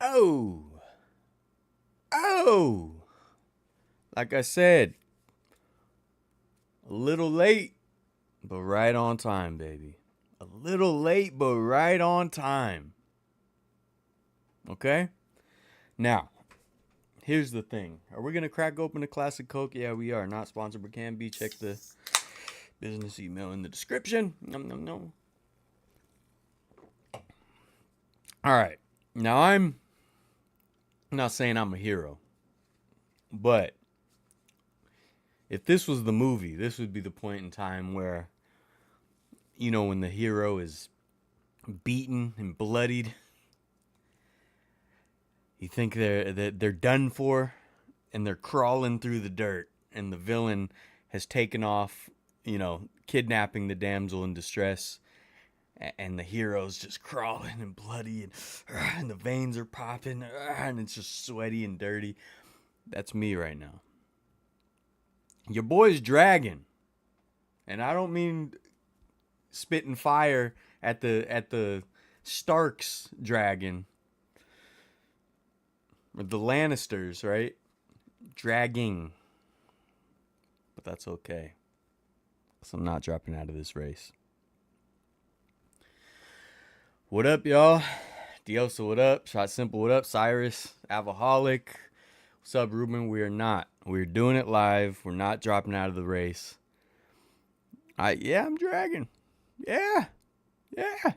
Oh, oh, like I said, a little late, but right on time, baby. A little late, but right on time. Okay? Now, here's the thing. Are we going to crack open a classic Coke? Yeah, we are. Not sponsored, but can be. Check the business email in the description. Nom, nom, nom. All right. Now, I'm not saying I'm a hero, but if this was the movie, this would be the point in time where, when the hero is beaten and bloodied, you think they're done for, and they're crawling through the dirt, and the villain has taken off, kidnapping the damsel in distress, and the hero's just crawling and bloody, and the veins are popping, and it's just sweaty and dirty. That's me right now. Your boy's dragging, and I don't mean spitting fire at the Starks dragon, or the Lannisters, right? Dragging, but that's okay, because I'm not dropping out of this race. What up, y'all? Diosa, what up? Shot Simple, what up? Cyrus, Avaholic, what's up, Ruben? We are not. We're doing it live. We're not dropping out of the race. I'm dragging. Yeah, yeah.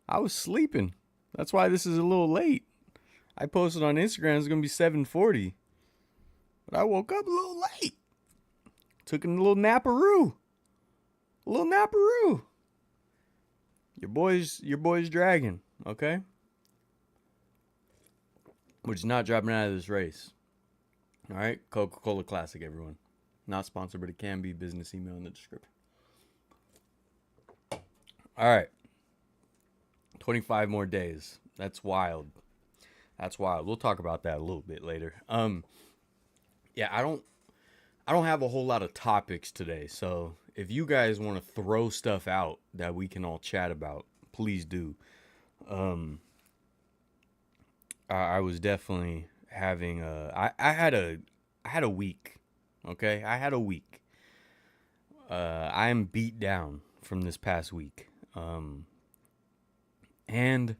I was sleeping. That's why this is a little late. I posted on Instagram it's gonna be 7:40, but I woke up a little late. Took a little naparoo. A little naparoo. Your boy's dragging, okay? We're just not dropping out of this race. All right, Coca-Cola Classic, everyone. Not sponsored, but it can be. Business email in the description. All right, 25 more days. That's wild. That's wild. We'll talk about that a little bit later. Yeah, I don't have a whole lot of topics today, so if you guys want to throw stuff out that we can all chat about, please do. Um, I was definitely having I had a week. Okay, I had a week. I'm beat down from this past week. And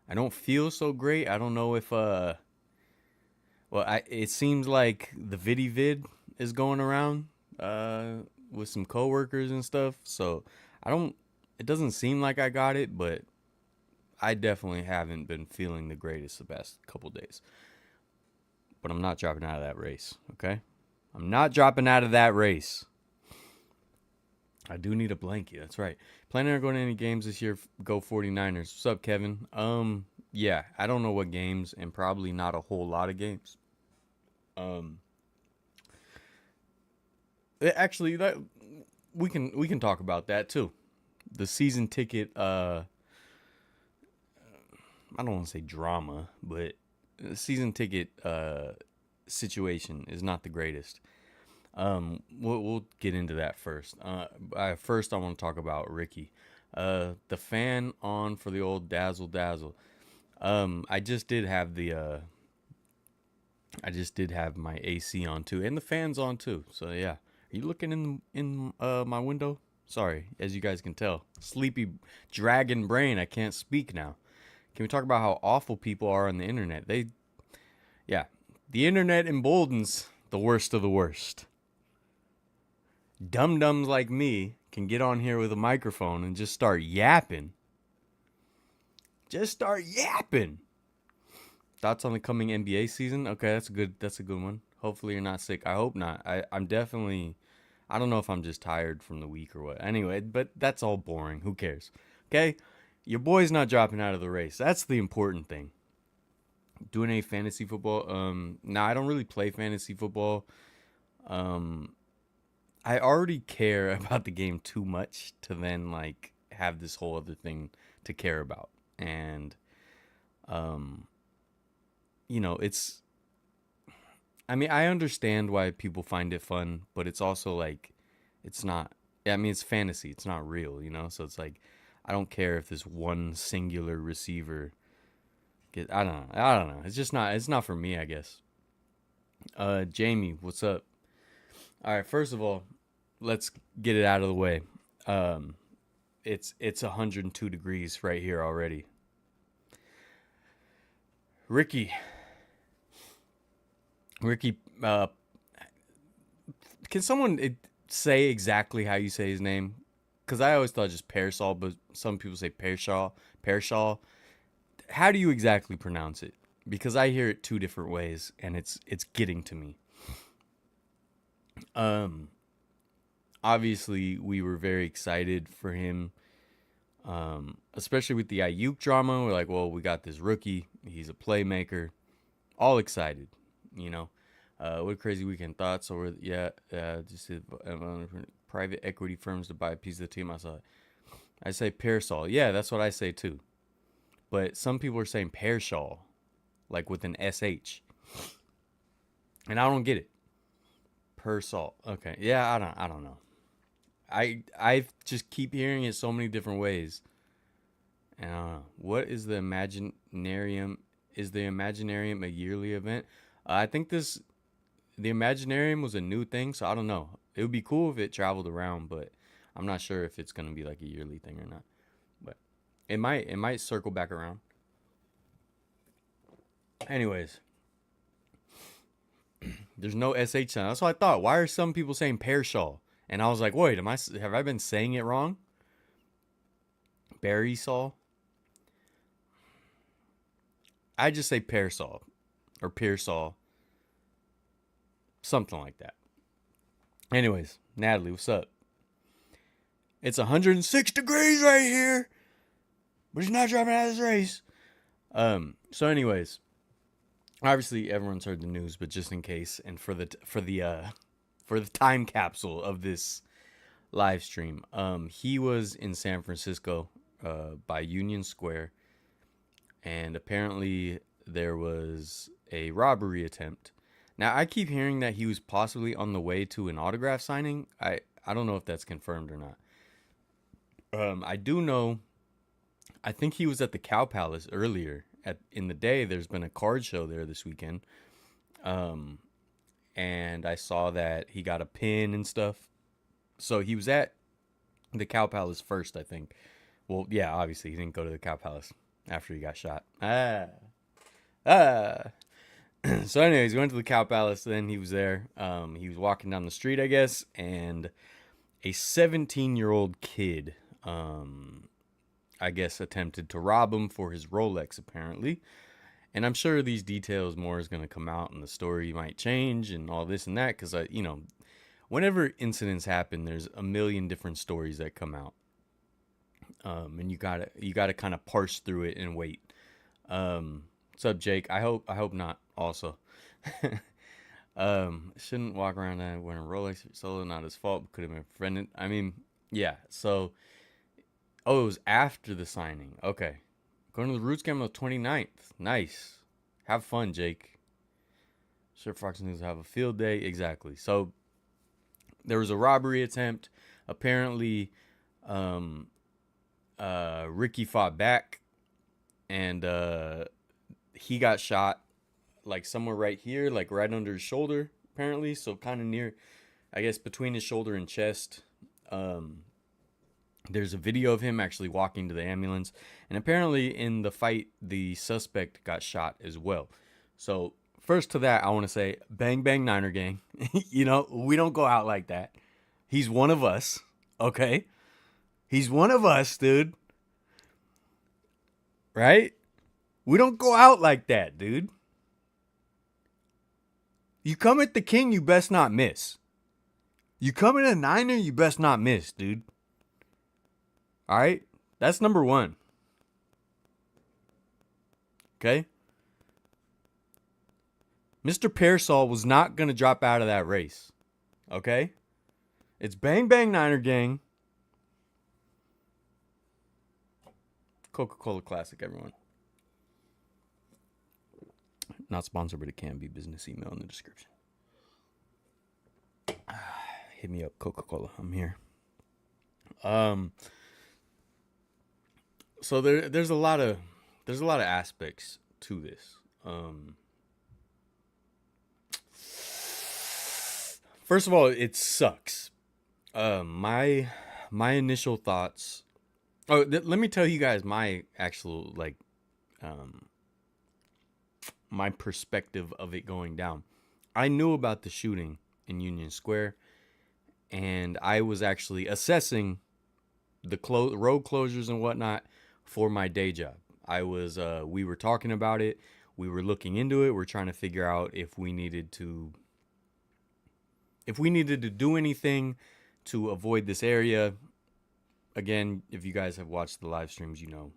I don't feel so great. I don't know if it seems like the vid is going around with some coworkers and stuff. So I don't. It doesn't seem like I got it, but I definitely haven't been feeling the greatest the past couple days. But I'm not dropping out of that race. Okay, I'm not dropping out of that race. I do need a blanket. That's right. Planning on going to any games this year? Go 49ers. What's up, Kevin? Yeah, I don't know what games, and probably not a whole lot of games. Um, actually, that we can talk about that too. The season ticket. I don't want to say drama, but the season ticket situation is not the greatest. We'll get into that first. First, I want to talk about Ricky, the fan on for the old dazzle dazzle. I just did have my AC on too, and the fans on too. So yeah, are you looking in my window? Sorry, as you guys can tell, sleepy dragon brain. I can't speak now. Can we talk about how awful people are on the internet? Yeah, the internet emboldens the worst of the worst. Dum dums like me can get on here with a microphone and just start yapping. Just start yapping. Thoughts on the coming NBA season? Okay, that's a good. That's a good one. Hopefully you're not sick. I hope not. I'm definitely. I don't know if I'm just tired from the week or what. Anyway, but that's all boring. Who cares? Okay, your boy's not dropping out of the race. That's the important thing. Doing any fantasy football? No, I don't really play fantasy football. Um, I already care about the game too much to then like have this whole other thing to care about. And um, it's I mean, I understand why people find it fun, but it's also like it's not I mean, it's fantasy. It's not real. So it's like I don't care if this one singular receiver I don't know. I don't know. It's just not. It's not for me, I guess. Jamie, what's up? All right. First of all, let's get it out of the way. Um, it's 102 degrees right here already. Ricky, Ricky, can someone say exactly how you say his name? Because I always thought just Pearsall, but some people say Pearsall. Pearsall. How do you exactly pronounce it? Because I hear it two different ways, and it's getting to me. Um, Obviously, we were very excited for him, especially with the Ayuk drama. We're like, well, we got this rookie. He's a playmaker. All excited, you know. What a crazy weekend thoughts over, just private equity firms to buy a piece of the team. I say Pearsall. Yeah, that's what I say too. But some people are saying Pearsall, like with an SH. And I don't get it. Pearsall. Okay. Yeah, I don't know. I just keep hearing it so many different ways. And I don't know. What is the Imaginarium? Is the Imaginarium a yearly event? I think the Imaginarium was a new thing, so I don't know. It would be cool if it traveled around, but I'm not sure if it's gonna be like a yearly thing or not. But it might circle back around. Anyways, there's no sh sound. That's what I thought. Why are some people saying Pearsall? And I was like, wait, have I been saying it wrong? Barry Saul? I just say Pearsall or Pearsall, something like that. Anyways, Natalie, what's up? It's 106 degrees right here, but he's not dropping out of his race. So anyways, obviously everyone's heard the news, but just in case, and for the time capsule of this live stream, he was in San Francisco, by Union Square, and apparently there was a robbery attempt. Now I keep hearing that he was possibly on the way to an autograph signing. I don't know if that's confirmed or not. I do know. I think he was at the Cow Palace earlier in the day. There's been a card show there this weekend, and I saw that he got a pin and stuff. So he was at the Cow Palace first, I think. Well, yeah, obviously he didn't go to the Cow Palace after he got shot. Ah. So, anyways, he went to the Cow Palace. Then he was there. He was walking down the street, I guess, and a 17-year-old kid, I guess, attempted to rob him for his Rolex, apparently. And I'm sure these details more is going to come out, and the story might change, and all this and that. Because whenever incidents happen, there's a million different stories that come out, and you gotta kind of parse through it and wait. What's up, Jake? I hope not. Also, shouldn't walk around wearing Rolex solo. Not his fault, but could have been prevented. I mean, yeah. So, it was after the signing. Okay, going to the Roots game on the 29th. Nice. Have fun, Jake. Sure, Fox News will have a field day. Exactly. So, there was a robbery attempt. Apparently, Ricky fought back, and he got shot like somewhere right here, like right under his shoulder, apparently. So kind of near, I guess, between his shoulder and chest. There's a video of him actually walking to the ambulance, and apparently in the fight, the suspect got shot as well. So first to that, I want to say, bang bang Niner gang. We don't go out like that. He's one of us, okay? He's one of us, dude. Right? We don't go out like that, dude. You come at the king, you best not miss. You come at a Niner, you best not miss, dude. All right? That's number one. Okay? Mr. Pearsall was not going to drop out of that race. Okay? It's bang bang Niner gang. Coca-Cola Classic, everyone. Not sponsored, but it can be. Business email in the description. Hit me up, Coca-Cola. I'm here. So there's a lot of aspects to this. First of all, it sucks. My initial thoughts. Oh, let me tell you guys my actual um my perspective of it going down. I knew about the shooting in Union Square, and I was actually assessing the road closures and whatnot for my day job. We were talking about it. We were looking into it. We're trying to figure out if we needed to do anything to avoid this area. Again, if you guys have watched the live streams, you know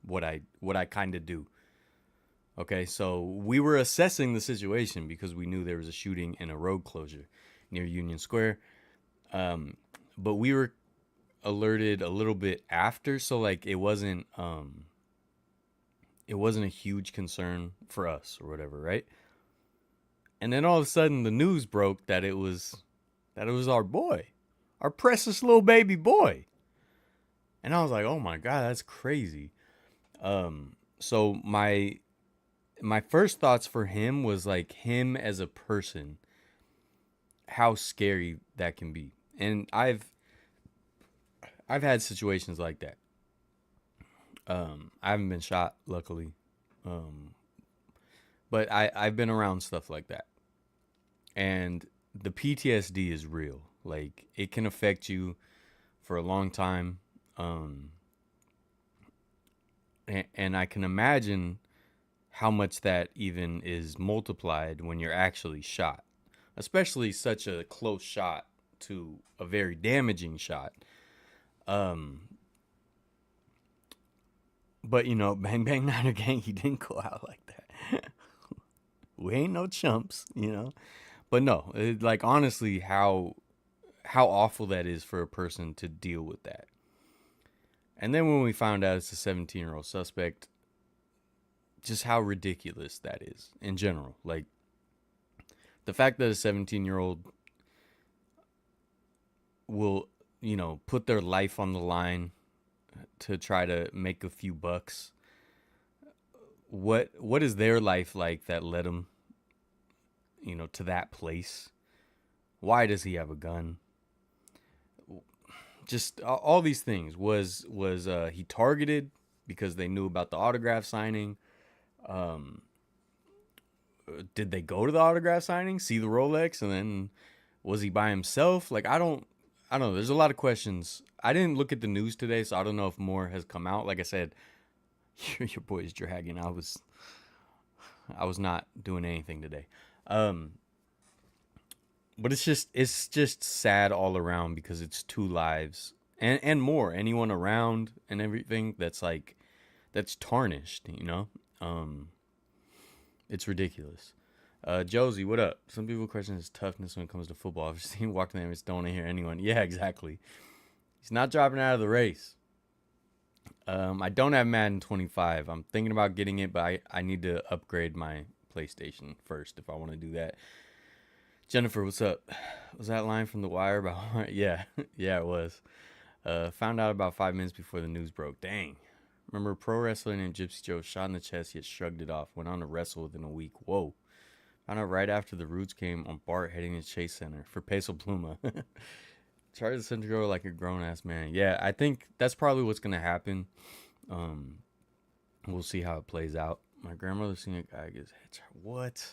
what I kind of do. Okay, so we were assessing the situation because we knew there was a shooting and a road closure near Union Square. But we were alerted a little bit after, so like it wasn't a huge concern for us or whatever, right? And then all of a sudden the news broke that it was our boy, our precious little baby boy. And I was like, "Oh my god, that's crazy." So my first thoughts for him was like him as a person, how scary that can be. And I've had situations like that. I haven't been shot, luckily. But I've been around stuff like that. And the PTSD is real. Like, it can affect you for a long time. And I can imagine how much that even is multiplied when you're actually shot, especially such a close shot to a very damaging shot. But you know, bang bang Niner gang, he didn't go out like that. We ain't no chumps, you know. But no, like honestly, how awful that is for a person to deal with that. And then when we found out it's a 17-year-old suspect, just how ridiculous that is in general. Like, the fact that a 17-year-old will, you know, put their life on the line to try to make a few bucks. What is their life like that led them, you know, to that place? Why does he have a gun? Just all these things. Was he targeted because they knew about the autograph signing? Did they go to the autograph signing, see the Rolex, and then was he by himself? Like, I don't know. There's a lot of questions. I didn't look at the news today, so I don't know if more has come out. Like I said, your boy's dragging. I was not doing anything today. But it's just sad all around because it's two lives and more. Anyone around and everything that's tarnished, you know? It's ridiculous. Josie, what up? Some people question his toughness when it comes to football. I've seen him walk in there and don't want to hear anyone. Yeah, exactly. He's not dropping out of the race. I don't have Madden 25. I'm thinking about getting it, but I need to upgrade my PlayStation first if I want to do that. Jennifer, what's up? Was that line from The Wire about? Yeah, yeah, it was. Found out about 5 minutes before the news broke. Dang. Remember a pro wrestler named Gypsy Joe shot in the chest yet shrugged it off. Went on to wrestle within a week. Whoa. Found out right after the Roots came on Bart heading to Chase Center for Peso Pluma. Charlie the Center girl like a grown-ass man. Yeah, I think that's probably what's going to happen. We'll see how it plays out. My grandmother seen a guy get his head shot. What?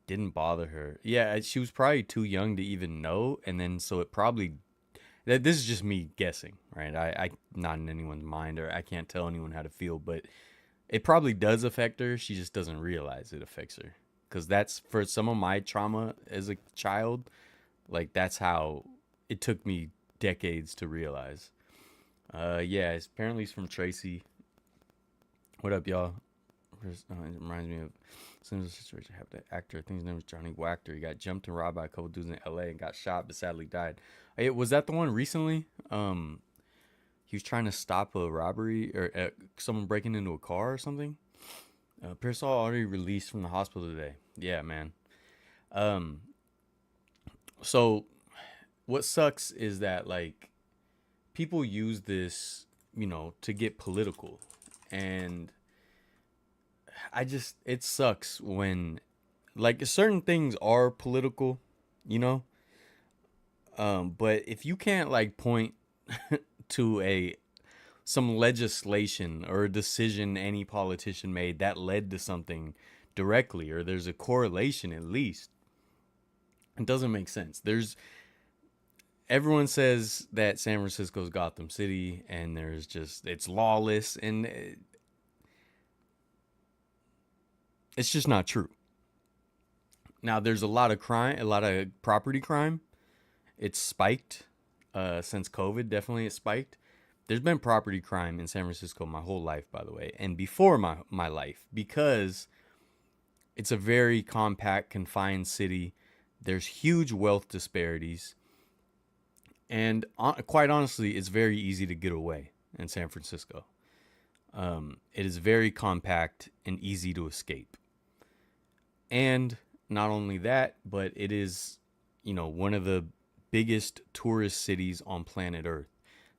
Didn't bother her. Yeah, she was probably too young to even know. And then so it probably... This is just me guessing, right? I not in anyone's mind, or I can't tell anyone how to feel, but it probably does affect her. She just doesn't realize it affects her. Because that's, for some of my trauma as a child, like, that's how it took me decades to realize. Yeah, apparently it's from Tracy. What up, y'all? It reminds me of similar situation happened to actor. I think his name was Johnny Wachter. He got jumped and robbed by a couple dudes in LA and got shot, but sadly died. Hey, was that the one recently? He was trying to stop a robbery or someone breaking into a car or something. Pearsall already released from the hospital today. Yeah, man. So what sucks is that, like, people use this, you know, to get political. And it sucks when like certain things are political, you know. But if you can't like point to a some legislation or a decision any politician made that led to something directly, or there's a correlation at least, it doesn't make sense. There's everyone says that San Francisco's Gotham City, and there's just it's lawless, and it's just not true. Now there's a lot of crime, a lot of property crime. It's spiked since COVID. Definitely, it's spiked. There's been property crime in San Francisco my whole life, by the way, and before my life, because it's a very compact, confined city. There's huge wealth disparities, and quite honestly, it's very easy to get away in San Francisco. It is very compact and easy to escape. And not only that, but it is, one of the biggest tourist cities on planet Earth.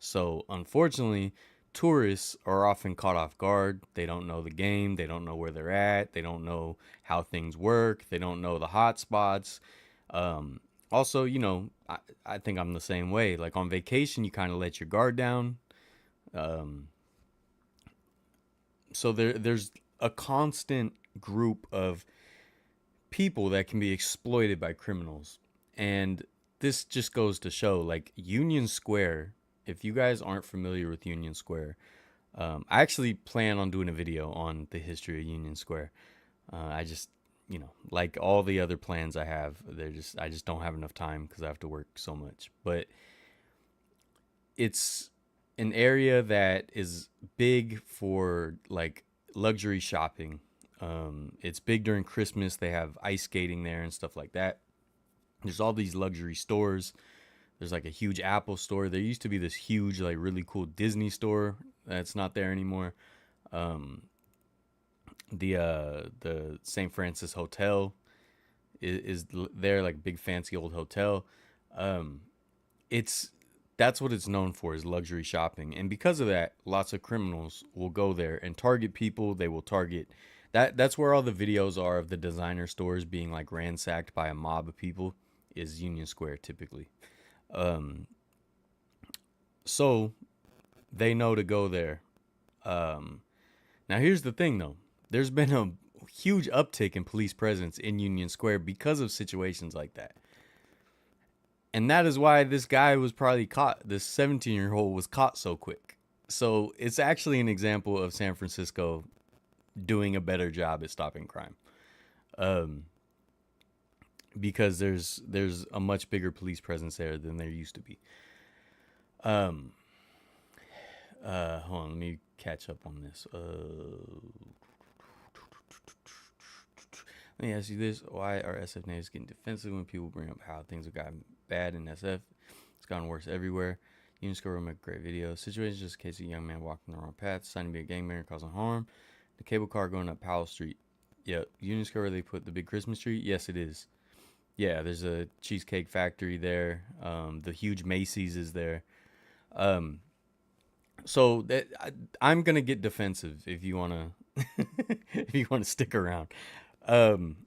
So, unfortunately, tourists are often caught off guard. They don't know the game. They don't know where they're at. They don't know how things work. They don't know the hot spots. Also, I think I'm the same way. Like on vacation, you kind of let your guard down. Um, so there's a constant group of people that can be exploited by criminals. And this just goes to show like Union Square, if you guys aren't familiar with Union Square, I actually plan on doing a video on the history of Union Square. I just, like all the other plans I have, I just don't have enough time because I have to work so much. But it's an area that is big for like luxury shopping. It's big during Christmas. They have ice skating there and stuff like that. There's all these luxury stores. There's like a huge Apple store. There used to be this huge, like really cool Disney store that's not there anymore. Um, the St. Francis Hotel is there, like big fancy old hotel. Um, it's that's what it's known for, is luxury shopping, and because of that, lots of criminals will go there and target people. They will target that's where all the videos are of the designer stores being like ransacked by a mob of people, is Union Square typically. Um, so they know to go there. Um, Now here's the thing though. There's been a huge uptick in police presence in Union Square because of situations like that. And that is why this guy was probably caught, this 17-year-old was caught so quick. So it's actually an example of San Francisco doing a better job at stopping crime. Um, because there's a much bigger police presence there than there used to be. Um, Hold on, let me catch up on this. Let me ask you this: why are SF natives getting defensive when people bring up how things have gotten bad in SF? It's gotten worse everywhere. Union Square will make a great video. Situation just in case a young man walking the wrong path, deciding to be a gangbanger causing harm. The cable car going up Powell Street. Yep, Union Square where they put the big Christmas tree. Yes, it is. Yeah, there's a cheesecake factory there. The huge Macy's is there. Um, so that I'm gonna get defensive if you wanna if you wanna stick around. Um,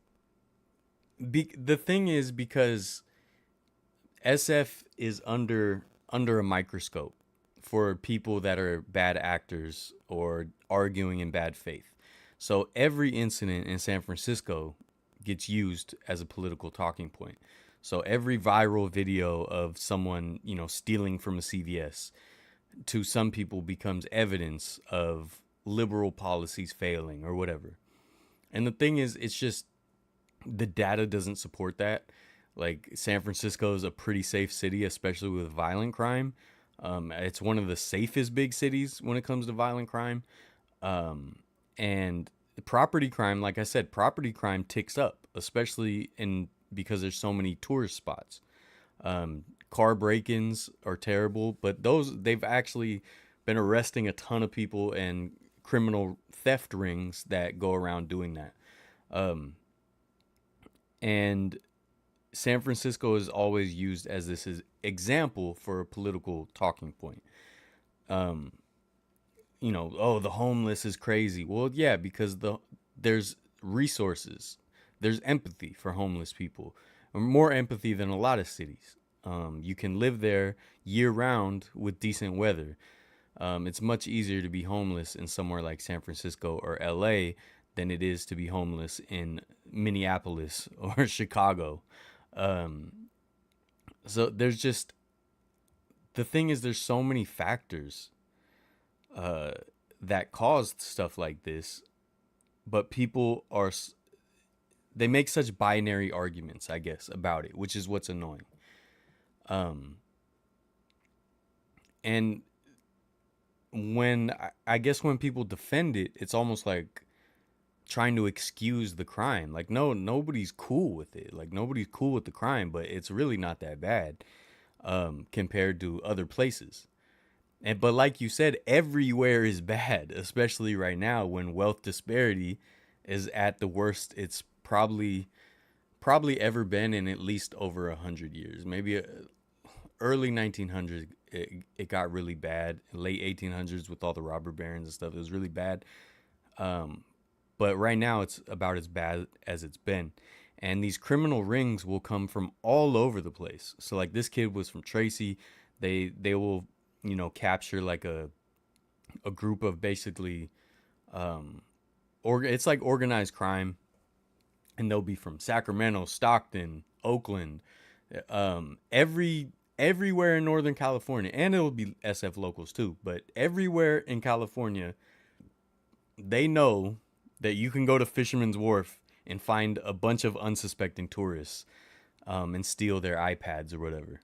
the thing is, because SF is under a microscope for people that are bad actors or arguing in bad faith. So every incident in San Francisco gets used as a political talking point. So every viral video of someone, stealing from a CVS, to some people becomes evidence of liberal policies failing or whatever. And the thing is, it's just the data doesn't support that. Like San Francisco is a pretty safe city, especially with violent crime. It's one of the safest big cities when it comes to violent crime. And property crime, like I said, property crime ticks up, especially in because there's so many tourist spots. Car break-ins are terrible, but they've actually been arresting a ton of people and criminal theft rings that go around doing that. Um, and San Francisco is always used as this example for a political talking point. Oh, the homeless is crazy. Well, yeah, because there's resources, there's empathy for homeless people, more empathy than a lot of cities. You can live there year round with decent weather. It's much easier to be homeless in somewhere like San Francisco or LA than it is to be homeless in Minneapolis or Chicago. So there's just, the thing is, there's so many factors uh, that caused stuff like this, but people are, they make such binary arguments, I guess, about it, which is what's annoying. Um, and when I guess when people defend it, it's almost like trying to excuse the crime. Like, no, nobody's cool with it. Like, nobody's cool with the crime, but it's really not that bad compared to other places. And but like you said, everywhere is bad, especially right now when wealth disparity is at the worst it's probably ever been in at least over 100 years. Maybe early 1900s it got really bad. Late 1800s with all the robber barons and stuff, it was really bad. But right now it's about as bad as it's been. And these criminal rings will come from all over the place. So like this kid was from Tracy. They will, capture like a group of basically it's like organized crime, and they'll be from Sacramento, Stockton, Oakland, everywhere in Northern California, and it'll be SF locals too, but everywhere in California, they know that you can go to Fisherman's Wharf and find a bunch of unsuspecting tourists and steal their iPads or whatever.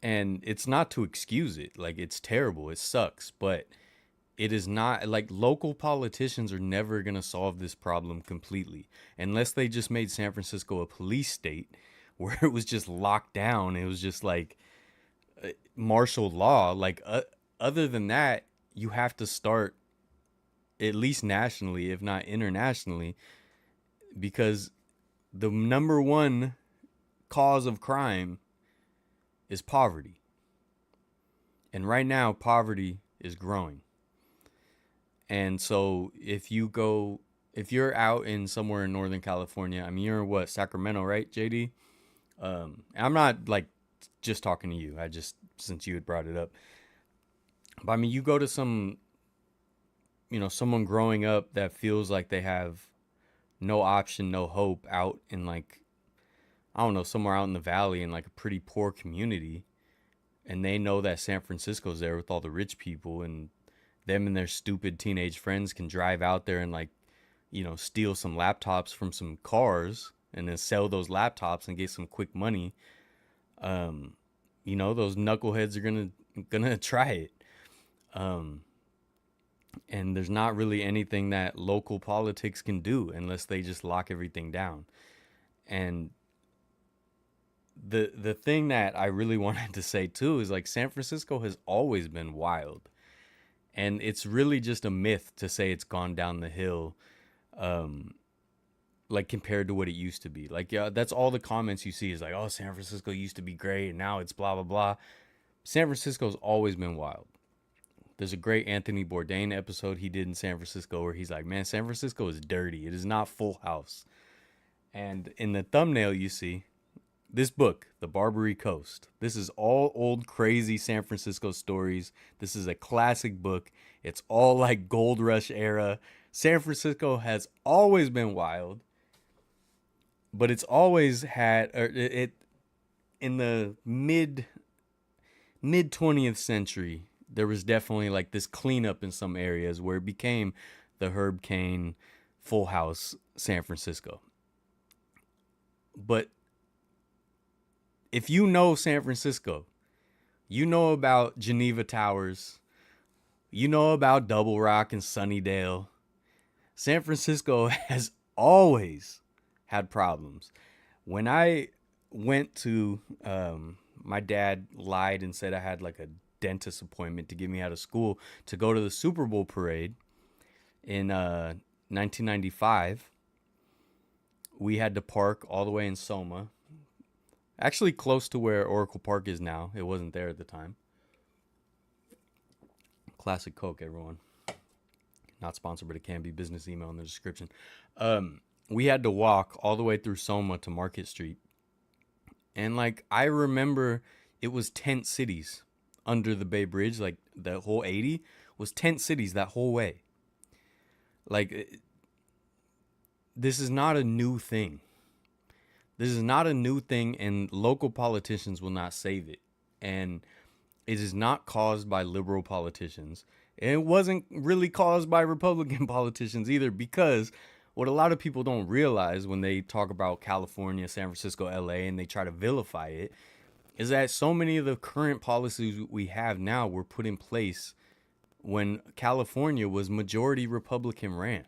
And it's not to excuse it. Like, it's terrible. It sucks. But it is not, like, local politicians are never going to solve this problem completely. Unless they just made San Francisco a police state where it was just locked down. It was just like martial law. Like, other than that, you have to start at least nationally, if not internationally, because the number one cause of crime is poverty. And right now, poverty is growing. And so if you're out in somewhere in Northern California, I mean, you're what, Sacramento, right, JD? I'm not like just talking to you. Since you had brought it up. But I mean, you go to someone growing up that feels like they have no option, no hope out in, like, I don't know, somewhere out in the valley in like a pretty poor community. And they know that San Francisco's there with all the rich people, and them and their stupid teenage friends can drive out there and, like, steal some laptops from some cars and then sell those laptops and get some quick money. Those knuckleheads are gonna try it. And there's not really anything that local politics can do unless they just lock everything down. And the thing that I really wanted to say too is, like, San Francisco has always been wild. And it's really just a myth to say it's gone down the hill, like, compared to what it used to be. Like, yeah, that's all the comments you see is like, oh, San Francisco used to be great and now it's blah, blah, blah. San Francisco's always been wild. There's a great Anthony Bourdain episode he did in San Francisco where he's like, man, San Francisco is dirty. It is not Full House. And in the thumbnail you see this book, The Barbary Coast. This is all old crazy San Francisco stories. This is a classic book. It's all like gold rush era. San Francisco has always been wild, but it's always had, or it in the mid 20th century, there was definitely like this cleanup in some areas where it became the Herb Cain, Full House San Francisco. But if you know San Francisco, you know about Geneva Towers, you know about Double Rock and Sunnydale. San Francisco has always had problems. When I went to, my dad lied and said I had like a dentist appointment to get me out of school to go to the Super Bowl parade in 1995. We had to park all the way in Soma. Actually close to where Oracle Park is now. It wasn't there at the time. Classic Coke, everyone. Not sponsored, but it can be. Business email in the description. We had to walk all the way through Soma to Market Street. And like, I remember it was tent cities under the Bay Bridge. Like, the whole 80 was tent cities that whole way. Like, this is not a new thing. This is not a new thing, and local politicians will not save it. And it is not caused by liberal politicians. And it wasn't really caused by Republican politicians either, because what a lot of people don't realize when they talk about California, San Francisco, LA, and they try to vilify it, is that so many of the current policies we have now were put in place when California was majority Republican ran.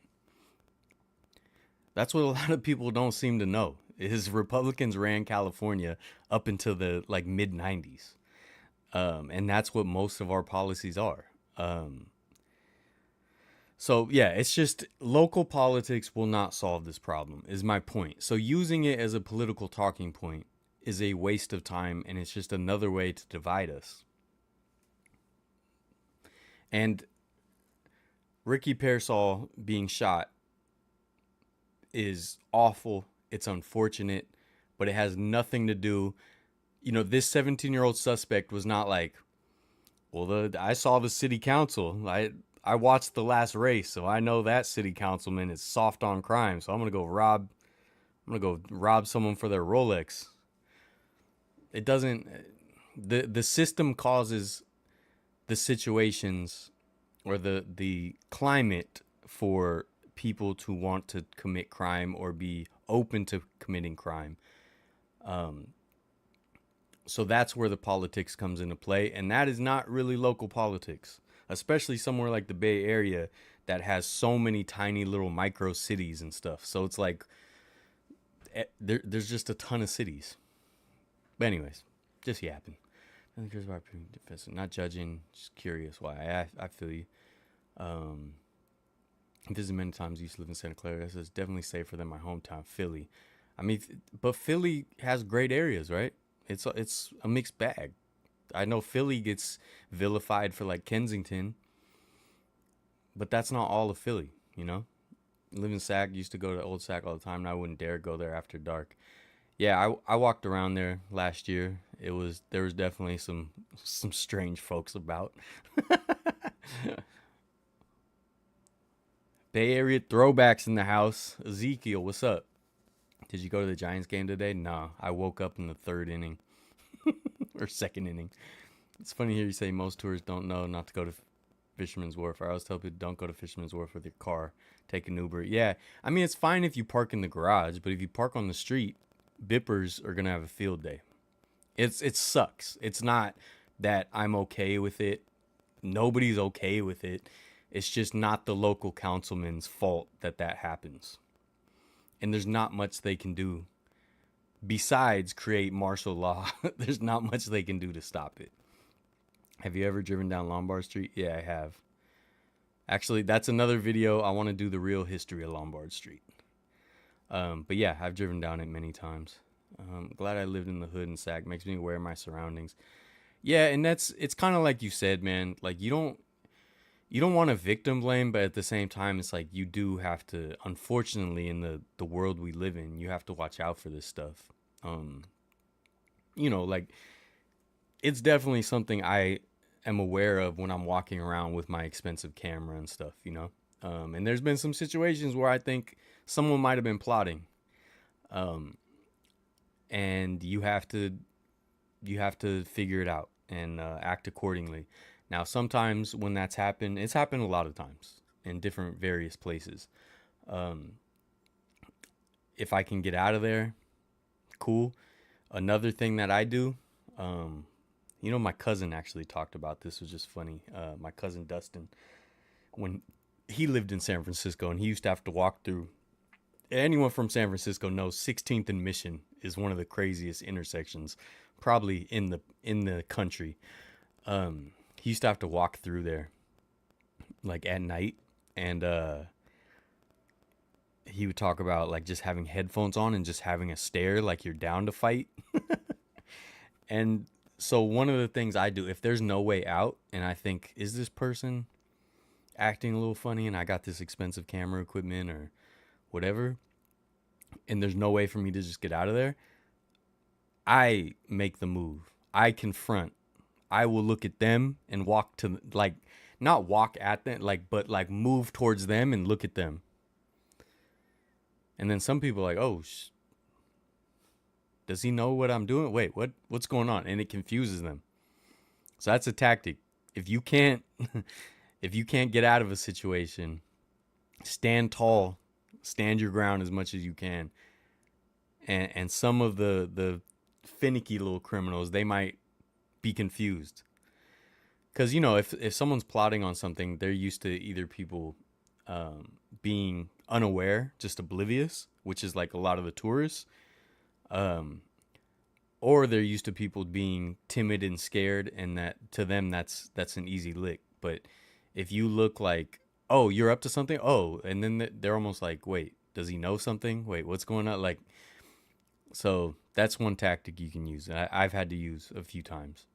That's what a lot of people don't seem to know, is Republicans ran California up until the like mid 90s. And that's what most of our policies are. So yeah, it's just local politics will not solve this problem, is my point. So using it as a political talking point is a waste of time, and it's just another way to divide us. And Ricky Pearsall being shot is awful. It's unfortunate, but it has nothing to do. You know, this 17-year-old suspect was not like, well, I saw the city council. I watched the last race, so I know that city councilman is soft on crime. So I'm gonna go rob someone for their Rolex. It doesn't. The system causes the situations or the climate for people to want to commit crime or be open to committing crime. So that's where the politics comes into play, and that is not really local politics, especially somewhere like the Bay Area that has so many tiny little micro cities and stuff. So it's like there's just a ton of cities. But anyways, just yapping. Not judging, just curious why. I feel you. Visited many times. Used to live in Santa Clara. So it's definitely safer than my hometown, Philly. I mean, but Philly has great areas, right? It's a mixed bag. I know Philly gets vilified for like Kensington, but that's not all of Philly, you know? Live in Sac, used to go to Old Sac all the time, and I wouldn't dare go there after dark. Yeah, I walked around there last year. There was definitely some strange folks about. Bay Area throwbacks in the house. Ezekiel, what's up? Did you go to the Giants game today? Nah, I woke up in the third inning or second inning. It's funny to hear you say most tourists don't know not to go to Fisherman's Wharf. I always tell people don't go to Fisherman's Wharf with your car. Take an Uber. Yeah, I mean, it's fine if you park in the garage, but if you park on the street, bippers are gonna have a field day. It sucks. It's not that I'm okay with it. Nobody's okay with it. It's just not the local councilman's fault that happens. And there's not much they can do besides create martial law. There's not much they can do to stop it. Have you ever driven down Lombard Street? Yeah, I have. Actually, that's another video. I want to do the real history of Lombard Street. But yeah, I've driven down it many times. Glad I lived in the hood and Sac. Makes me aware of my surroundings. Yeah, and it's kind of like you said, man. Like, you don't want to victim blame, but at the same time, it's like you do have to, unfortunately, in the world we live in, you have to watch out for this stuff. You know, like, it's definitely something I am aware of when I'm walking around with my expensive camera and stuff, you know? And there's been some situations where I think someone might have been plotting. And you have to figure it out and act accordingly. Now, sometimes when that's happened, it's happened a lot of times in different various places. If I can get out of there, cool. Another thing that I do, you know, my cousin actually talked about this, was just funny. My cousin Dustin, when he lived in San Francisco, and he used to have to walk through, anyone from San Francisco knows 16th and Mission is one of the craziest intersections probably in the country. He used to have to walk through there like at night, and he would talk about like just having headphones on and just having a stare like you're down to fight. And so one of the things I do, if there's no way out and I think, is this person, acting a little funny and I got this expensive camera equipment or whatever, and there's no way for me to just get out of there, I make the move. I confront. I will look at them and walk to, like, not walk at them, like, but like move towards them and look at them. And then some people are like, oh, does he know what I'm doing? Wait, what's going on? And it confuses them. So that's a tactic. If you can't if you can't get out of a situation, stand tall, stand your ground as much as you can. And some of the finicky little criminals, they might be confused. Because, you know, if someone's plotting on something, they're used to either people being unaware, just oblivious, which is like a lot of the tourists, or they're used to people being timid and scared, and that to them that's an easy lick. But if you look like, oh, you're up to something, oh, and then they're almost like, wait, does he know something? Wait, what's going on? Like, so that's one tactic you can use. I've had to use a few times.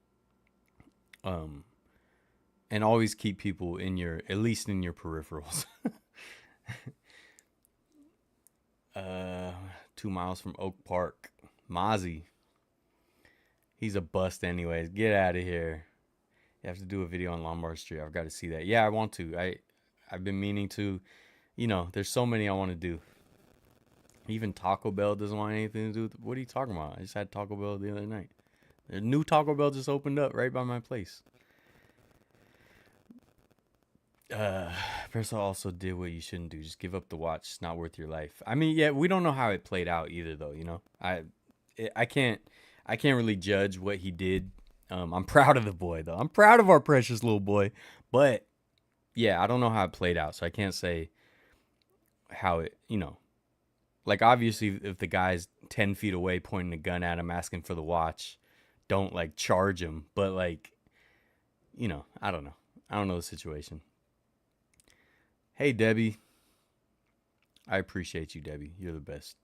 And always keep people in your, at least in your peripherals. 2 miles from Oak Park. Mozzie. He's a bust anyways. Get out of here. You have to do a video on Lombard Street. I've got to see that. Yeah, I want to. I've been meaning to. You know, there's so many I want to do. Even Taco Bell doesn't want anything to do with. What are you talking about? I just had Taco Bell the other night. The new Taco Bell just opened up right by my place. Pearsall also did what you shouldn't do. Just give up the watch. It's not worth your life. I mean, yeah, we don't know how it played out either, though. You know, I can't really judge what he did. I'm proud of the boy, though. I'm proud of our precious little boy. But yeah, I don't know how it played out, so I can't say how it. You know, like obviously, if the guy's 10 feet away pointing a gun at him, asking for the watch, don't like charge him. But like, you know, I don't know. I don't know the situation. Hey, Debbie. I appreciate you, Debbie. You're the best.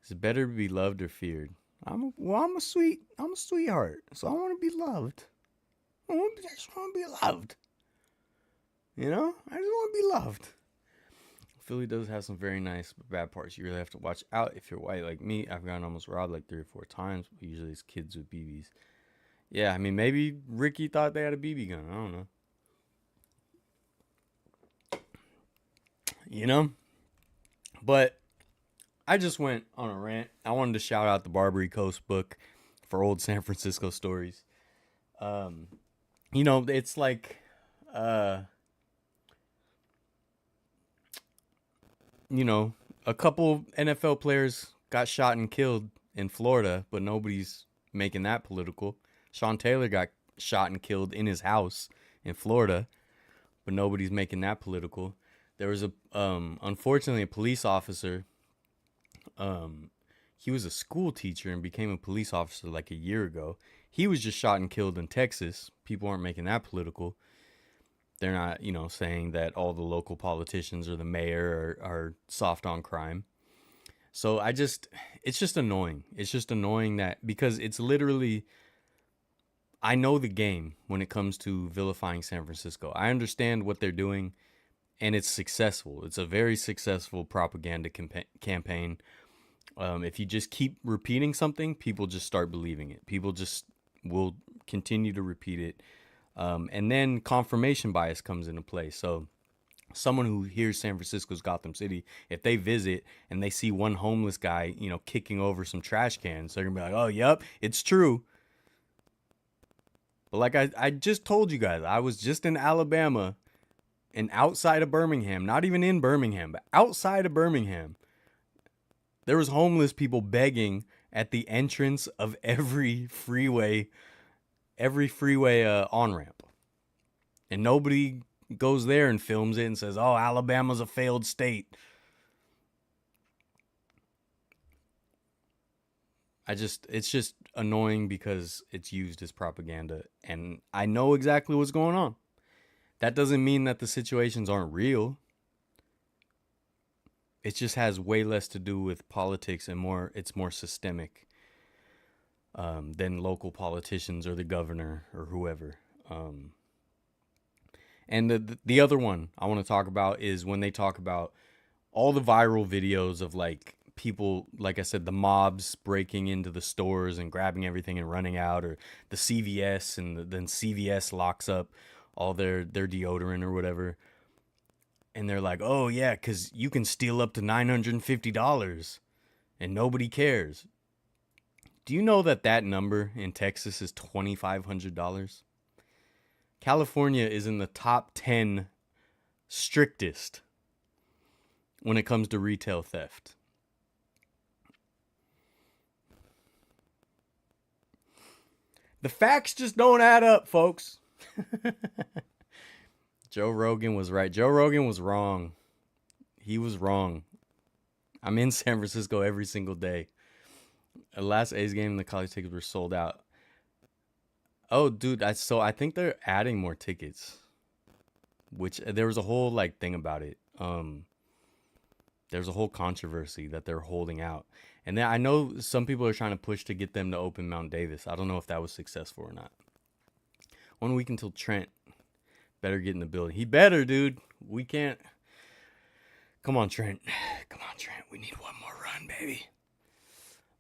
Is it better to be loved or feared? I'm a sweetheart, so I want to be loved. I just want to be loved. You know, I just want to be loved. Philly does have some very nice but bad parts. You really have to watch out if you're white like me. I've gotten almost robbed like 3 or 4 times. But usually it's kids with BBs. Yeah, I mean, maybe Ricky thought they had a BB gun. I don't know. You know? But I just went on a rant. I wanted to shout out the Barbary Coast book for old San Francisco stories. You know, it's like, you know, a couple NFL players got shot and killed in Florida, but nobody's making that political. Sean Taylor got shot and killed in his house in Florida, but nobody's making that political. There was unfortunately a police officer. He was a school teacher and became a police officer like a year ago. He was just shot and killed in Texas. People aren't making that political. They're not, you know, saying that all the local politicians or the mayor are soft on crime. So it's just annoying. It's just annoying that, because it's literally, I know the game when it comes to vilifying San Francisco. I understand what they're doing, and it's successful. It's a very successful propaganda campaign. If you just keep repeating something, people just start believing it. People just will continue to repeat it. And then confirmation bias comes into play. So someone who hears San Francisco's Gotham City, if they visit and they see one homeless guy, you know, kicking over some trash cans, they're going to be like, oh, yep, it's true. But like I just told you guys, I was just in Alabama and outside of Birmingham, not even in Birmingham, but outside of Birmingham. There was homeless people begging at the entrance of every freeway on-ramp. And nobody goes there and films it and says, oh, Alabama's a failed state. It's just annoying because it's used as propaganda. And I know exactly what's going on. That doesn't mean that the situations aren't real. It just has way less to do with politics and it's more systemic than local politicians or the governor or whoever. And the other one I want to talk about is when they talk about all the viral videos of like people, like I said, the mobs breaking into the stores and grabbing everything and running out, or the CVS, and then CVS locks up all their deodorant or whatever. And they're like, oh yeah, because you can steal up to $950 and nobody cares. Do you know that that number in Texas is $2,500? California is in the top 10 strictest when it comes to retail theft. The facts just don't add up, folks. Joe Rogan was right. Joe Rogan was wrong. He was wrong. I'm in San Francisco every single day. The last A's game, the college tickets were sold out. Oh, dude, I think they're adding more tickets. Which there was a whole like thing about it. There's a whole controversy that they're holding out. And then I know some people are trying to push to get them to open Mount Davis. I don't know if that was successful or not. 1 week until Trent better get in the building. He better, dude. We can't. Come on, Trent. Come on, Trent. We need one more run, baby.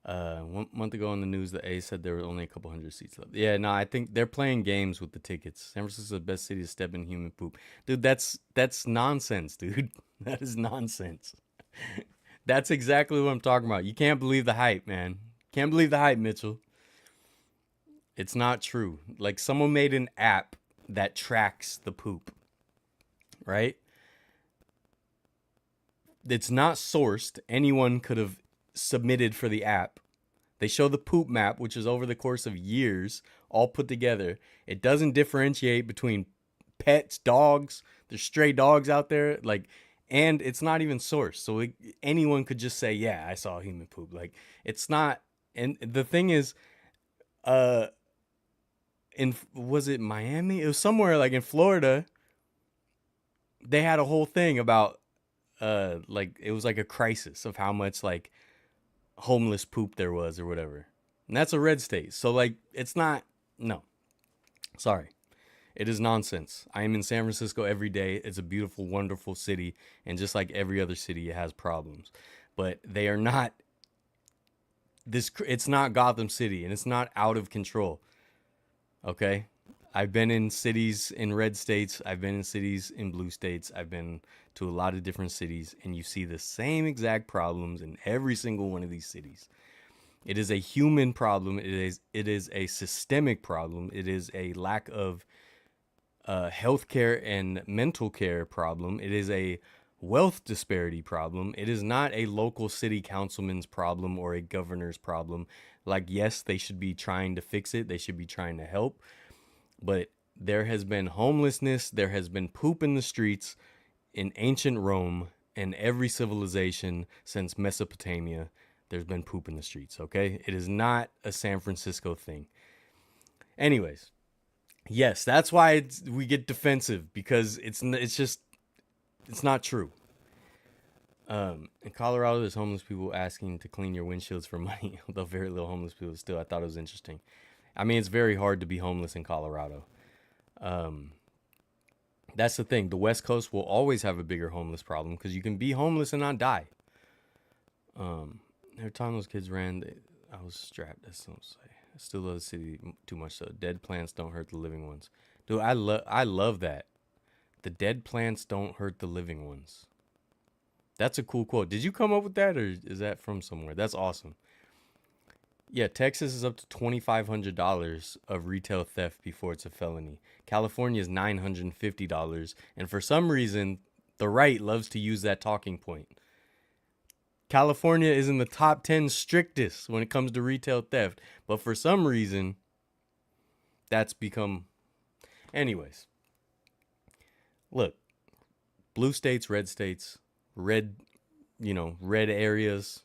1 month ago on the news, the A's said there were only a couple hundred seats left. Yeah, no, I think they're playing games with the tickets. San Francisco is the best city to step in human poop. Dude, that's nonsense, dude. That is nonsense. That's exactly what I'm talking about. You can't believe the hype, man. Can't believe the hype, Mitchell. It's not true. Like, someone made an app that tracks the poop, right? It's not sourced. Anyone could have submitted for the app. They show the poop map, which is over the course of years, all put together. It doesn't differentiate between pets, dogs. There's stray dogs out there, like, and it's not even sourced. So anyone could just say, "Yeah, I saw human poop." Like, it's not. And the thing is, was it Miami? It was somewhere like in Florida. They had a whole thing about like it was like a crisis of how much like homeless poop there was or whatever. And that's a red state. So like it's not, no. Sorry. It is nonsense. I am in San Francisco every day. It's a beautiful, wonderful city, and just like every other city, it has problems. But they are not it's not Gotham City, and it's not out of control. Okay? I've been in cities in red states. I've been in cities in blue states. I've been to a lot of different cities, and you see the same exact problems in every single one of these cities. It is a human problem. It is a systemic problem. It is a lack of healthcare and mental care problem. It is a wealth disparity problem. It is not a local city councilman's problem or a governor's problem. Like, yes, they should be trying to fix it. They should be trying to help. But there has been homelessness. There has been poop in the streets in ancient Rome and every civilization since Mesopotamia. There's been poop in the streets, okay? It is not a San Francisco thing. Anyways, yes, that's why we get defensive, because it's not true. In Colorado, there's homeless people asking to clean your windshields for money, although very little homeless people still. I thought it was interesting. I mean, it's very hard to be homeless in Colorado. That's the thing. The West Coast will always have a bigger homeless problem because you can be homeless and not die. Every time those kids ran, I was strapped. That's what I'm saying. I still love the city too much. So dead plants don't hurt the living ones. Dude, I love that. The dead plants don't hurt the living ones. That's a cool quote. Did you come up with that, or is that from somewhere? That's awesome. Yeah, Texas is up to $2,500 of retail theft before it's a felony. California is $950, and for some reason, the right loves to use that talking point. California is in the top 10 strictest when it comes to retail theft, but for some reason, that's become... Anyways, look, blue states, red areas,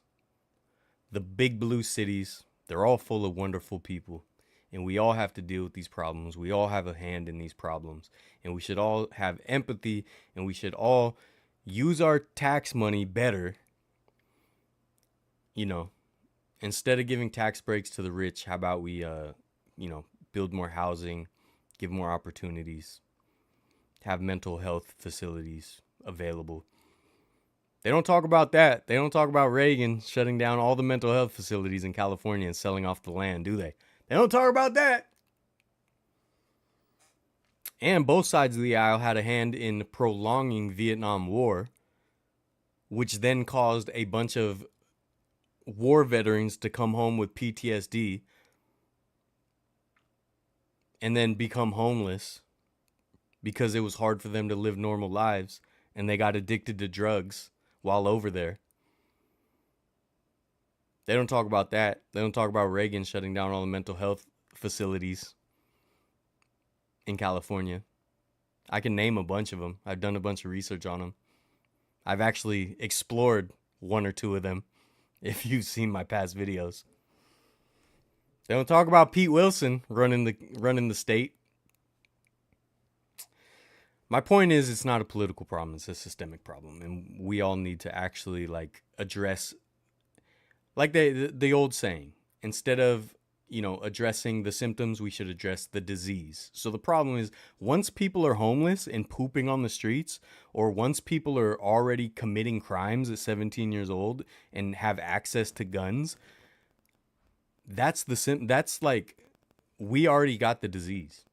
the big blue cities, they're all full of wonderful people, and we all have to deal with these problems. We all have a hand in these problems, and we should all have empathy, and we should all use our tax money better. Instead of giving tax breaks to the rich, how about we, build more housing, give more opportunities, have mental health facilities available. They don't talk about that. They don't talk about Reagan shutting down all the mental health facilities in California and selling off the land, do they? They don't talk about that. And both sides of the aisle had a hand in prolonging Vietnam War, which then caused a bunch of war veterans to come home with PTSD and then become homeless because it was hard for them to live normal lives and they got addicted to drugs while over there. They don't talk about that. They don't talk about Reagan shutting down all the mental health facilities in California. I can name a bunch of them. I've done a bunch of research on them. I've actually explored one or two of them, if you've seen my past videos. They don't talk about Pete Wilson running the state. My point is, it's not a political problem, it's a systemic problem, and we all need to actually address, like the old saying, instead of addressing the symptoms, we should address the disease. So the problem is, once people are homeless and pooping on the streets, or once people are already committing crimes at 17 years old and have access to guns, that's like, we already got the disease.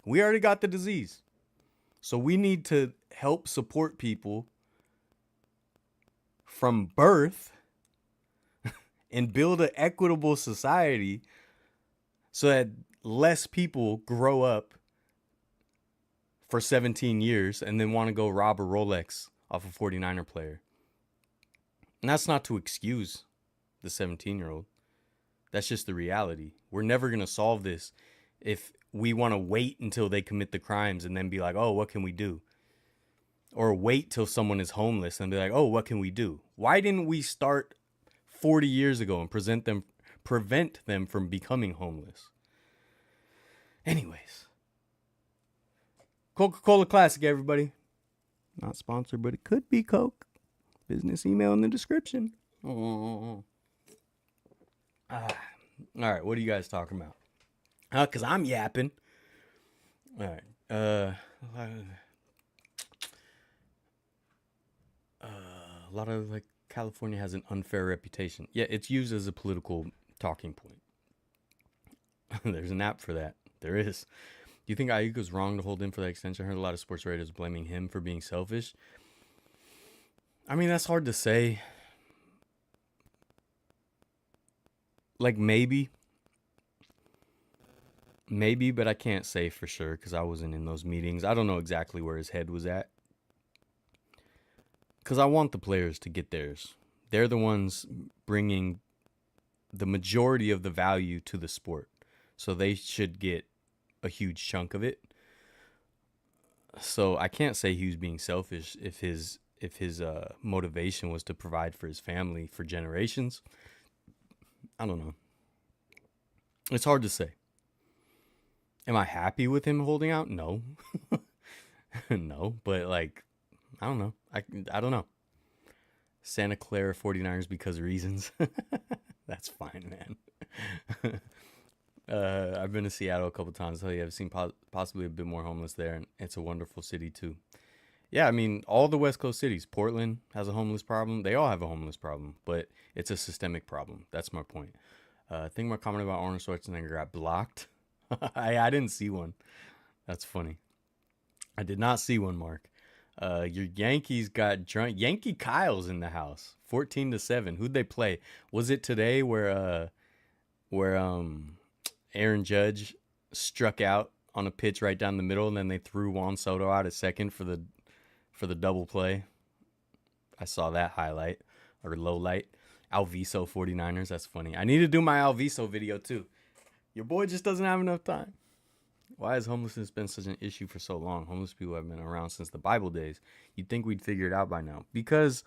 We already got the disease. So we need to help support people from birth and build an equitable society so that less people grow up for 17 years and then want to go rob a Rolex off a 49er player. And that's not to excuse the 17-year-old. That's just the reality. We're never going to solve this if we want to wait until they commit the crimes and then be like, oh, what can we do? Or wait till someone is homeless and be like, oh, what can we do? Why didn't we start 40 years ago and prevent them from becoming homeless? Anyways, Coca-Cola Classic, everybody. Not sponsored, but it could be Coke. Business email in the description. Oh. All right, what are you guys talking about? Because I'm yapping. All right. A lot of California has an unfair reputation. Yeah, it's used as a political talking point. There's an app for that. There is. Do you think Ayuk was wrong to hold him for that extension? I heard a lot of sports writers blaming him for being selfish. I mean, that's hard to say. Maybe, but I can't say for sure because I wasn't in those meetings. I don't know exactly where his head was at. Because I want the players to get theirs. They're the ones bringing the majority of the value to the sport. So they should get a huge chunk of it. So I can't say he was being selfish if his motivation was to provide for his family for generations. I don't know. It's hard to say. Am I happy with him holding out? No. No, but I don't know. I don't know. Santa Clara 49ers because of reasons. That's fine, man. I've been to Seattle a couple times. I've seen possibly a bit more homeless there, and it's a wonderful city too. Yeah, I mean, all the West Coast cities. Portland has a homeless problem. They all have a homeless problem, but it's a systemic problem. That's my point. I think my comment about Arnold Schwarzenegger got blocked. I didn't see one. That's funny. I did not see one, Mark. Your Yankees got drunk. Yankee Kyle's in the house. 14-7. Who'd they play? Was it today where Aaron Judge struck out on a pitch right down the middle, and then they threw Juan Soto out at second for the double play? I saw that highlight or low light. Alviso 49ers. That's funny. I need to do my Alviso video too. Your boy just doesn't have enough time. Why has homelessness been such an issue for so long? Homeless people have been around since the Bible days. You'd think we'd figure it out by now. Because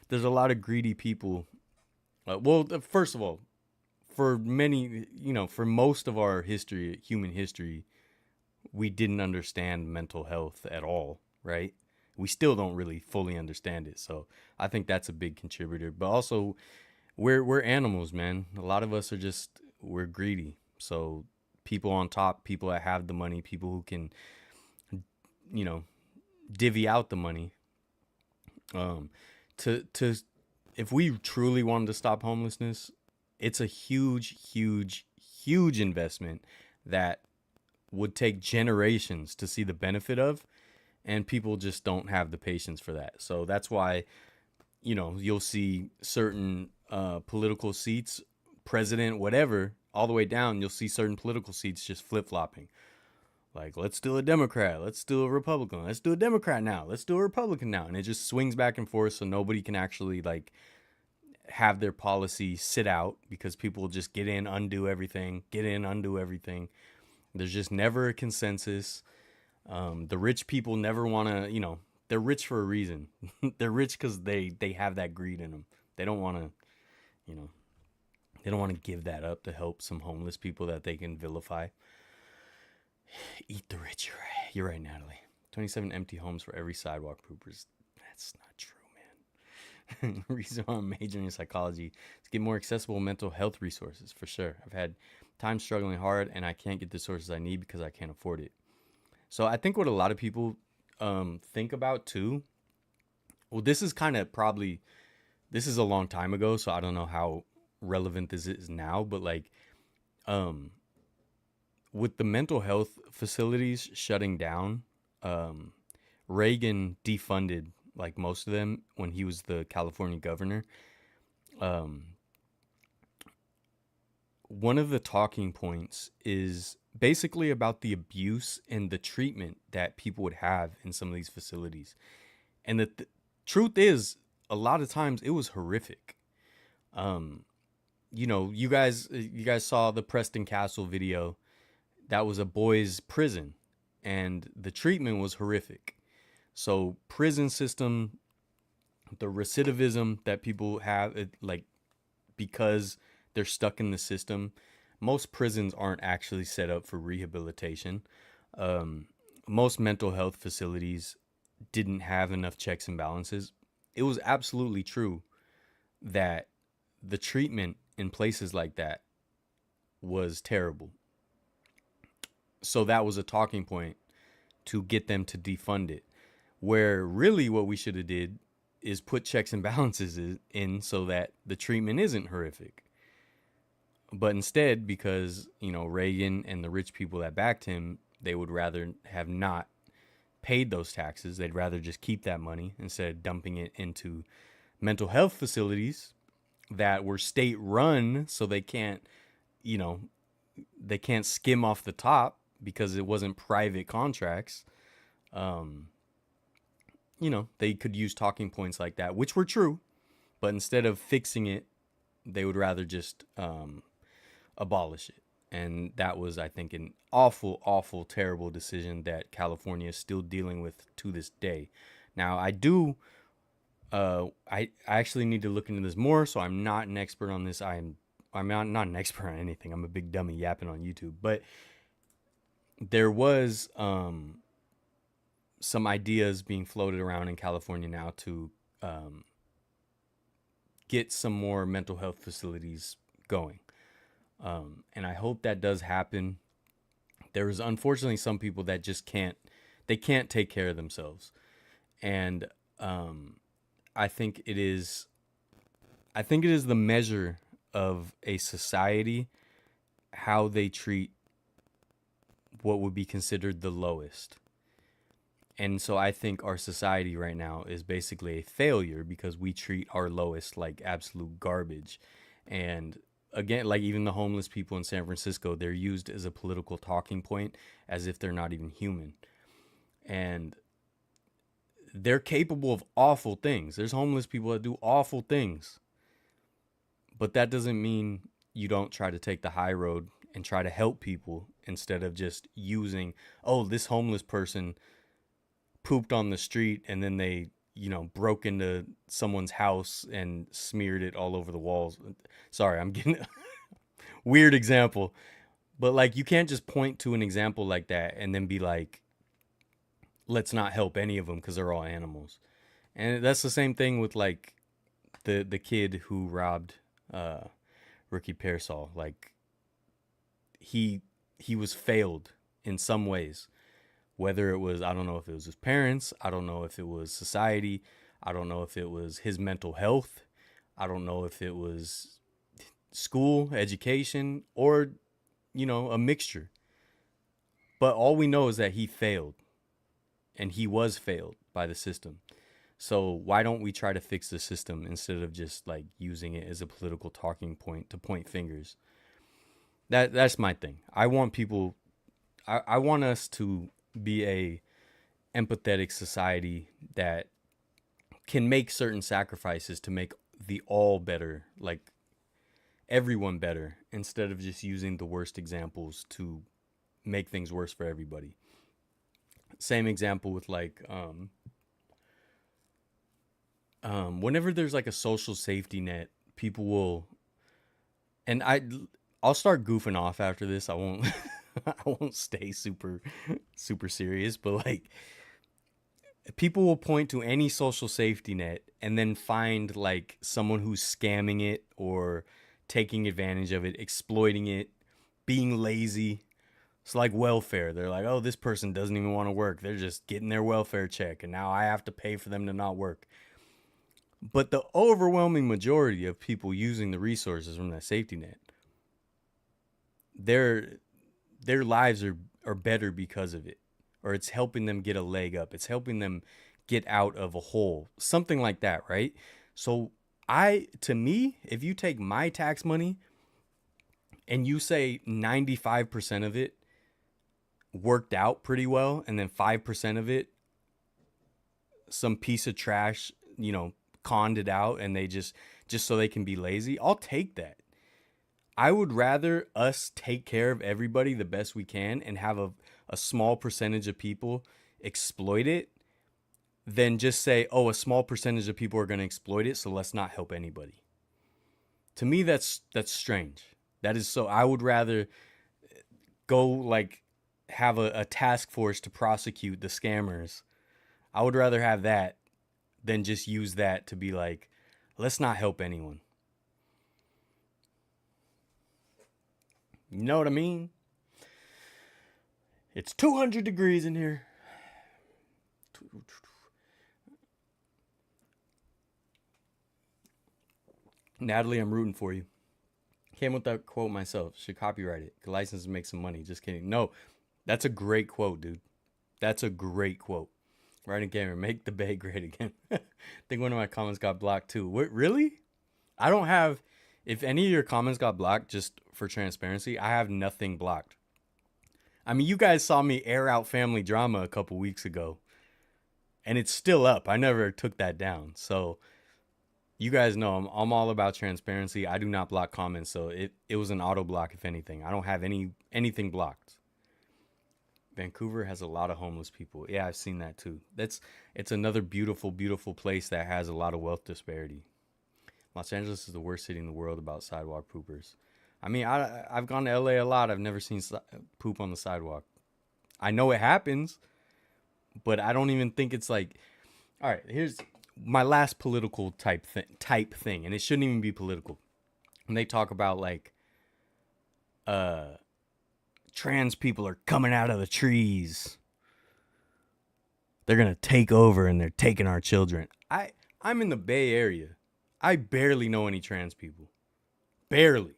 there's a lot of greedy people. First of all, for most of our history, human history, we didn't understand mental health at all, right? We still don't really fully understand it. So I think that's a big contributor. But also, we're animals, man. A lot of us we're greedy. So people on top, people that have the money, people who can, divvy out the money. To if we truly wanted to stop homelessness, it's a huge investment that would take generations to see the benefit of, and people just don't have the patience for that. So that's why, you'll see certain political seats, president, whatever, all the way down, you'll see certain political seats just flip-flopping. Like, let's do a Democrat, let's do a Republican, let's do a Democrat now, let's do a Republican now. And it just swings back and forth, so nobody can actually, like, have their policy sit out, because people will just get in, undo everything, get in, undo everything. There's just never a consensus. The rich people never want to, they're rich for a reason. They're rich because they have that greed in them. They don't want to, you know, they don't want to give that up to help some homeless people that they can vilify. Eat the rich. You're right, Natalie. 27 empty homes for every sidewalk poopers. That's not true, man. Reason why I'm majoring in psychology is to get more accessible mental health resources, for sure. I've had time struggling hard, and I can't get the sources I need because I can't afford it. So I think what a lot of people think about too. Well, this is kind of probably, this is a long time ago, so I don't know how relevant this is now, but like, um, with the mental health facilities shutting down, um, Reagan defunded like most of them when he was the California governor. Um, One of the talking points is basically about the abuse and the treatment that people would have in some of these facilities. And the truth is, a lot of times it was horrific. Um, you guys saw the Preston Castle video. That was a boys' prison, and the treatment was horrific. So prison system, the recidivism that people have, like, because they're stuck in the system. Most prisons aren't actually set up for rehabilitation. Um, Most mental health facilities didn't have enough checks and balances. It was absolutely true that the treatment in places like that was terrible. So that was a talking point to get them to defund it. Where really what we should have did is put checks and balances in so that the treatment isn't horrific. But instead, because, Reagan and the rich people that backed him, they would rather have not paid those taxes. They'd rather just keep that money instead of dumping it into mental health facilities that were state run, so you know, they can't skim off the top because it wasn't private contracts. Um, they could use talking points like that, which were true, but instead of fixing it, they would rather just abolish it. And that was, I think, an awful, terrible decision that California is still dealing with to this day. Now, I actually need to look into this more, so I'm not an expert on this. I'm not an expert on anything. I'm a big dummy yapping on YouTube. But there was some ideas being floated around in California now to get some more mental health facilities going. And I hope that does happen. There is unfortunately some people that just they can't take care of themselves. And I think it is the measure of a society how they treat what would be considered the lowest. And so I think our society right now is basically a failure because we treat our lowest like absolute garbage. And again, like even the homeless people in San Francisco, they're used as a political talking point as if they're not even human. And they're capable of awful things. There's homeless people that do awful things. But that doesn't mean you don't try to take the high road and try to help people instead of just using, oh, this homeless person pooped on the street and then they, broke into someone's house and smeared it all over the walls. Sorry, I'm getting a weird example. But like, you can't just point to an example like that and then be like, let's not help any of them because they're all animals. And that's the same thing with like the kid who robbed Ricky Pearsall. Like he was failed in some ways Whether it was, I don't know if it was his parents, I don't know if it was society, I don't know if it was his mental health, I don't know if it was school, education, or, a mixture. But all we know is that he failed, and he was failed by the system. So why don't we try to fix the system instead of just like using it as a political talking point to point fingers? That's my thing. I want people, I want us to be a empathetic society that can make certain sacrifices to make the all better, like everyone better, instead of just using the worst examples to make things worse for everybody. Same example with like whenever there's like a social safety net, people will, and I'll start goofing off after this. I won't I won't stay super serious, but like people will point to any social safety net and then find like someone who's scamming it or taking advantage of it, exploiting it, being lazy. It's like welfare. They're like, oh, this person doesn't even want to work. They're just getting their welfare check, and now I have to pay for them to not work. But the overwhelming majority of people using the resources from that safety net, their lives are better because of it. Or it's helping them get a leg up. It's helping them get out of a hole. Something like that, right? So to me, if you take my tax money and you say 95% of it worked out pretty well, and then 5% of it, some piece of trash, conned it out, and they just so they can be lazy, I'll take that. I would rather us take care of everybody the best we can and have a small percentage of people exploit it than just say, oh, a small percentage of people are going to exploit it, so let's not help anybody. To me, that's strange. That is so. I would rather go like have a task force to prosecute the scammers. I would rather have that than just use that to be like, let's not help anyone. You know what I mean? It's 200 degrees in here. Natalie, I'm rooting for you. Came with that quote myself. Should copyright it. License to make some money. Just kidding. No, that's a great quote, dude. That's a great quote. Right again, make the Bay great again. I think one of my comments got blocked too. What, really? I don't have, if any of your comments got blocked, just for transparency, I have nothing blocked. I mean, you guys saw me air out family drama a couple weeks ago, and it's still up. I never took that down. So you guys know I'm all about transparency. I do not block comments, so it was an auto block, if anything. I don't have anything blocked. Vancouver has a lot of homeless people. Yeah, I've seen that too. It's another beautiful, beautiful place that has a lot of wealth disparity. Los Angeles is the worst city in the world about sidewalk poopers. I mean, I've gone to LA a lot. I've never seen poop on the sidewalk. I know it happens, but I don't even think it's like, all right, here's my last political type thing, and it shouldn't even be political. When they talk about like, trans people are coming out of the trees. They're going to take over and they're taking our children. I'm in the Bay Area. I barely know any trans people. Barely.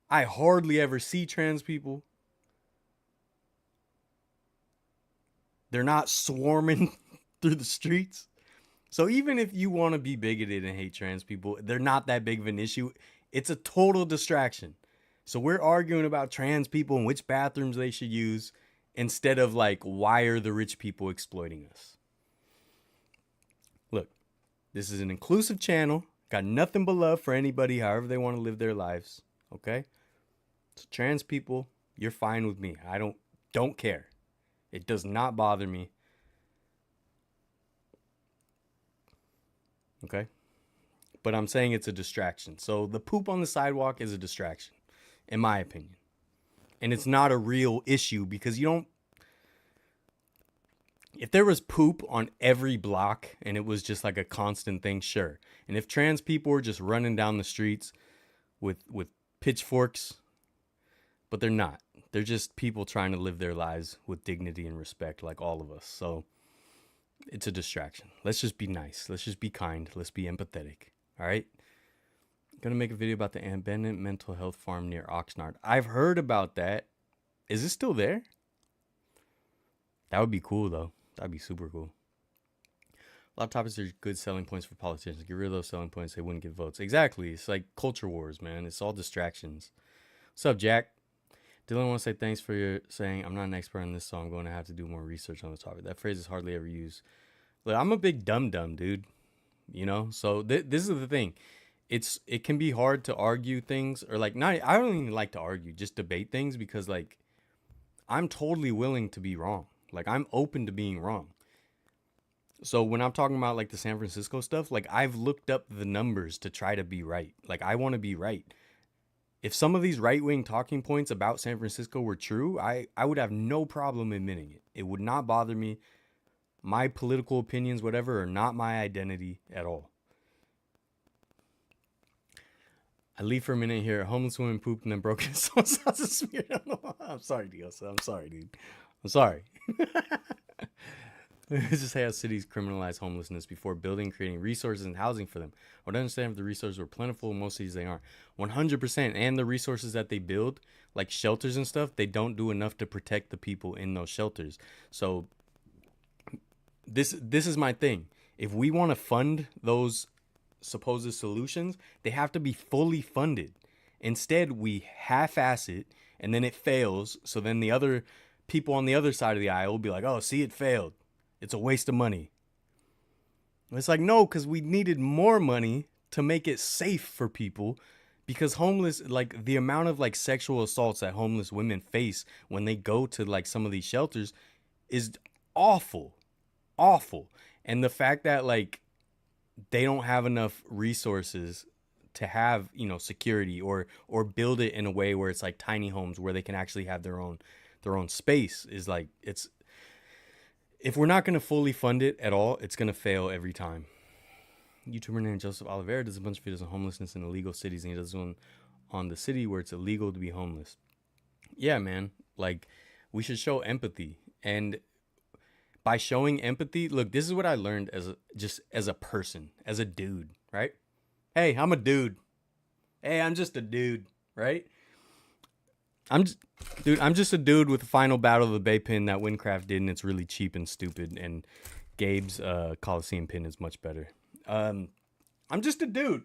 I hardly ever see trans people. They're not swarming through the streets. So even if you want to be bigoted and hate trans people, they're not that big of an issue. It's a total distraction. So we're arguing about trans people and which bathrooms they should use instead of like, why are the rich people exploiting us? Look, this is an inclusive channel. Got nothing but love for anybody, however they want to live their lives. Okay? So trans people, you're fine with me. I don't care. It does not bother me. Okay? But I'm saying it's a distraction. So the poop on the sidewalk is a distraction, in my opinion. And it's not a real issue because you don't... If there was poop on every block and it was just like a constant thing, sure. And if trans people were just running down the streets with pitchforks, but they're not. They're just people trying to live their lives with dignity and respect, like all of us. So it's a distraction. Let's just be nice. Let's just be kind. Let's be empathetic. All right. I'm gonna make a video about the abandoned mental health farm near Oxnard. I've heard about that. Is it still there? That would be cool though. That'd be super cool. A lot of topics are good selling points for politicians. Get rid of those selling points, they wouldn't get votes. Exactly. It's like culture wars, man. It's all distractions. What's up, Jack? Dylan wants to say thanks for your saying I'm not an expert on this, so I'm going to have to do more research on the topic. That phrase is hardly ever used. Look, I'm a big dum-dum, dude. You know? So this is the thing. It can be hard to argue things, or like, not, I don't even like to argue, just debate things, because like I'm totally willing to be wrong. Like I'm open to being wrong. So when I'm talking about like the San Francisco stuff, like I've looked up the numbers to try to be right. Like I want to be right. If some of these right-wing talking points about San Francisco were true, I would have no problem admitting it. It would not bother me. My political opinions, whatever, are not my identity at all. I leave for a minute here. A homeless woman pooped and then broke his sauce smeared on the wall. I'm sorry, Dios. I'm sorry, dude. I'm sorry. This is how cities criminalize homelessness before building, creating resources and housing for them. I would understand if the resources were plentiful. In most cities, they aren't. 100%. And the resources that they build, like shelters and stuff, they don't do enough to protect the people in those shelters. So this is my thing. If we want to fund those supposed solutions, they have to be fully funded. Instead, we half-ass it, and then it fails. So then the other people on the other side of the aisle will be like, oh, see, it failed. It's a waste of money. It's like, no, because we needed more money to make it safe for people, because homeless, like the amount of like sexual assaults that homeless women face when they go to like some of these shelters is awful. And the fact that like they don't have enough resources to have, you know, security or build it in a way where it's like tiny homes where they can actually have their own space is like, it's, if we're not going to fully fund it at all, it's going to fail every time. YouTuber named Joseph Oliveira does a bunch of videos on homelessness in illegal cities, and he does one on the city where it's illegal to be homeless. Yeah, man. Like, we should show empathy. And by showing empathy, look, this is what I learned as a person, as a dude, right? Hey, I'm a dude. Hey, I'm just a dude, right? I'm just a dude with the final battle of the Bay pin that Windcraft did, and it's really cheap and stupid. And Gabe's Coliseum pin is much better. I'm just a dude.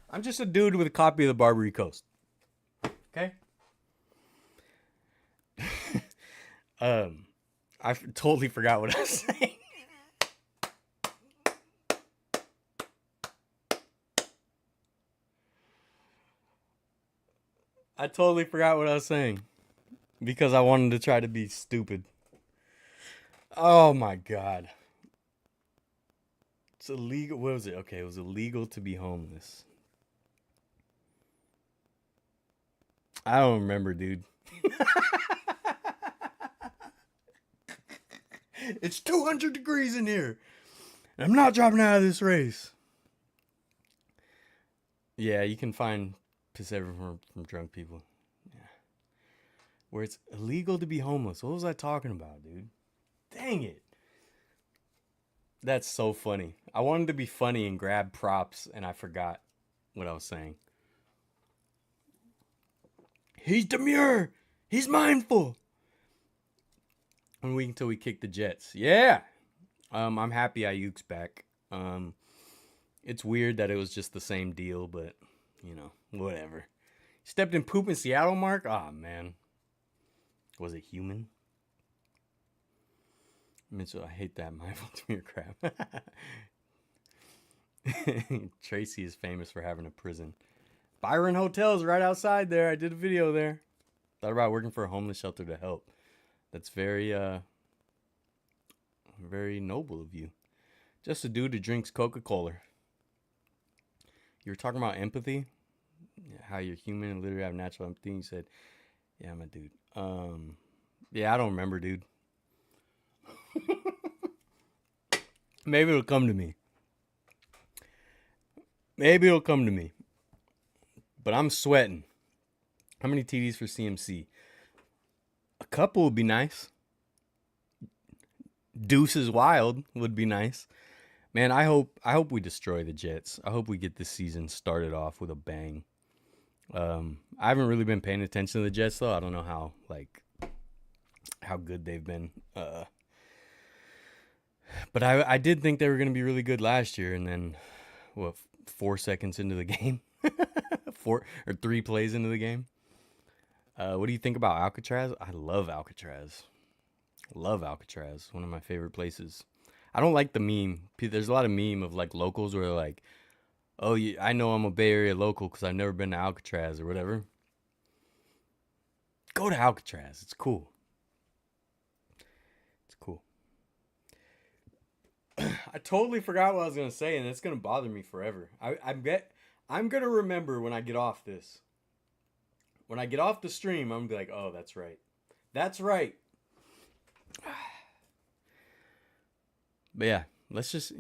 I'm just a dude with a copy of the Barbary Coast. Okay. I totally forgot what I was saying. I totally forgot what I was saying because I wanted to try to be stupid. Oh my God. It's illegal. What was it? Okay, it was illegal to be homeless. I don't remember, dude. It's 200 degrees in here. I'm not dropping out of this race. Yeah, you can find piss everywhere from drunk people. Yeah. Where it's illegal to be homeless. What was I talking about, dude? Dang it. That's so funny. I wanted to be funny and grab props, and I forgot what I was saying. He's demure. He's mindful. 1 week until we kick the Jets. Yeah. I'm happy Ayuk's back. It's weird that it was just the same deal, but, you know, whatever. Stepped in poop in Seattle, Mark? Aw, man. Was it human? Mitchell, I hate that mindful demure crap. Tracy is famous for having a prison. Byron Hotel's right outside there. I did a video there. Thought about working for a homeless shelter to help. That's very, very noble of you. Just a dude who drinks Coca-Cola. You were talking about empathy, how you're human and literally have natural empathy. You said, "Yeah, I'm a dude." Yeah, I don't remember, dude. Maybe it'll come to me. Maybe it'll come to me. But I'm sweating. How many TDs for CMC? couple would be nice. Deuces Wild would be nice. Man, I hope we destroy the Jets. I hope we get this season started off with a bang. I haven't really been paying attention to the Jets though. I don't know how good they've been. But I did think they were going to be really good last year, and then 4 seconds into the game, 3 plays into the game. What do you think about Alcatraz? I love Alcatraz. Love Alcatraz. One of my favorite places. I don't like the meme. There's a lot of meme of like locals where they're like, oh, I know I'm a Bay Area local because I've never been to Alcatraz or whatever. Go to Alcatraz. It's cool. It's cool. I totally forgot what I was going to say, and it's going to bother me forever. I bet I'm going to remember when I get off this. When I get off the stream, I'm going to be like, oh, that's right. That's right. But yeah, let's just,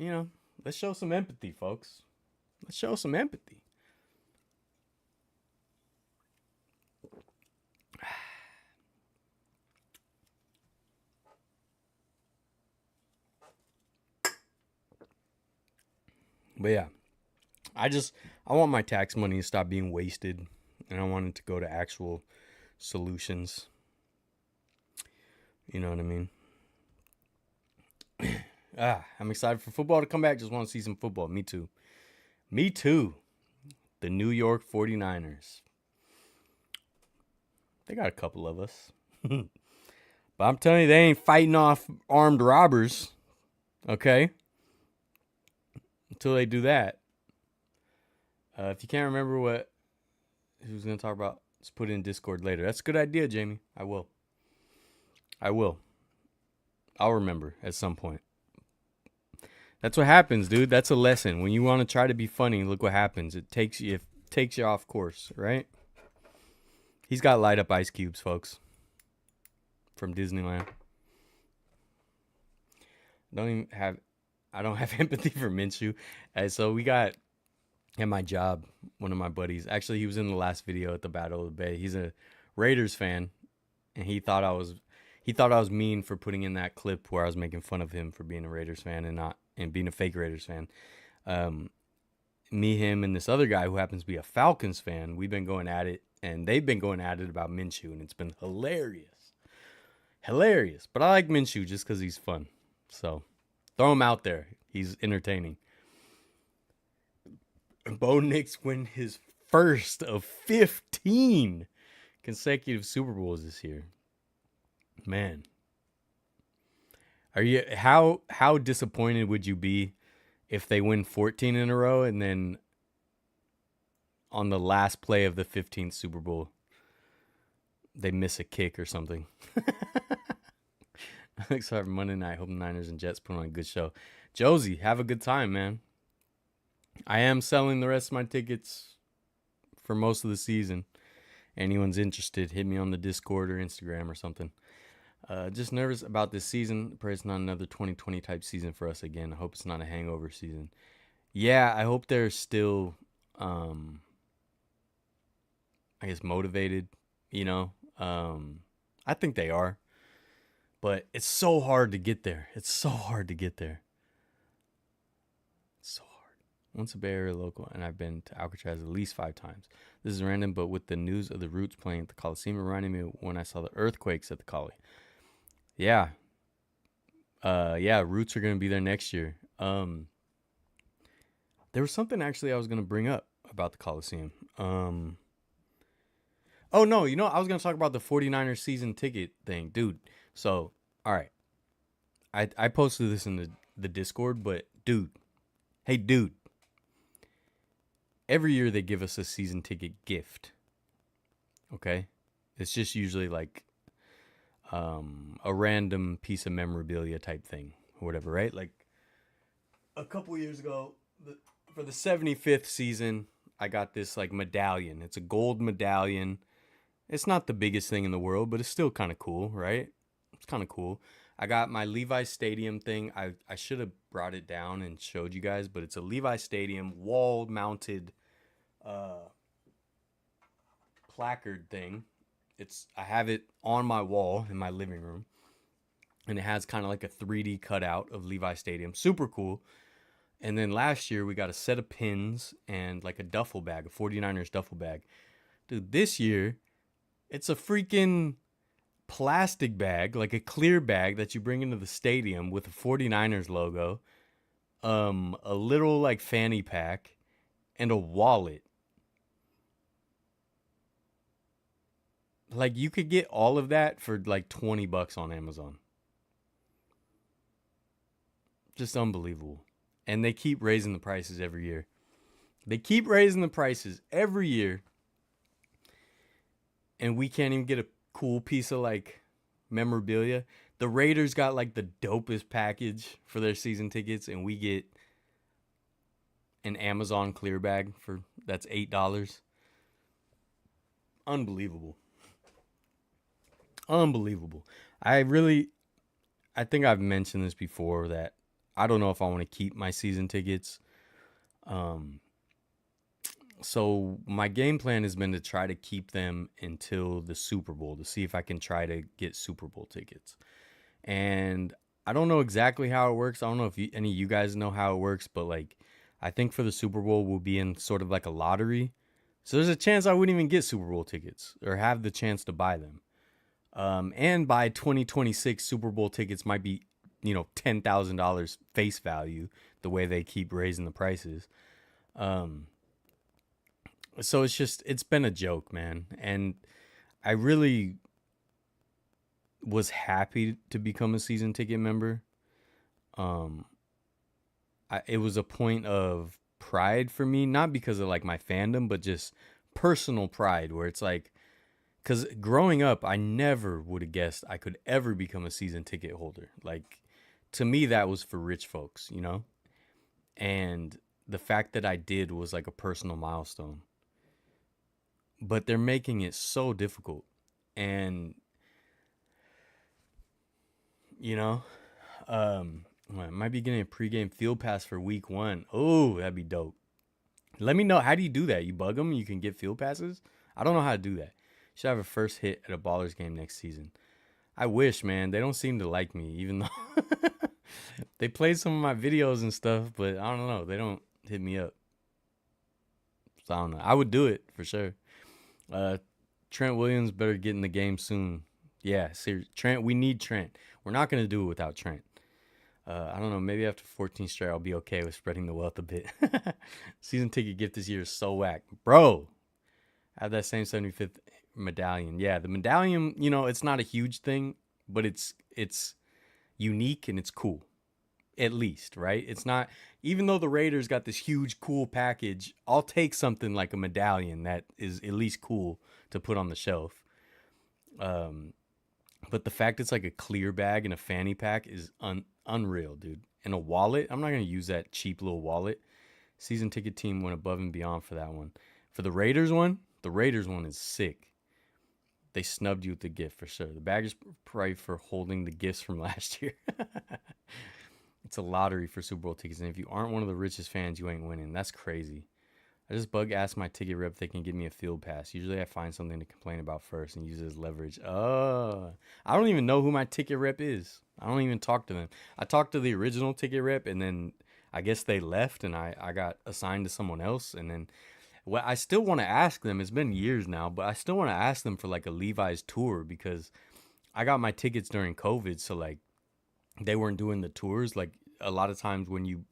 let's show some empathy, folks. Let's show some empathy. But yeah, I want my tax money to stop being wasted, and I want it to go to actual solutions. You know what I mean? I'm excited for football to come back. Just want to see some football. Me too. Me too. The New York 49ers. They got a couple of us. But I'm telling you, they ain't fighting off armed robbers. Okay? Until they do that. If you can't remember what he was going to talk about, let's put it in Discord later. That's a good idea, Jamie. I will. I'll remember at some point. That's what happens, dude. That's a lesson. When you want to try to be funny, look what happens. It takes you off course, right? He's got light up ice cubes, folks. From Disneyland. I don't have empathy for Minshew. So we got at my job, one of my buddies. Actually, he was in the last video at the Battle of the Bay. He's a Raiders fan, and he thought I was mean for putting in that clip where I was making fun of him for being a Raiders fan and being a fake Raiders fan. Me, him, and this other guy who happens to be a Falcons fan, we've been going at it, and they've been going at it about Minshew, and it's been hilarious. Hilarious. But I like Minshew just because he's fun. So throw him out there. He's entertaining. Bo Nix win his first of 15 consecutive Super Bowls this year. Man. How disappointed would you be if they win 14 in a row and then on the last play of the 15th Super Bowl they miss a kick or something? I'm excited for Monday night. Hope the Niners and Jets put on a good show. Josie, have a good time, man. I am selling the rest of my tickets for most of the season. Anyone's interested, hit me on the Discord or Instagram or something. Just nervous about this season. Pray it's not another 2020 type season for us again. I hope it's not a hangover season. Yeah, I hope they're still, I guess, motivated, I think they are. But it's so hard to get there. It's so hard. Once a Bay Area local, and I've been to Alcatraz at least 5 times. This is random, but with the news of the Roots playing at the Coliseum reminding me of when I saw the earthquakes at the Coli. Yeah. Roots are going to be there next year. There was something actually I was going to bring up about the Coliseum. I was going to talk about the 49ers season ticket thing. Dude, so, all right. I posted this in the Discord, but dude. Hey, dude. Every year they give us a season ticket gift. Okay? It's just usually like a random piece of memorabilia type thing or whatever, right? Like a couple years ago, for the 75th season, I got this like medallion. It's a gold medallion. It's not the biggest thing in the world, but it's still kind of cool, right? It's kind of cool. I got my Levi Stadium thing. I should have brought it down and showed you guys, but it's a Levi Stadium wall-mounted placard thing. I have it on my wall in my living room, and it has kind of like a 3D cutout of Levi Stadium. Super cool. And then last year we got a set of pins and like a duffel bag, a 49ers duffel bag. Dude, this year it's a freaking plastic bag, like a clear bag that you bring into the stadium with a 49ers logo, a little like fanny pack, and a wallet. Like you could get all of that for like $20 on Amazon. Just unbelievable. And they keep raising the prices every year. They keep raising the prices every year. And we can't even get a cool piece of like memorabilia. The Raiders got like the dopest package for their season tickets, and we get an Amazon clear bag for that's $8. Unbelievable. Unbelievable. I think I've mentioned this before that I don't know if I want to keep my season tickets. Um so my game plan has been to try to keep them until the Super Bowl to see if I can try to get Super Bowl tickets. And I don't know exactly how it works. I don't know if any of you guys know how it works, but like I think for the Super Bowl we'll be in sort of like a lottery. So there's a chance I wouldn't even get Super Bowl tickets or have the chance to buy them. And by 2026, Super Bowl tickets might be, $10,000 face value the way they keep raising the prices. Um, so it's been a joke, man. And I really was happy to become a season ticket member. Um, it was a point of pride for me, not because of like my fandom, but just personal pride where it's like, because growing up, I never would have guessed I could ever become a season ticket holder. Like, to me, that was for rich folks, you know? And the fact that I did was like a personal milestone. But they're making it so difficult. And, you know, I might be getting a pregame field pass for week 1. Oh, that'd be dope. Let me know. How do you do that? You bug them? You can get field passes? I don't know how to do that. Should have a first hit at a Ballers game next season. I wish, man. They don't seem to like me, even though they played some of my videos and stuff, but I don't know. They don't hit me up. So I don't know. I would do it for sure. Uh, Trent Williams better get in the game soon. Yeah, seriously. Trent, we need Trent. We're not going to do it without Trent. I don't know. Maybe after 14 straight, I'll be okay with spreading the wealth a bit. Season ticket gift this year is so whack. Bro, I have that same 75th medallion. Yeah, the medallion, it's not a huge thing, but it's unique and it's cool. At least, right? It's not, even though the Raiders got this huge cool package, I'll take something like a medallion that is at least cool to put on the shelf. Um, but the fact it's like a clear bag and a fanny pack is unreal, dude. And a wallet, I'm not gonna use that cheap little wallet. Season ticket team went above and beyond for that one. For the Raiders one is sick. They snubbed you with the gift for sure. The bag is probably for holding the gifts from last year. It's a lottery for Super Bowl tickets, and if you aren't one of the richest fans, you ain't winning. That's crazy. I just bug ask my ticket rep if they can give me a field pass. Usually I find something to complain about first and use it as leverage. Oh, I don't even know who my ticket rep is. I don't even talk to them. I talked to the original ticket rep, and then I guess they left, and I got assigned to someone else. And then I still want to ask them. It's been years now, but I still want to ask them for like a Levi's tour because I got my tickets during COVID, so like they weren't doing the tours. Like a lot of times when you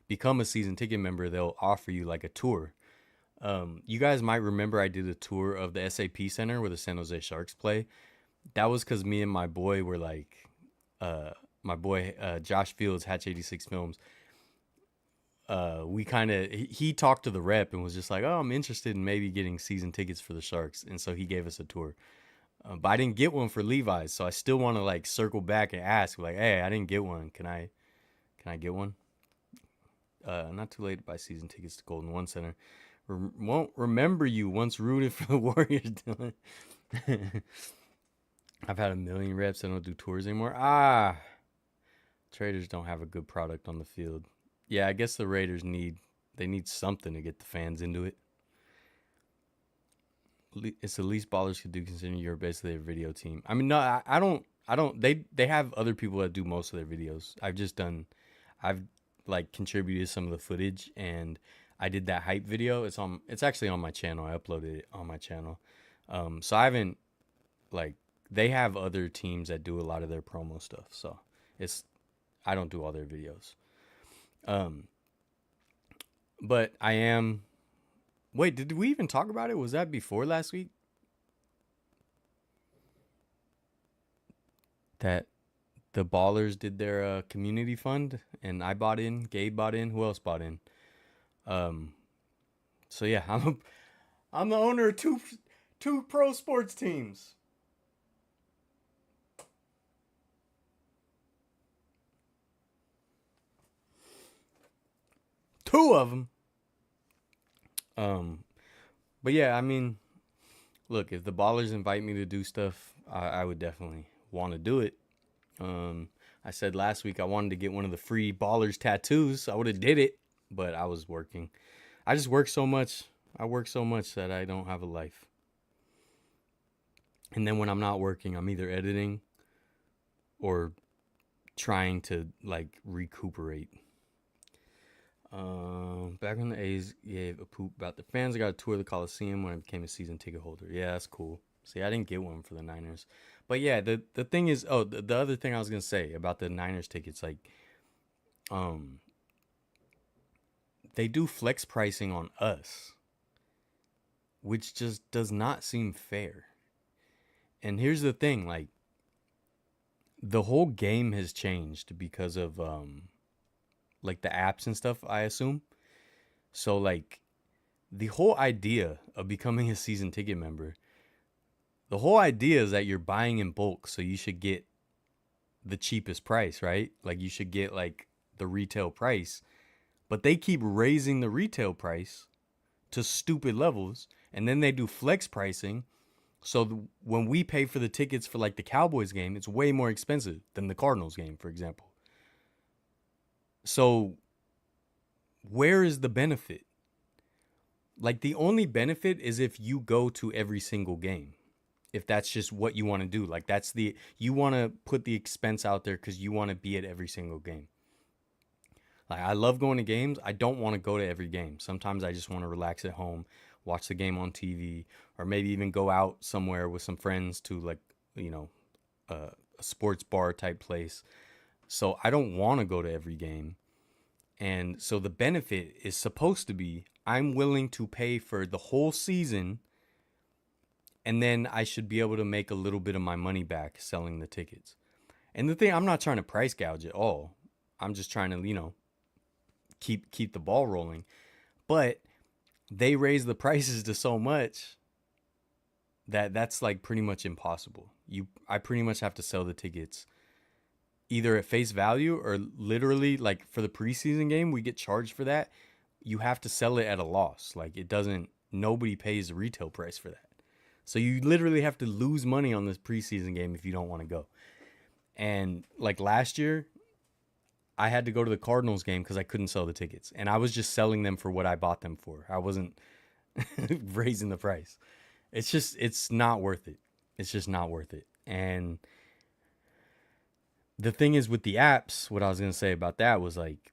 become a season ticket member, they'll offer you like a tour. You guys might remember I did a tour of the SAP Center where the San Jose Sharks play. That was because me and my boy were like, my boy Josh Fields, Hatch 86 Films. We kind of he talked to the rep and was just like, "Oh, I'm interested in maybe getting season tickets for the Sharks," and so he gave us a tour. But I didn't get one for Levi's, so I still want to like circle back and ask, like, "Hey, I didn't get one. Can I get one?" Not too late to buy season tickets to Golden One Center. Won't remember you once rooted for the Warriors, Dylan. I've had a million reps. I don't do tours anymore. Traders don't have a good product on the field. Yeah, I guess the Raiders need something to get the fans into it. It's the least ballers could do considering you're basically a video team. I mean, no, I don't. They have other people that do most of their videos. I've like contributed some of the footage, and I did that hype video. It's actually on my channel. I uploaded it on my channel. So I haven't like they have other teams that do a lot of their promo stuff. So it's I don't do all their videos. Um, but I am. Wait, did we even talk about it? Was that before last week? That the Ballers did their community fund, and I bought in. Gabe bought in. Who else bought in? Um, so yeah, I'm the owner of two pro sports teams. Two of them. Um, but yeah, I mean, look, if the Ballers invite me to do stuff, I would definitely want to do it. Um, I said last week I wanted to get one of the free Ballers tattoos. I would have did it, but I was working. I just work so much. I work so much that I don't have a life. And then when I'm not working, I'm either editing or trying to like recuperate. Back when the A's gave a poop about the fans, I got a tour of the Coliseum when I became a season ticket holder. Yeah, that's cool. See, I didn't get one for the Niners, but yeah, the thing is, the other thing I was gonna say about the Niners tickets, like, um, they do flex pricing on us, which just does not seem fair. And here's the thing, like, the whole game has changed because of like the apps and stuff, I assume. So like the whole idea of becoming a season ticket member, the whole idea is that you're buying in bulk, so you should get the cheapest price, right? Like you should get like the retail price, but they keep raising the retail price to stupid levels, and then they do flex pricing. So when we pay for the tickets for like the Cowboys game, it's way more expensive than the Cardinals game, for example. So where is the benefit? Like the only benefit is if you go to every single game. If that's just what you want to do. Like that's the you want to put the expense out there cuz you want to be at every single game. Like I love going to games. I don't want to go to every game. Sometimes I just want to relax at home, watch the game on TV, or maybe even go out somewhere with some friends to like, you know, a sports bar type place. So I don't want to go to every game. And so the benefit is supposed to be I'm willing to pay for the whole season, and then I should be able to make a little bit of my money back selling the tickets. And the thing, I'm not trying to price gouge at all. I'm just trying to, keep the ball rolling. But they raise the prices to so much that that's like pretty much impossible. I pretty much have to sell the tickets either at face value or literally like for the preseason game we get charged for that. You have to sell it at a loss. Like it doesn't nobody pays the retail price for that. So you literally have to lose money on this preseason game if you don't want to go. And like last year, I had to go to the Cardinals game because I couldn't sell the tickets. And I was just selling them for what I bought them for. I wasn't raising the price. It's not worth it. It's just not worth it. And the thing is with the apps, what I was going to say about that was like,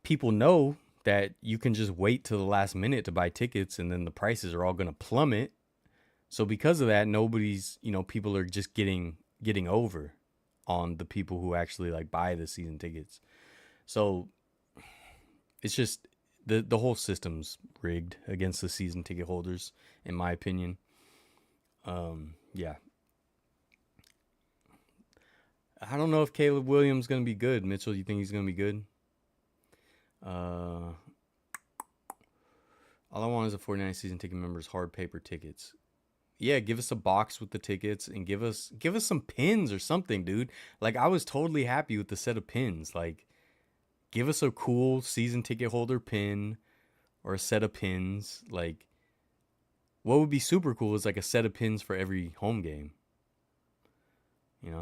people know that you can just wait till the last minute to buy tickets and then the prices are all going to plummet. So because of that, people are just getting over on the people who actually like buy the season tickets. So it's just the whole system's rigged against the season ticket holders, in my opinion. Yeah. I don't know if Caleb Williams is gonna be good. Mitchell, you think he's gonna be good? All I want is a 49 season ticket members hard paper tickets. Yeah, give us a box with the tickets and give us some pins or something, dude. Like I was totally happy with the set of pins. Like give us a cool season ticket holder pin or a set of pins. Like what would be super cool is like a set of pins for every home game.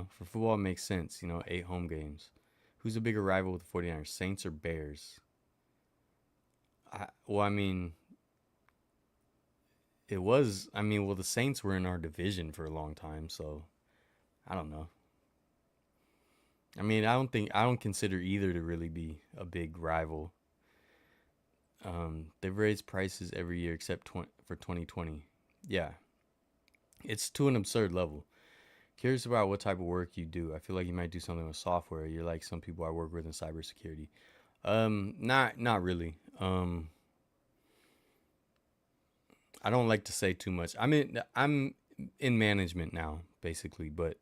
For football it makes sense, 8 home games. Who's a bigger rival with the 49ers, Saints or Bears? I mean, It was. I mean, well, the Saints were in our division for a long time, so I don't know. I mean, I don't consider either to really be a big rival. They've raised prices every year except for 2020. Yeah, it's to an absurd level. Curious about what type of work you do. I feel like you might do something with software. You're like some people I work with in cybersecurity. Not really. I don't like to say too much. I'm in management now, basically, but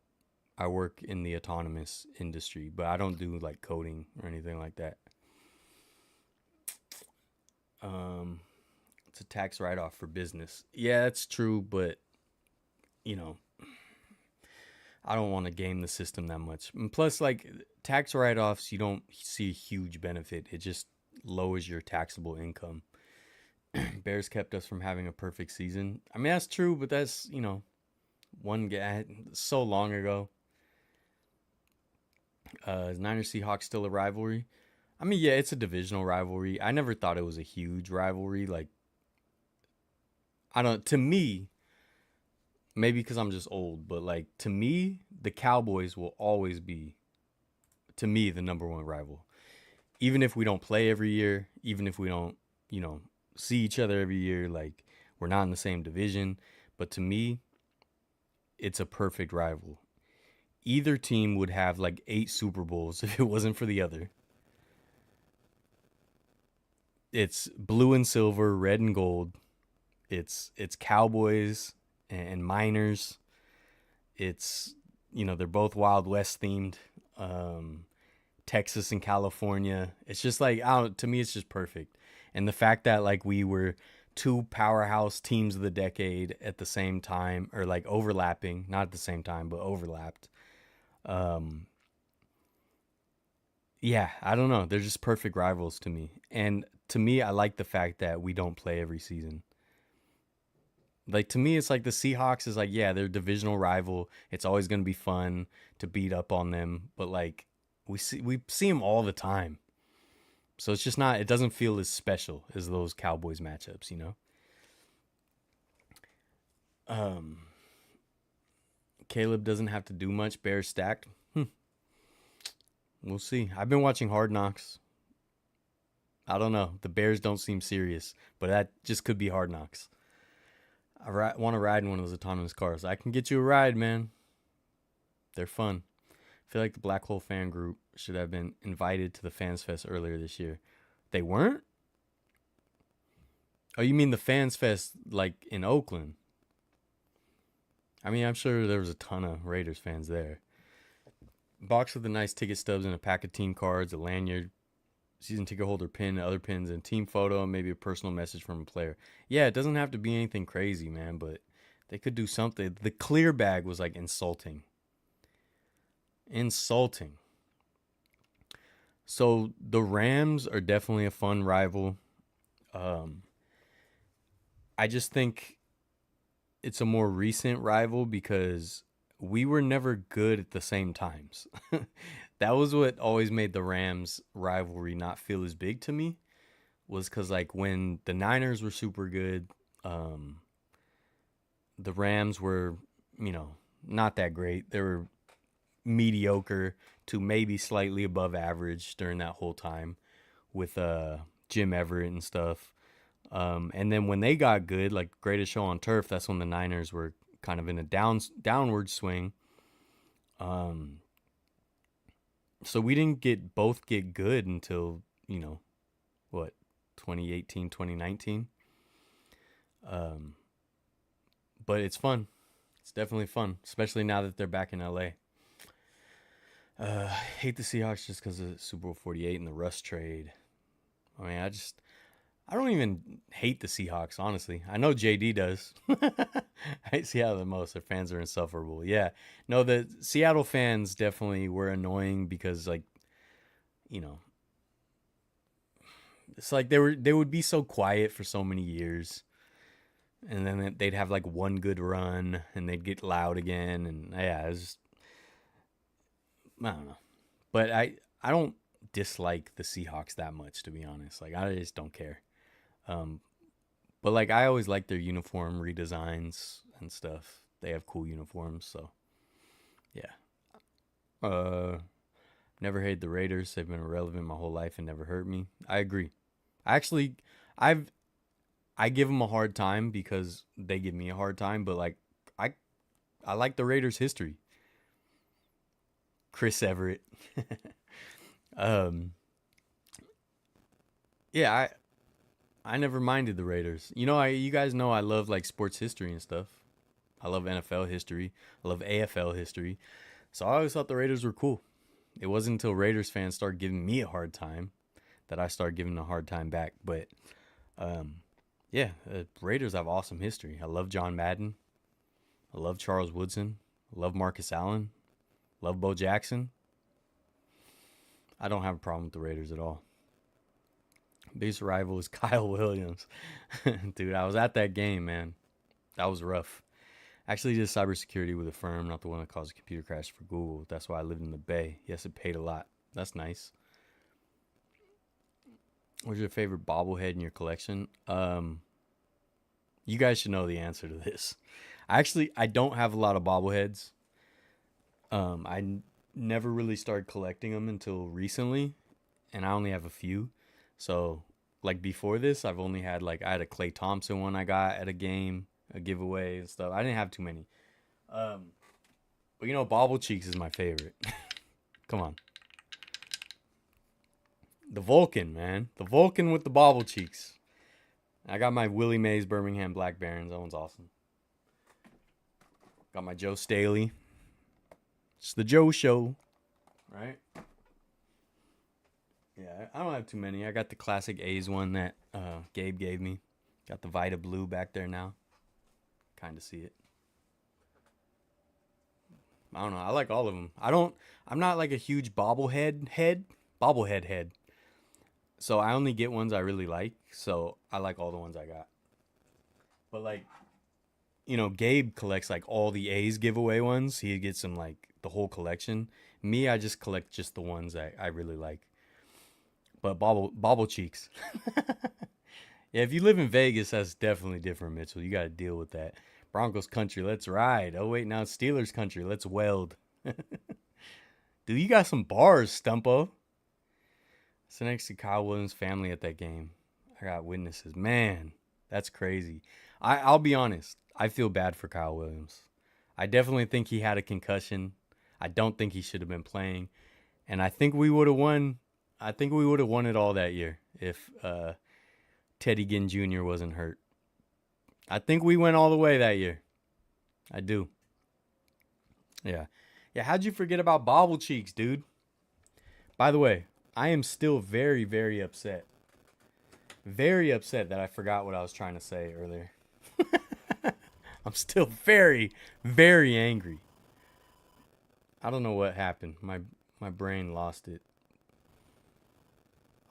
I work in the autonomous industry, but I don't do like coding or anything like that. Um, it's a tax write off for business. Yeah, that's true, but you know, I don't want to game the system that much. And plus, like tax write offs, you don't see a huge benefit. It just lowers your taxable income. Bears kept us from having a perfect season. I mean, that's true, but that's, one guy so long ago. Is Niners Seahawks still a rivalry? I mean, yeah, it's a divisional rivalry. I never thought it was a huge rivalry. Like, I don't, to me, maybe because I'm just old, but like, to me, the Cowboys will always be, to me, the number one rival. Even if we don't play every year, even if we don't, you know, see each other every year, like, we're not in the same division. But to me, it's a perfect rival. Either team would have like 8 Super Bowls if it wasn't for the other. It's blue and silver, red and gold. It's Cowboys and Miners. It's they're both Wild West themed. Um, Texas and California. It's just like I don't, to me, it's just perfect. And the fact that like we were two powerhouse teams of the decade at the same time, or like overlapping, not at the same time, but overlapped. Um, yeah, I don't know. They're just perfect rivals to me. And to me, I like the fact that we don't play every season. Like to me, it's like the Seahawks is like, yeah, they're a divisional rival. It's always going to be fun to beat up on them, but like we see them all the time. So it's just not. It doesn't feel as special as those Cowboys matchups, you know. Um, Caleb doesn't have to do much. Bears stacked. We'll see. I've been watching Hard Knocks. I don't know. The Bears don't seem serious, but that just could be Hard Knocks. Want to ride in one of those autonomous cars. I can get you a ride, man. They're fun. I feel like the Black Hole fan group should have been invited to the Fans Fest earlier this year. They weren't? Oh, you mean the Fans Fest like in Oakland? I mean, I'm sure there was a ton of Raiders fans there. Box with the nice ticket stubs and a pack of team cards, a lanyard, season ticket holder pin, other pins, and team photo, and maybe a personal message from a player. Yeah, it doesn't have to be anything crazy, man, but they could do something. The clear bag was like insulting. Insulting. So the Rams are definitely a fun rival. Um, I just think it's a more recent rival because we were never good at the same times. That was what always made the Rams rivalry not feel as big to me, was because like when the Niners were super good, um, the Rams were, you know, not that great. They were mediocre to maybe slightly above average during that whole time with Jim Everett and stuff. And then when they got good, like greatest show on turf, that's when the Niners were kind of in a downward swing. Um, so we didn't get good until, what, 2018, 2019. Um, but it's fun. It's definitely fun, especially now that they're back in LA. Hate the Seahawks just because of Super Bowl 48 and the Russ trade. I mean, I don't even hate the Seahawks, honestly. I know JD does. I see how the most. Their fans are insufferable. Yeah. No, the Seattle fans definitely were annoying because, like, you know, it's like they would be so quiet for so many years. And then they'd have like one good run and they'd get loud again. And yeah, it's just, I don't know. But I don't dislike the Seahawks that much, to be honest. Like, I just don't care. Um, But like I always like their uniform redesigns and stuff. They have cool uniforms, so yeah. Uh Never hate the Raiders. They've been irrelevant my whole life and never hurt me. I agree. Actually, I've I give them a hard time because they give me a hard time, but like I I like the Raiders' history. Chris Everett. um yeah, I never minded the Raiders. You guys know I love like sports history and stuff. I love NFL history. I love AFL history. So I always thought the Raiders were cool. It wasn't until Raiders fans started giving me a hard time that I started giving a hard time back. But um, yeah, Raiders have awesome history. I love John Madden. I love Charles Woodson. I love Marcus Allen. Love Bo Jackson. I don't have a problem with the Raiders at all. Biggest rival is Kyle Williams. Dude, I was at that game, man. That was rough. Actually did cybersecurity with a firm, not the one that caused a computer crash for Google. That's why I lived in the Bay. Yes, it paid a lot. That's nice. What's your favorite bobblehead in your collection? You guys should know the answer to this. I don't have a lot of bobbleheads. Never really started collecting them until recently, and I only have a few. So, like before this, I've only had I had a Klay Thompson one I got at a game, a giveaway and stuff. I didn't have too many. But Bobble Cheeks is my favorite. Come on. The Vulcan, man. The Vulcan with the Bobble Cheeks. I got my Willie Mays Birmingham Black Barons. That one's awesome. Got my Joe Staley. It's the Joe Show. Right? Yeah, I don't have too many. I got the classic A's one that Gabe gave me. Got the Vita Blue back there now. Kind of see it. I don't know. I like all of them. I'm not like a huge bobblehead head. So I only get ones I really like. So I like all the ones I got. But Gabe collects like all the A's giveaway ones. He gets them like the whole collection. Me, I just collect just the ones that I really like. But bobble cheeks. Yeah, if you live in Vegas, that's definitely different, Mitchell. You got to deal with that. Broncos country, let's ride. Oh wait, now it's Steelers country, let's weld. Dude, you got some bars, Stumpo. So next to Kyle Williams' family at that game. I got witnesses. Man, that's crazy. I'll be honest. I feel bad for Kyle Williams. I definitely think he had a concussion. I don't think he should have been playing. And I think we would have won. I think we would have won it all that year if Teddy Ginn Jr. wasn't hurt. I think we went all the way that year. I do. Yeah. Yeah, how'd you forget about Bobble Cheeks, dude? By the way, I am still very, very upset. Very upset that I forgot what I was trying to say earlier. I'm still very, very angry. I don't know what happened. My brain lost it.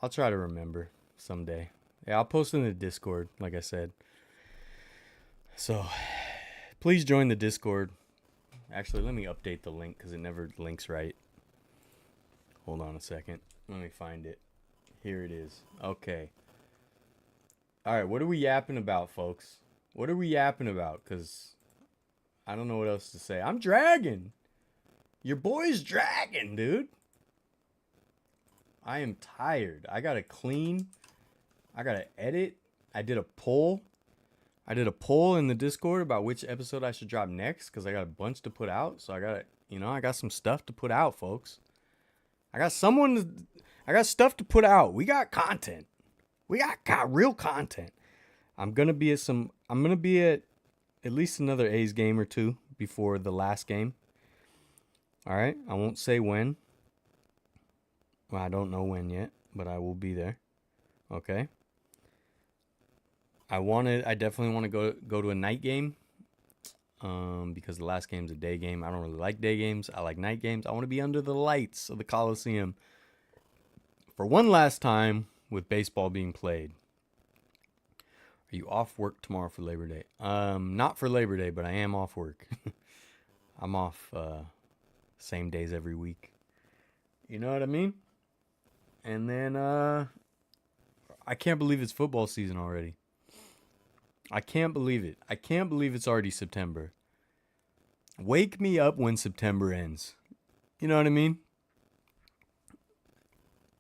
I'll try to remember someday. Yeah, I'll post in the Discord, like I said. So, please join the Discord. Actually, let me update the link because it never links right. Hold on a second. Let me find it. Here it is. Okay. All right, what are we yapping about, folks? What are we yapping about? Because I don't know what else to say. I'm dragging. Your boy's dragging, dude. I am tired. I got to clean. I got to edit. I did a poll. I did a poll in the Discord about which episode I should drop next because I got a bunch to put out. So I got some stuff to put out, folks. I got stuff to put out. We got content. We got real content. I'm gonna be at least another A's game or two before the last game. All right, I won't say when. Well, I don't know when yet, but I will be there. Okay. I definitely want to go to a night game. Because the last game's a day game. I don't really like day games. I like night games. I want to be under the lights of the Coliseum for one last time with baseball being played. Are you off work tomorrow for Labor Day? Not for Labor Day, but I am off work. I'm off same days every week. You know what I mean? And then I can't believe it's football season already. I can't believe it. I can't believe it's already September. Wake me up when September ends. You know what I mean?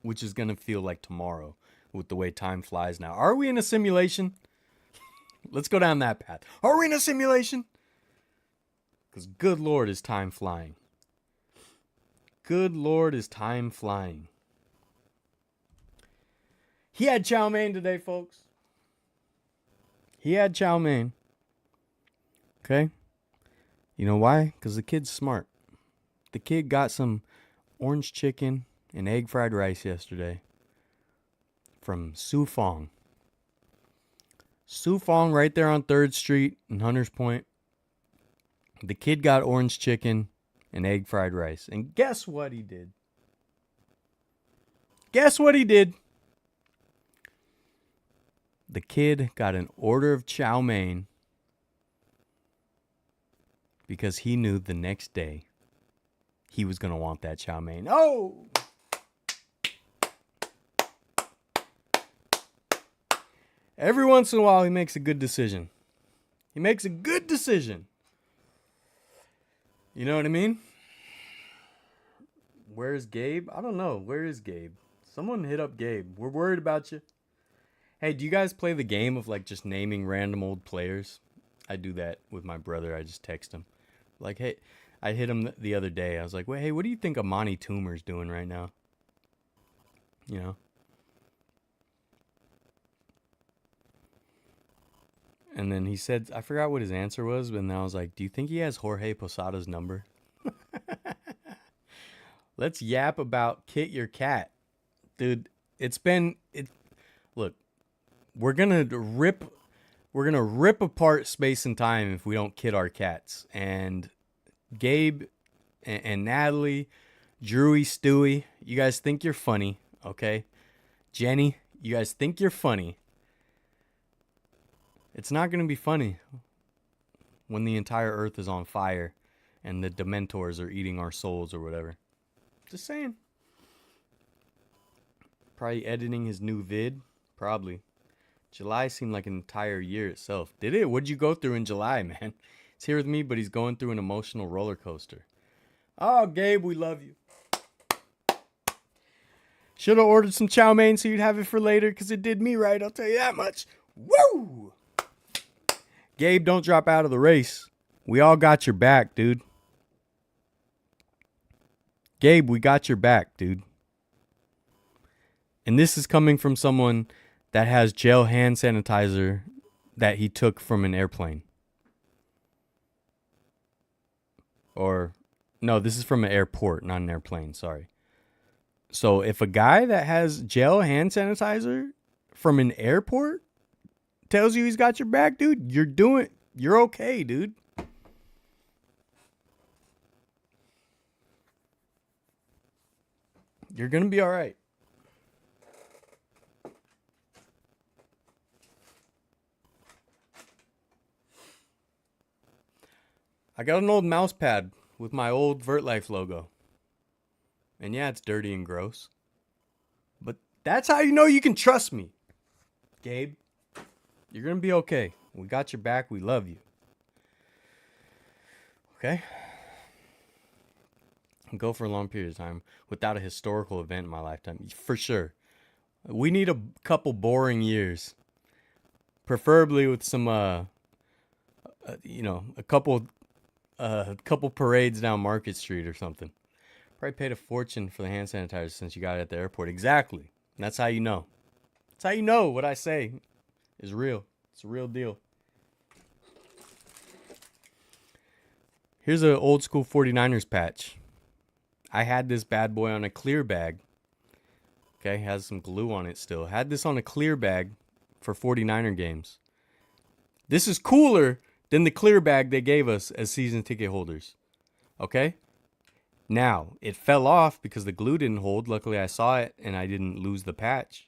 Which is going to feel like tomorrow with the way time flies now. Are we in a simulation? Let's go down that path. Are we in a simulation? Because good Lord, is time flying. Good Lord, is time flying. He had chow mein today, folks. He had chow mein. Okay? You know why? Because the kid's smart. The kid got some orange chicken and egg fried rice yesterday from Su Fong. Su Fong right there on 3rd Street in Hunters Point. The kid got orange chicken and egg fried rice. And guess what he did? Guess what he did? The kid got an order of chow mein because he knew the next day he was going to want that chow mein. Oh! Every once in a while, he makes a good decision. He makes a good decision. You know what I mean? Where's Gabe? I don't know. Where is Gabe? Someone hit up Gabe. We're worried about you. Hey, do you guys play the game of like just naming random old players? I do that with my brother. I just text him. Like, hey, I hit him the other day. I was like, wait, hey, what do you think Amani Toomer's doing right now? You know? And then he said, I forgot what his answer was, but then I was like, do you think he has Jorge Posada's number? Let's yap about Kit Your Cat. Dude, look, we're gonna rip apart space and time if we don't kid our cats. And Gabe and Natalie, Drewy, Stewie, you guys think you're funny, okay? Jenny, you guys think you're funny. It's not going to be funny when the entire earth is on fire and the Dementors are eating our souls or whatever. Just saying. Probably editing his new vid. Probably. July seemed like an entire year itself. Did it? What'd you go through in July, man? He's here with me, but he's going through an emotional roller coaster. Oh, Gabe, we love you. Should have ordered some chow mein so you'd have it for later because it did me right, I'll tell you that much. Woo! Gabe, don't drop out of the race. We all got your back, dude. Gabe, we got your back, dude. And this is coming from someone that has gel hand sanitizer that he took from an airplane. Or, no, this is from an airport, not an airplane, sorry. So if a guy that has gel hand sanitizer from an airport tells you he's got your back, dude, you're okay, dude. You're going to be all right. I got an old mouse pad with my old Vertlife logo. And yeah, it's dirty and gross. But that's how you know you can trust me, Gabe. You're going to be okay. We got your back. We love you. Okay? And go for a long period of time without a historical event in my lifetime. For sure. We need a couple boring years. Preferably with some, a couple parades down Market Street or something. Probably paid a fortune for the hand sanitizer since you got it at the airport. Exactly. And that's how you know. That's how you know what I say is real. It's a real deal. Here's an old school 49ers patch. I had this bad boy on a clear bag. Okay, has some glue on it still. Had this on a clear bag for 49er games. This is cooler than the clear bag they gave us as season ticket holders. Okay? Now, it fell off because the glue didn't hold. Luckily, I saw it and I didn't lose the patch.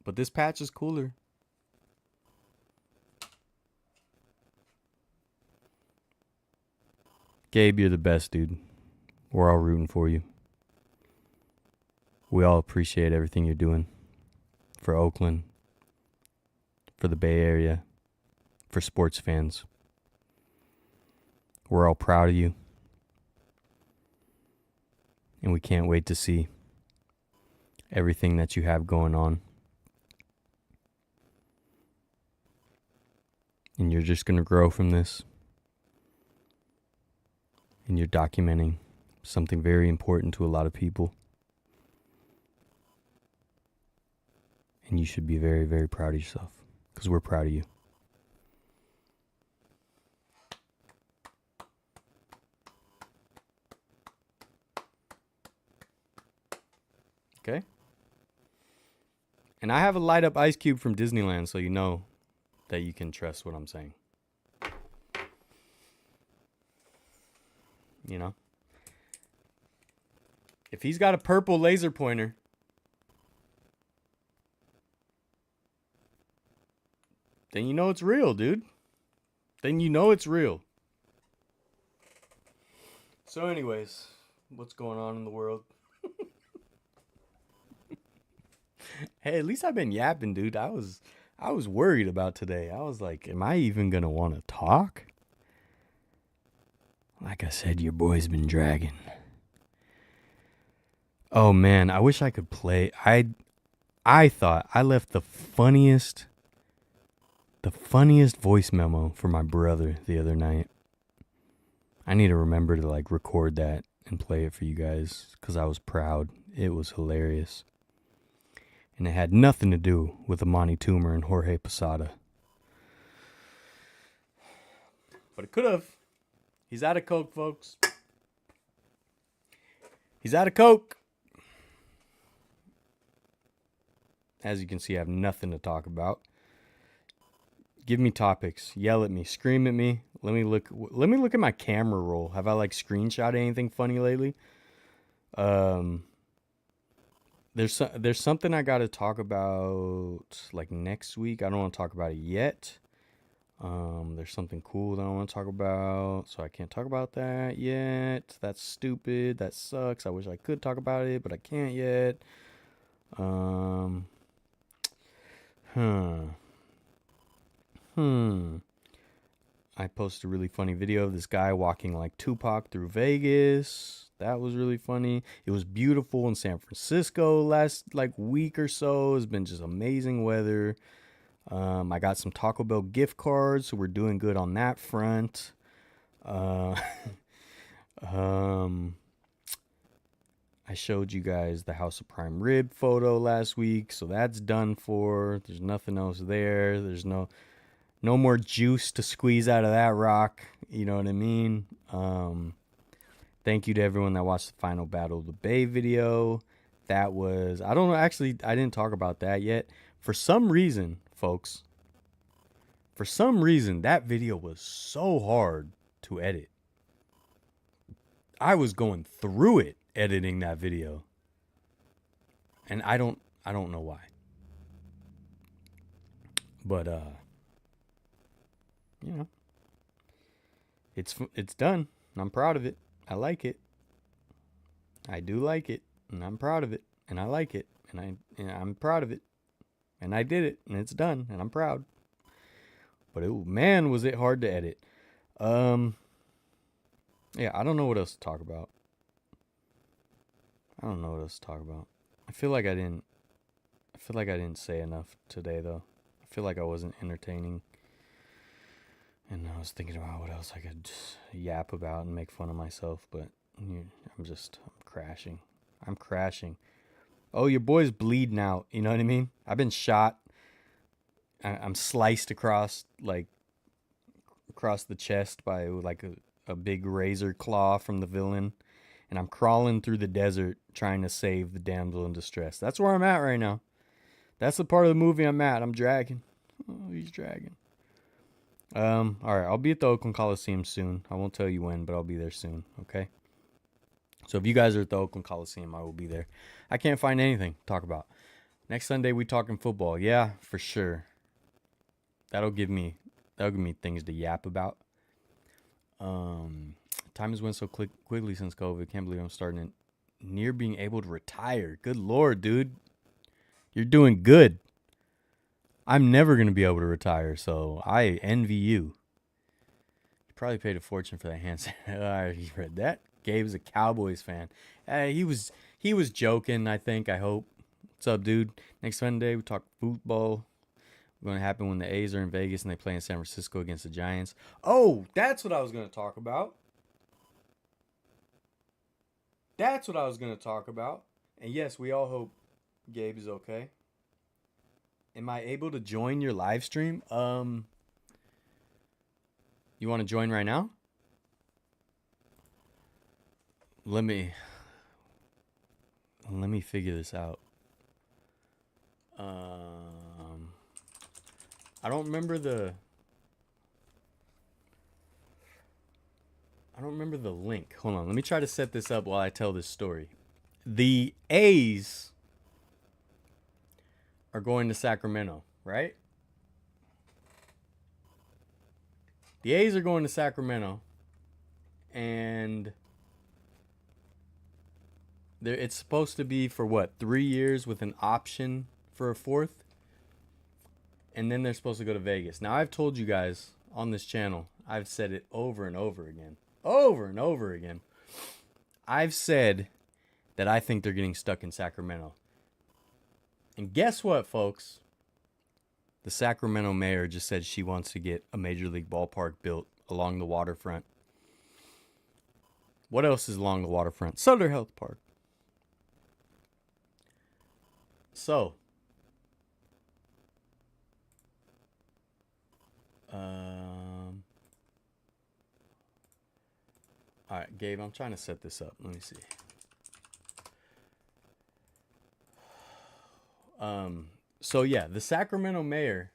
But this patch is cooler. Gabe, you're the best, dude. We're all rooting for you. We all appreciate everything you're doing for Oakland, for the Bay Area, for sports fans. We're all proud of you. And we can't wait to see everything that you have going on. And you're just going to grow from this. And you're documenting something very important to a lot of people. And you should be very, very proud of yourself. Because we're proud of you. Okay? And I have a light up ice cube from Disneyland, so you know that you can trust what I'm saying. You know? If he's got a purple laser pointer, then you know it's real, dude. Then you know it's real. So anyways, what's going on in the world? Hey, at least I've been yapping, dude. I was worried about today. I was like, am I even going to want to talk? Like I said, your boy's been dragging. Oh man, I wish I could play. I thought I left the funniest voice memo for my brother the other night. I need to remember to like record that and play it for you guys because I was proud. It was hilarious. And it had nothing to do with Amani Toomer and Jorge Posada. But it could have. He's out of Coke, folks. He's out of Coke. As you can see, I have nothing to talk about. Give me topics. Yell at me. Scream at me. Let me look at my camera roll. Have I like screenshot anything funny lately? There's something I got to talk about like next week. I don't want to talk about it yet. There's something cool that I want to talk about, so I can't talk about that yet. That's stupid. That sucks. I wish I could talk about it, but I can't yet. I posted a really funny video of this guy walking like Tupac through Vegas. That was really funny. It was beautiful in San Francisco last like week or so. It's been just amazing weather. I got some Taco Bell gift cards, so we're doing good on that front. I showed you guys the House of Prime Rib photo last week, so that's done for. There's nothing else there. There's no more juice to squeeze out of that rock. You know what I mean? Thank you to everyone that watched the Final Battle of the Bay video. That was, I don't know, actually, I didn't talk about that yet. For some reason, folks, that video was so hard to edit. I was going through it editing that video. And I don't know why. But, you know, it's done. And I'm proud of it. I like it. I do like it. And I'm proud of it. And I like it. And I'm proud of it. And I did it. And it's done. And I'm proud. But man, was it hard to edit. Yeah, I don't know what else to talk about. I feel like I didn't say enough today, though. I feel like I wasn't entertaining. And I was thinking about what else I could yap about and make fun of myself, but I'm crashing. I'm crashing. Oh, your boy's bleeding out. You know what I mean? I've been shot. I'm sliced across the chest by like a big razor claw from the villain. And I'm crawling through the desert trying to save the damsel in distress. That's where I'm at right now. That's the part of the movie I'm at. I'm dragging. Oh, he's dragging. All right, I'll be at the Oakland Coliseum soon. I won't tell you when, but I'll be there soon, okay? So if you guys are at the Oakland Coliseum, I will be there. I can't find anything to talk about. Next Sunday, we talking football. Yeah, for sure. That'll give me things to yap about. Time has went so quickly since COVID. Can't believe I'm starting near being able to retire. Good Lord, dude. You're doing good. I'm never going to be able to retire, so I envy you. You probably paid a fortune for that hand sanitizer. I already read that. Gabe's a Cowboys fan. He was joking, I think, I hope. What's up, dude? Next Sunday, we talk football. What's going to happen when the A's are in Vegas and they play in San Francisco against the Giants. Oh, that's what I was going to talk about. That's what I was going to talk about. And yes, we all hope Gabe is okay. Am I able to join your live stream? You want to join right now? Let me figure this out. I don't remember the link. Hold on. Let me try to set this up while I tell this story. The A's are going to Sacramento, right? The A's are going to Sacramento, and it's supposed to be for what, 3 years with an option for a fourth, and then they're supposed to go to Vegas. Now, I've told you guys on this channel, I've said it over and over again. I've said that I think they're getting stuck in Sacramento. And guess what, folks? The Sacramento mayor just said she wants to get a major league ballpark built along the waterfront. What else is along the waterfront? Sutter Health Park. So, all right, Gabe, I'm trying to set this up. Let me see. So yeah, the Sacramento mayor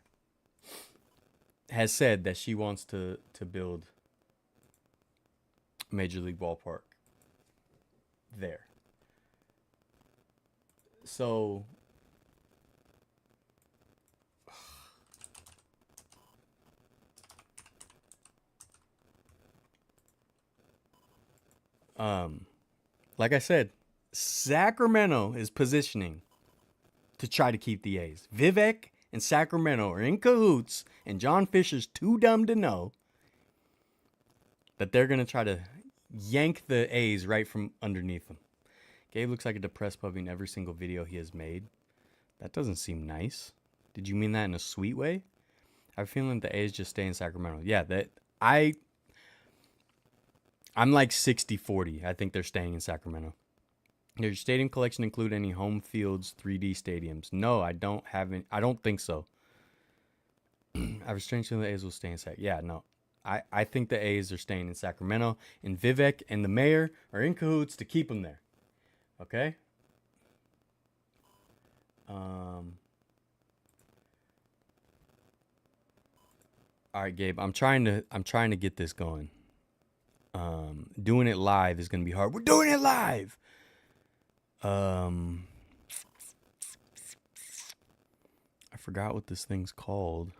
has said that she wants to build a major league ballpark there. So like I said, Sacramento is positioning to try to keep the A's. Vivek and Sacramento are in cahoots, and John Fisher's too dumb to know that they're going to try to yank the A's right from underneath them. Gabe looks like a depressed puppy in every single video he has made. That doesn't seem nice. Did you mean that in a sweet way? I have a feeling the A's just stay in Sacramento. Yeah, I'm like 60-40. I think they're staying in Sacramento. Does your stadium collection include any home fields 3D stadiums? No, I don't have any. I don't think so. I have a strange feeling the A's will stay in Sacramento. Yeah, no. I think the A's are staying in Sacramento, and Vivek and the mayor are in cahoots to keep them there. Okay? All right, Gabe. I'm trying to get this going. Doing it live is gonna be hard. We're doing it live. I forgot what this thing's called.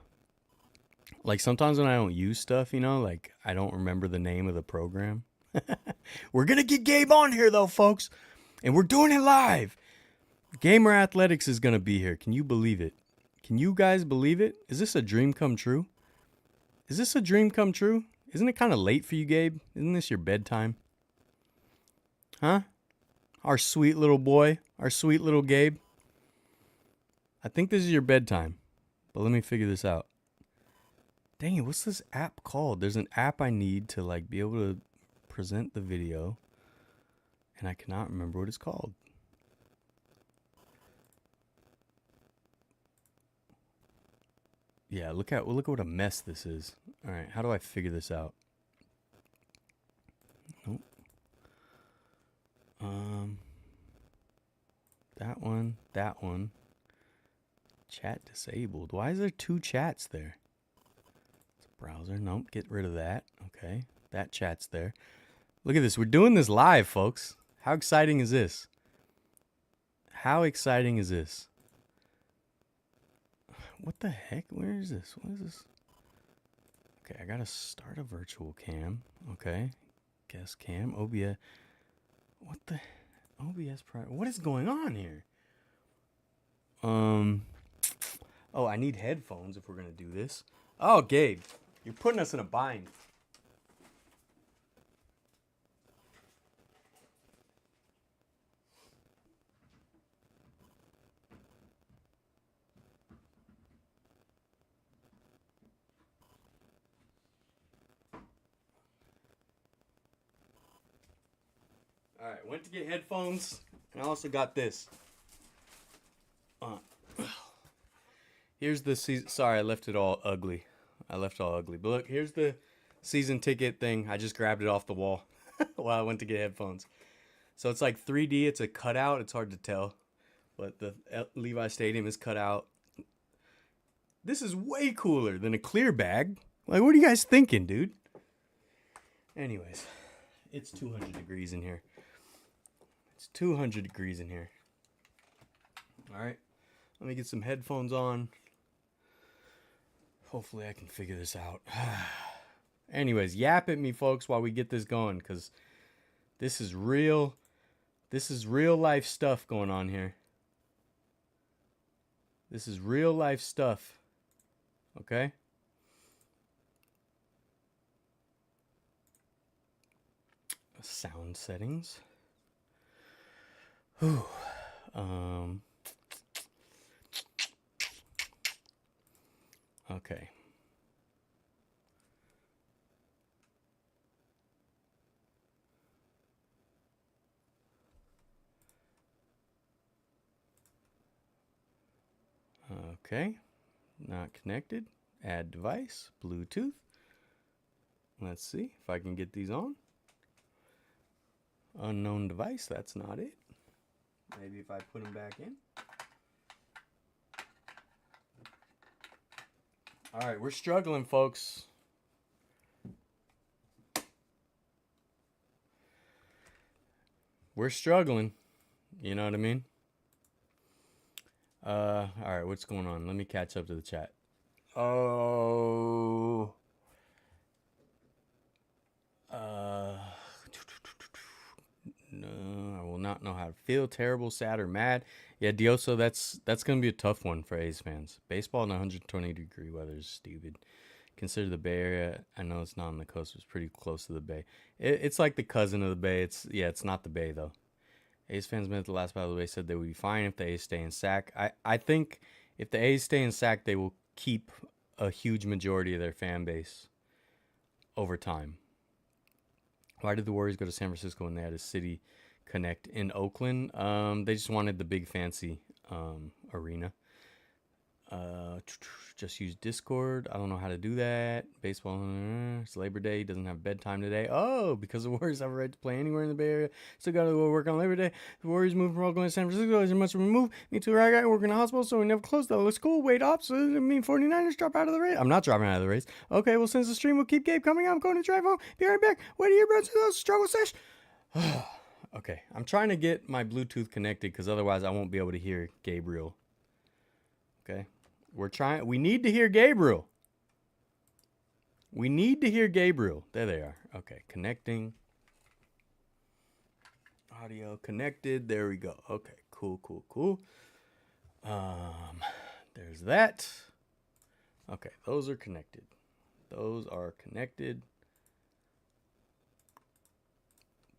Like sometimes when I don't use stuff, like I don't remember the name of the program. We're gonna get Gabe on here though, folks, and we're doing it live. Gamer Athletics is gonna be here. Can you believe it? Can you guys believe it? Is this a dream come true? Is this a dream come true? Isn't it kind of late for you, Gabe? Isn't this your bedtime? Huh? Our sweet little boy, our sweet little Gabe. I think this is your bedtime, but let me figure this out. Dang it, what's this app called? There's an app I need to like be able to present the video, and I cannot remember what it's called. Yeah, look at what a mess this is. All right, how do I figure this out? Nope. That one. Chat disabled. Why is there 2 chats there? It's a browser. Nope, get rid of that. Okay, that chat's there. Look at this. We're doing this live, folks. How exciting is this? How exciting is this? What the heck? Where is this? What is this? Okay, I gotta start a virtual cam. Okay, guest cam, OBS. What the OBS? What is going on here? Oh, I need headphones if we're going to do this. Oh, Gabe, you're putting us in a bind. All right, went to get headphones, and I also got this. Here's the season. Sorry, I left it all ugly. But look, here's the season ticket thing. I just grabbed it off the wall while I went to get headphones. So it's like 3D. It's a cutout. It's hard to tell, but the Levi Stadium is cut out. This is way cooler than a clear bag. Like, what are you guys thinking, dude? Anyways, it's 200 degrees in here. It's 200 degrees in here. All right, let me get some headphones on. Hopefully I can figure this out. Anyways, yap at me, folks, while we get this going, because this is real life stuff going on here. This is real life stuff. Okay? Sound settings. Whew. Okay. Okay. Not connected. Add device. Bluetooth. Let's see if I can get these on. Unknown device. That's not it. Maybe if I put them back in. All right, we're struggling, folks. We're struggling. You know what I mean? All right, what's going on? Let me catch up to the chat. Oh. No, I will not know how to feel. Terrible, sad, or mad. Yeah, Dioso, that's going to be a tough one for A's fans. Baseball in 120-degree weather is stupid. Consider the Bay Area. I know it's not on the coast. It's pretty close to the Bay. It's like the cousin of the Bay. It's not the Bay, though. A's fans met at the last battle of the Bay said they would be fine if the A's stay in sack. I think if the A's stay in sack, they will keep a huge majority of their fan base over time. Why did the Warriors go to San Francisco when they had a city connect in Oakland? They just wanted the big fancy arena. Just use Discord. I don't know how to do that. Baseball. It's Labor Day. Doesn't have bedtime today. Oh, because the Warriors have a right to play anywhere in the Bay Area. Still got to go work on Labor Day. The Warriors moved from Oakland to San Francisco. As much move. Me too. I got work in the hospital, so we never closed the school. Wait up. So I mean, 49ers drop out of the race. I'm not dropping out of the race. Okay, well, since the stream will keep Gabe coming, I'm going to drive home. Be right back. Wait to hear about those struggle sesh. Okay, I'm trying to get my Bluetooth connected because otherwise I won't be able to hear Gabriel. Okay. We need to hear Gabriel. There they are. Okay, connecting. Audio connected. There we go. Okay, cool. There's that. Okay, those are connected.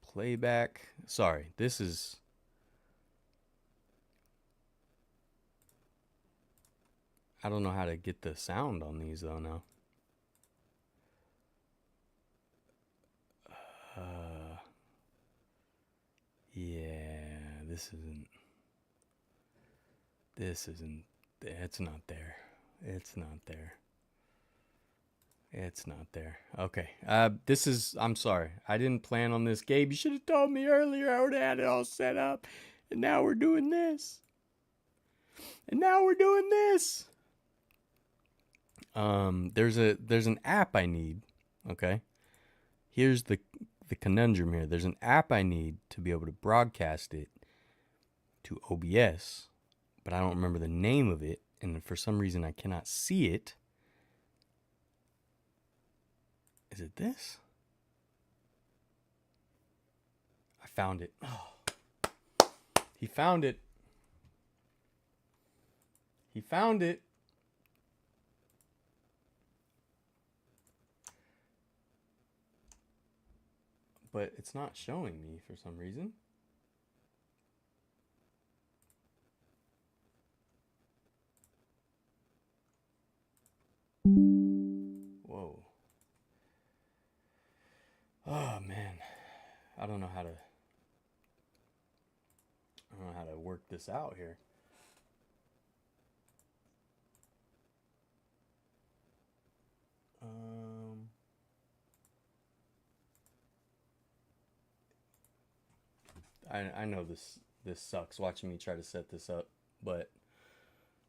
Playback. Sorry, this is... I don't know how to get the sound on these though now. Yeah, this isn't. It's not there. Okay. I'm sorry. I didn't plan on this. Gabe, you should have told me earlier. I would have had it all set up. And now we're doing this. There's an app I need. Okay. Here's the conundrum here. There's an app I need to be able to broadcast it to OBS, but I don't remember the name of it, and for some reason I cannot see it. Is it this? I found it. Oh. He found it. but it's not showing me for some reason. Whoa. Oh man. I don't know how to work this out here. I know this sucks watching me try to set this up, but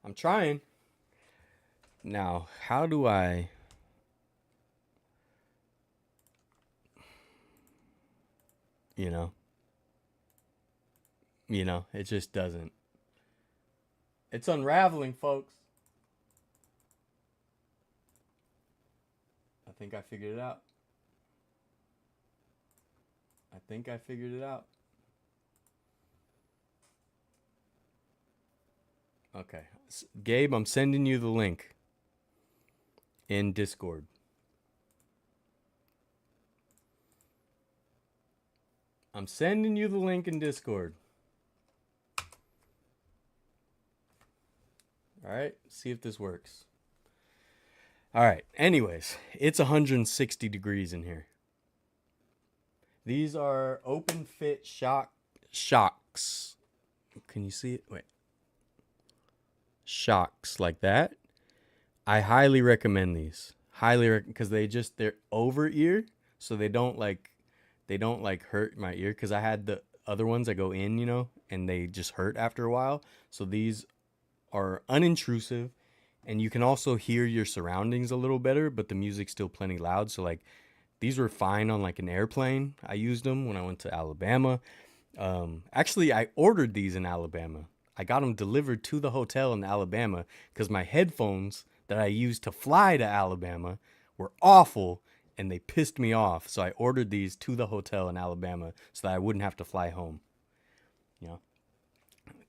I'm trying. Now, how do I you know, it just doesn't. It's unraveling, folks. I think I figured it out. Okay. Gabe, I'm sending you the link in Discord. I'm sending you the link in Discord. All right, see if this works. All right, anyways, it's 160 degrees in here. These are open fit shocks. Can you see it? Wait. Shocks like that. I highly recommend these. Because they're over ear, so they don't hurt my ear. Because I had the other ones that go in, and they just hurt after a while. So these are unintrusive, and you can also hear your surroundings a little better, but the music's still plenty loud. So like, these were fine on like an airplane. I used them when I went to Alabama. Actually, I ordered these in Alabama. I got them delivered to the hotel in Alabama because my headphones that I used to fly to Alabama were awful and they pissed me off. So I ordered these to the hotel in Alabama so that I wouldn't have to fly home.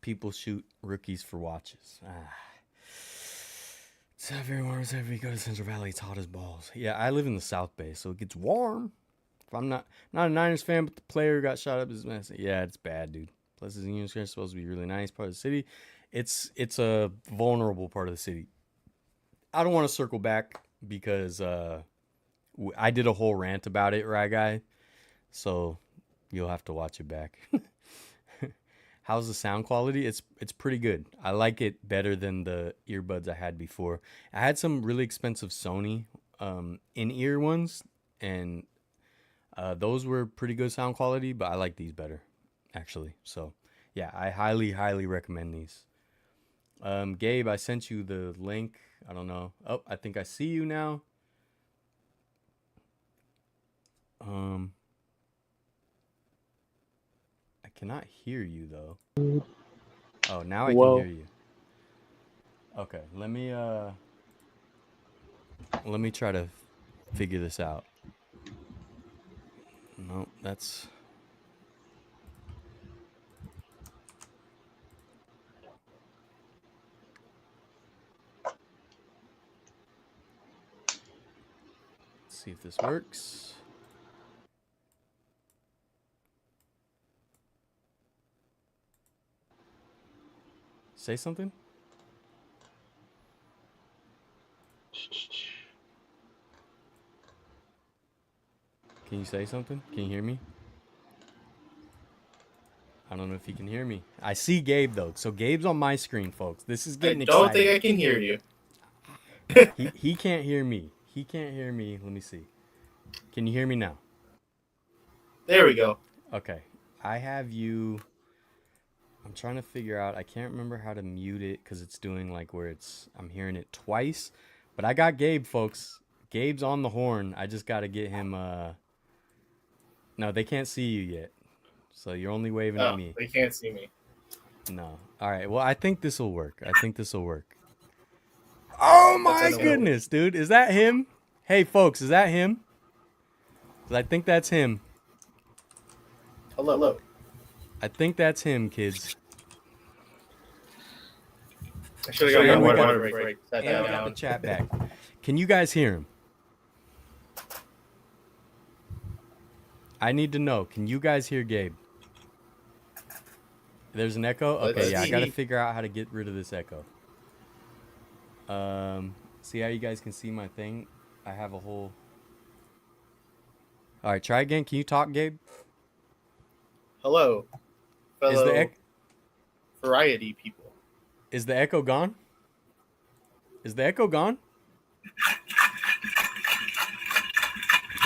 People shoot rookies for watches. So everyone, whenever you go to Central Valley, it's hot as balls. Yeah, I live in the South Bay, so it gets warm. If I'm not a Niners fan, but the player got shot up is messy. Yeah, it's bad, dude. Plus, the Union Square is supposed to be a really nice part of the city. It's a vulnerable part of the city. I don't want to circle back because I did a whole rant about it, right, guy? So you'll have to watch it back. How's the sound quality? It's pretty good. I like it better than the earbuds I had before. I had some really expensive Sony in-ear ones, and those were pretty good sound quality, but I like these better, actually. So, yeah, I highly, highly recommend these. Gabe, I sent you the link. I don't know. Oh, I think I see you now. I cannot hear you though. Oh, now I can hear you. Okay, let me try to figure this out. No, that's Let's see if this works. Say something? Can you say something? Can you hear me? I don't know if you can hear me. I see Gabe though. So Gabe's on my screen, folks. This is getting exciting. I don't think I can hear you. He can't hear me. He can't hear me. Let me see. Can you hear me now? There we go. Okay. I have you. I'm trying to figure out. I can't remember how to mute it because it's doing like where I'm hearing it twice. But I got Gabe, folks. Gabe's on the horn. I just got to get him. No, they can't see you yet. So you're only waving at me. They can't see me. No. All right. Well, I think this will work. Oh my goodness, dude. Is that him? Hey, folks, is that him? I think that's him. Hello. I think that's him, kids. I should have got my water break. And we got the chat back. Can you guys hear him? I need to know. Can you guys hear Gabe? There's an echo? Let's Okay, yeah, I gotta see. figure out how to get rid of this echo. See how you guys can see my thing? I have a whole... Alright, try again. Can you talk, Gabe? Hello, Is the, fellow variety people. is the echo gone? Is the echo gone?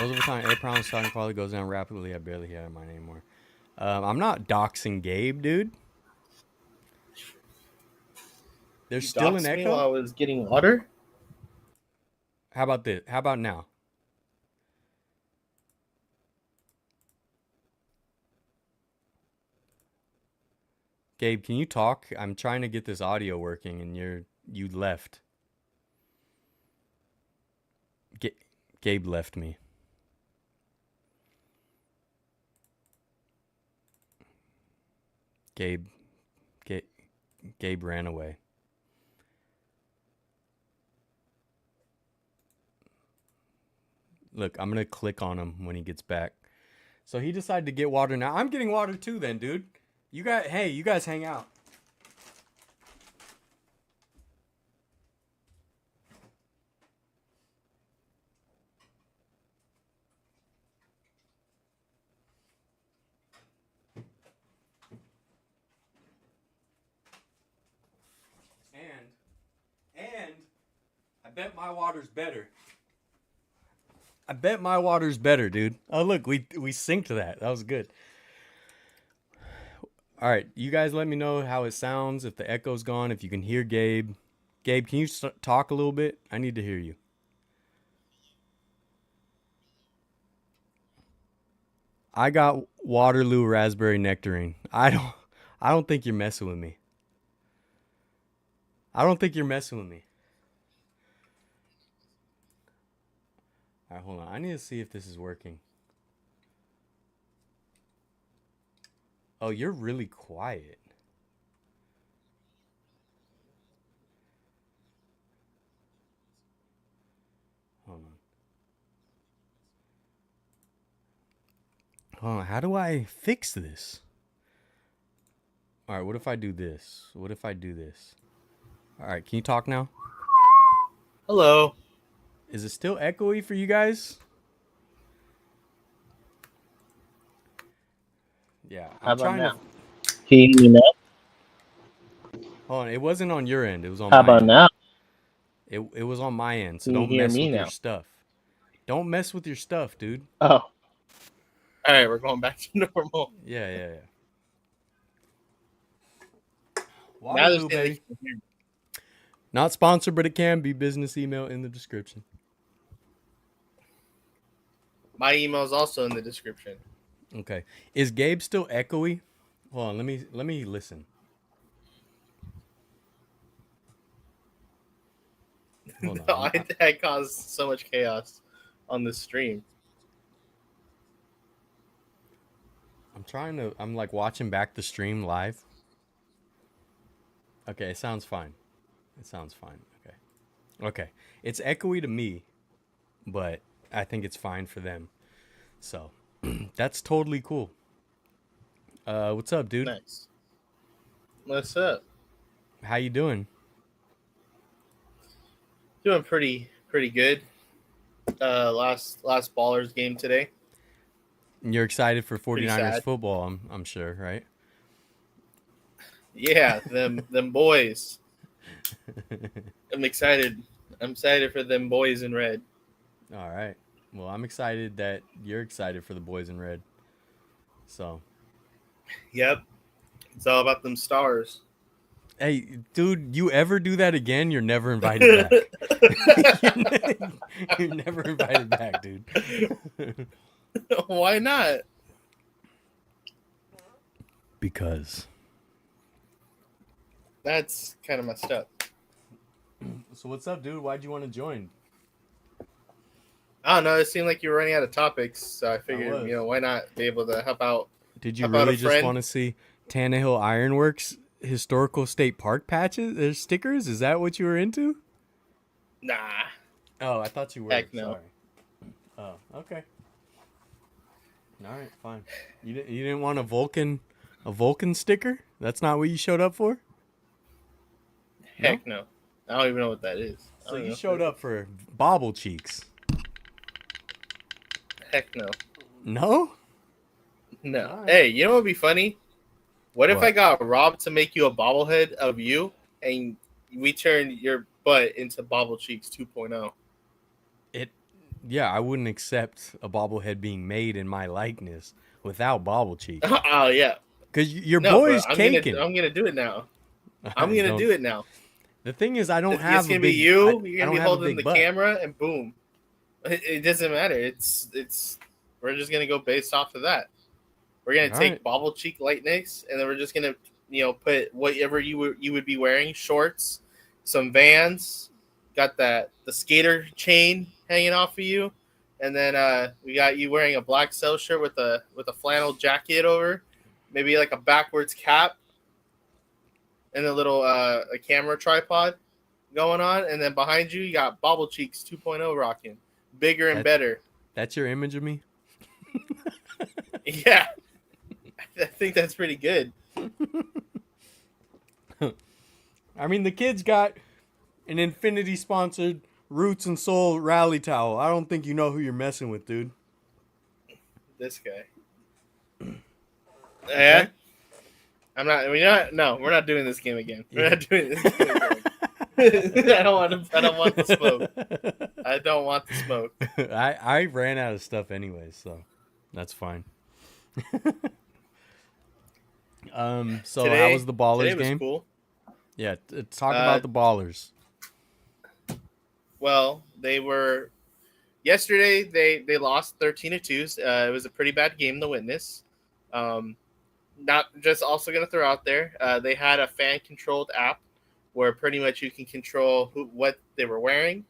Most of the time, air pound starting quality goes down rapidly. I barely hear mine anymore. I'm not doxing Gabe, dude. There's You still an doxed me while echo? I was getting water? How about this? How about now? Gabe, can you talk? I'm trying to get this audio working and you left. Gabe left me. Gabe, Gabe, Gabe ran away. Look, I'm gonna click on him when he gets back. So he decided to get water now. I'm getting water too then, dude. You guys hang out. And I bet my water's better. I bet my water's better, dude. Oh look, we synced that. That was good. All right, you guys let me know how it sounds, if the echo's gone, if you can hear Gabe. Gabe, can you talk a little bit? I need to hear you. I got Waterloo raspberry nectarine. I don't think you're messing with me. I don't think you're messing with me. All right, hold on. I need to see if this is working. Oh, you're really quiet. Hold on. Hold on. How do I fix this? All right, what if I do this? What if I do this? All right, can you talk now? Hello. Is it still echoey for you guys? Yeah, How I'm about trying to. now? Can you hear me now? Hold on, it wasn't on your end. It was on How my about end. now? It was on my end. So Can you don't hear mess me with your now? stuff. Don't mess with your stuff, dude. Oh, All right, we're going back to normal. Yeah. Now they're Waterloo, saying they baby. can hear me. Not sponsored, but it can be. Business email in the description. My email is also in the description. Okay. Is Gabe still echoey? Hold on. Let me listen. Hold No, on. I caused so much chaos on the stream. I'm trying to. I'm like watching back the stream live. Okay, it sounds fine. It sounds fine. Okay. Okay. It's echoey to me, but I think it's fine for them. So that's totally cool. What's up, dude? Nice. What's up? How you doing? Doing pretty good. Last Ballers game today. You're excited for Pretty 49ers sad. football, I'm sure, right? Yeah, them boys. I'm excited. I'm excited for them boys in red. All right. Well, I'm excited that you're excited for the boys in red. So, Yep. It's all about them stars. hey, dude, you ever do that again, you're never invited back. You're never invited back, dude. Why not? Because. That's kind of messed up. So what's up, dude? Why'd you want to join? I don't know. It seemed like you were running out of topics, so I figured, was. why not be able to help out? Did you How about really a just friend? want to see Tannehill Ironworks historical state park patches or stickers? Is that what you were into? Nah. Oh, I thought you were. Heck no. Sorry. Oh, okay. All right, fine. You didn't want a Vulcan sticker? That's not what you showed up for? No? Heck no. I don't even know what that is. I So don't even you know showed what up for bobble cheeks. Heck no. No? No. All right. Hey, you know what would be funny? What if I What? got robbed to make you a bobblehead of you, and we turned your butt into Bobble Cheeks 2.0? Yeah, I wouldn't accept a bobblehead being made in my likeness without bobble cheeks. Oh yeah. Cuz your No, but boy's caking. I'm gonna do it now. I'm I gonna don't do it now. The thing is I don't It's have a gonna be big you. You're I gonna don't be have a holding big the butt. camera, and boom. It doesn't matter. It's. We're just gonna go based off of that. We're gonna All take right. Bobble Cheek lightness, and then we're just gonna put whatever you would be wearing, shorts, some Vans, got the skater chain hanging off of you, and then we got you wearing a black cell shirt with a flannel jacket over, maybe like a backwards cap, and a little a camera tripod going on, and then behind you got Bobble Cheeks 2.0 rocking, bigger and That better. that's your image of me? Yeah, I think that's pretty good. I mean, the kid's got an Infinity sponsored Roots and Soul rally towel. I don't think you know who you're messing with, dude. This guy. Yeah, Okay? I'm not. We're not. No, we're not doing this game again. We're Yeah. not doing this game again. I don't want to. I don't want the smoke. I don't want the smoke. I ran out of stuff anyways, so that's fine. So how was the Today Ballers was game? cool. Yeah, talk about the Ballers. Well, they were yesterday. They lost 13-2. It was a pretty bad game to witness. Not just also going to throw out there. They had a fan controlled app where pretty much you can control what they were wearing,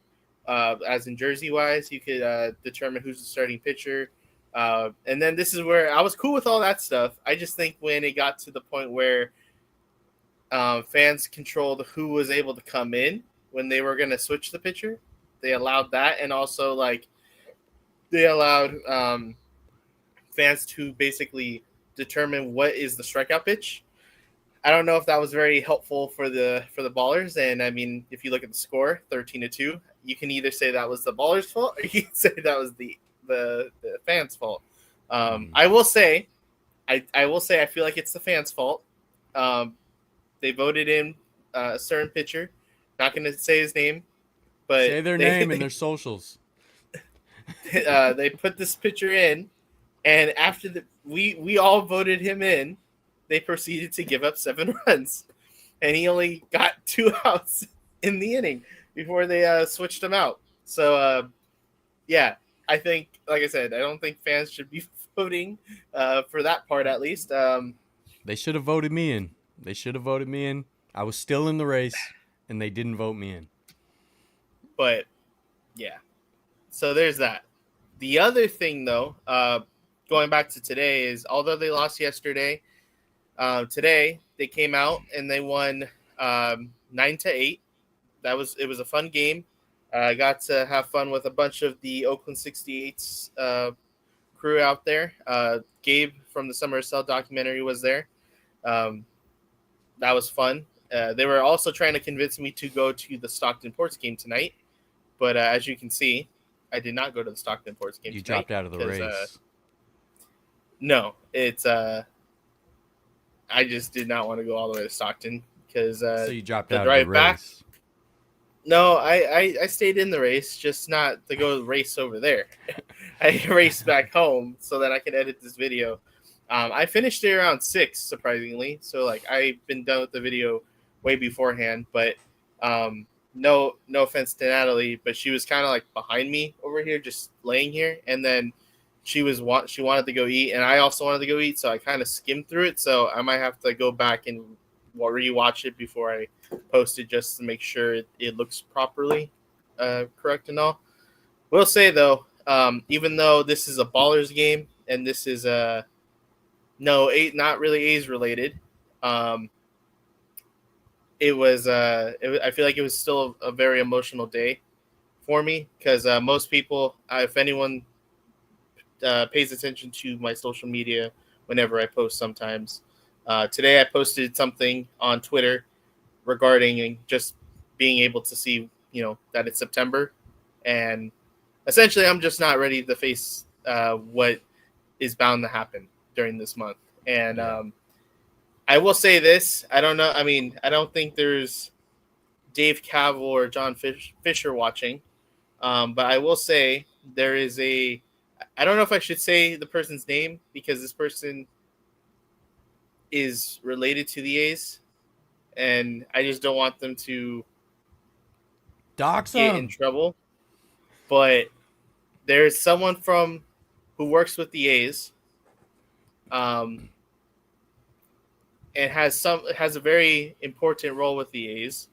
as in jersey wise. You could determine who's the starting pitcher. And then this is where I was cool with all that stuff. I just think when it got to the point where fans controlled who was able to come in when they were going to switch the pitcher, they allowed that, and also like they allowed fans to basically determine what is the strikeout pitch. I don't know if that was very helpful for the Ballers. And I mean, if you look at the score, 13-2, you can either say that was the Ballers' fault or you can say that was the fans' fault. I will say, I feel like it's the fans' fault. They voted in a certain pitcher. Not going to say his name, but Say their name and their socials. they put this pitcher in, and after we all voted him in, they proceeded to give up 7 runs, and he only got 2 outs in the inning before they switched him out. So yeah, I think, like I said, I don't think fans should be voting for that part at least. They should have voted me in. I was still in the race, and they didn't vote me in. But yeah, so there's that. The other thing, though, going back to today, is although they lost yesterday, today they came out and they won 9-8. It was a fun game. I got to have fun with a bunch of the Oakland 68's crew out there. Gabe from the Summer of Cell documentary was there. That was fun. They were also trying to convince me to go to the Stockton Ports game tonight, but as you can see, I did not go to the Stockton Ports game. You tonight dropped out of the race. No, it's I just did not want to go all the way to Stockton because So you dropped the out of the drive race. back. No, I stayed in the race, just not to go race over there. I raced back home so that I could edit this video. I finished it around 6, surprisingly. So like I've been done with the video way beforehand. But no offense to Natalie, but she was kind of like behind me over here, just laying here, and then she wanted to go eat, and I also wanted to go eat, so I kind of skimmed through it. So I might have to go back and rewatch it before I post it, just to make sure it looks properly correct and all. We'll say though, even though this is a Ballers game and this is not really A's related, it was I feel like it was still a very emotional day for me because most people, if anyone pays attention to my social media whenever I post sometimes. Today I posted something on Twitter regarding just being able to see, that it's September, and essentially I'm just not ready to face what is bound to happen during this month. And Yeah. I will say this: I don't know. I mean, I don't think there's Dave Cavill or John Fisher watching, but I will say there is a. I don't know if I should say the person's name because this person is related to the A's, and I just don't want them to Dox get in him. trouble. But there's someone from who works with the A's, um, and has a very important role with the A's,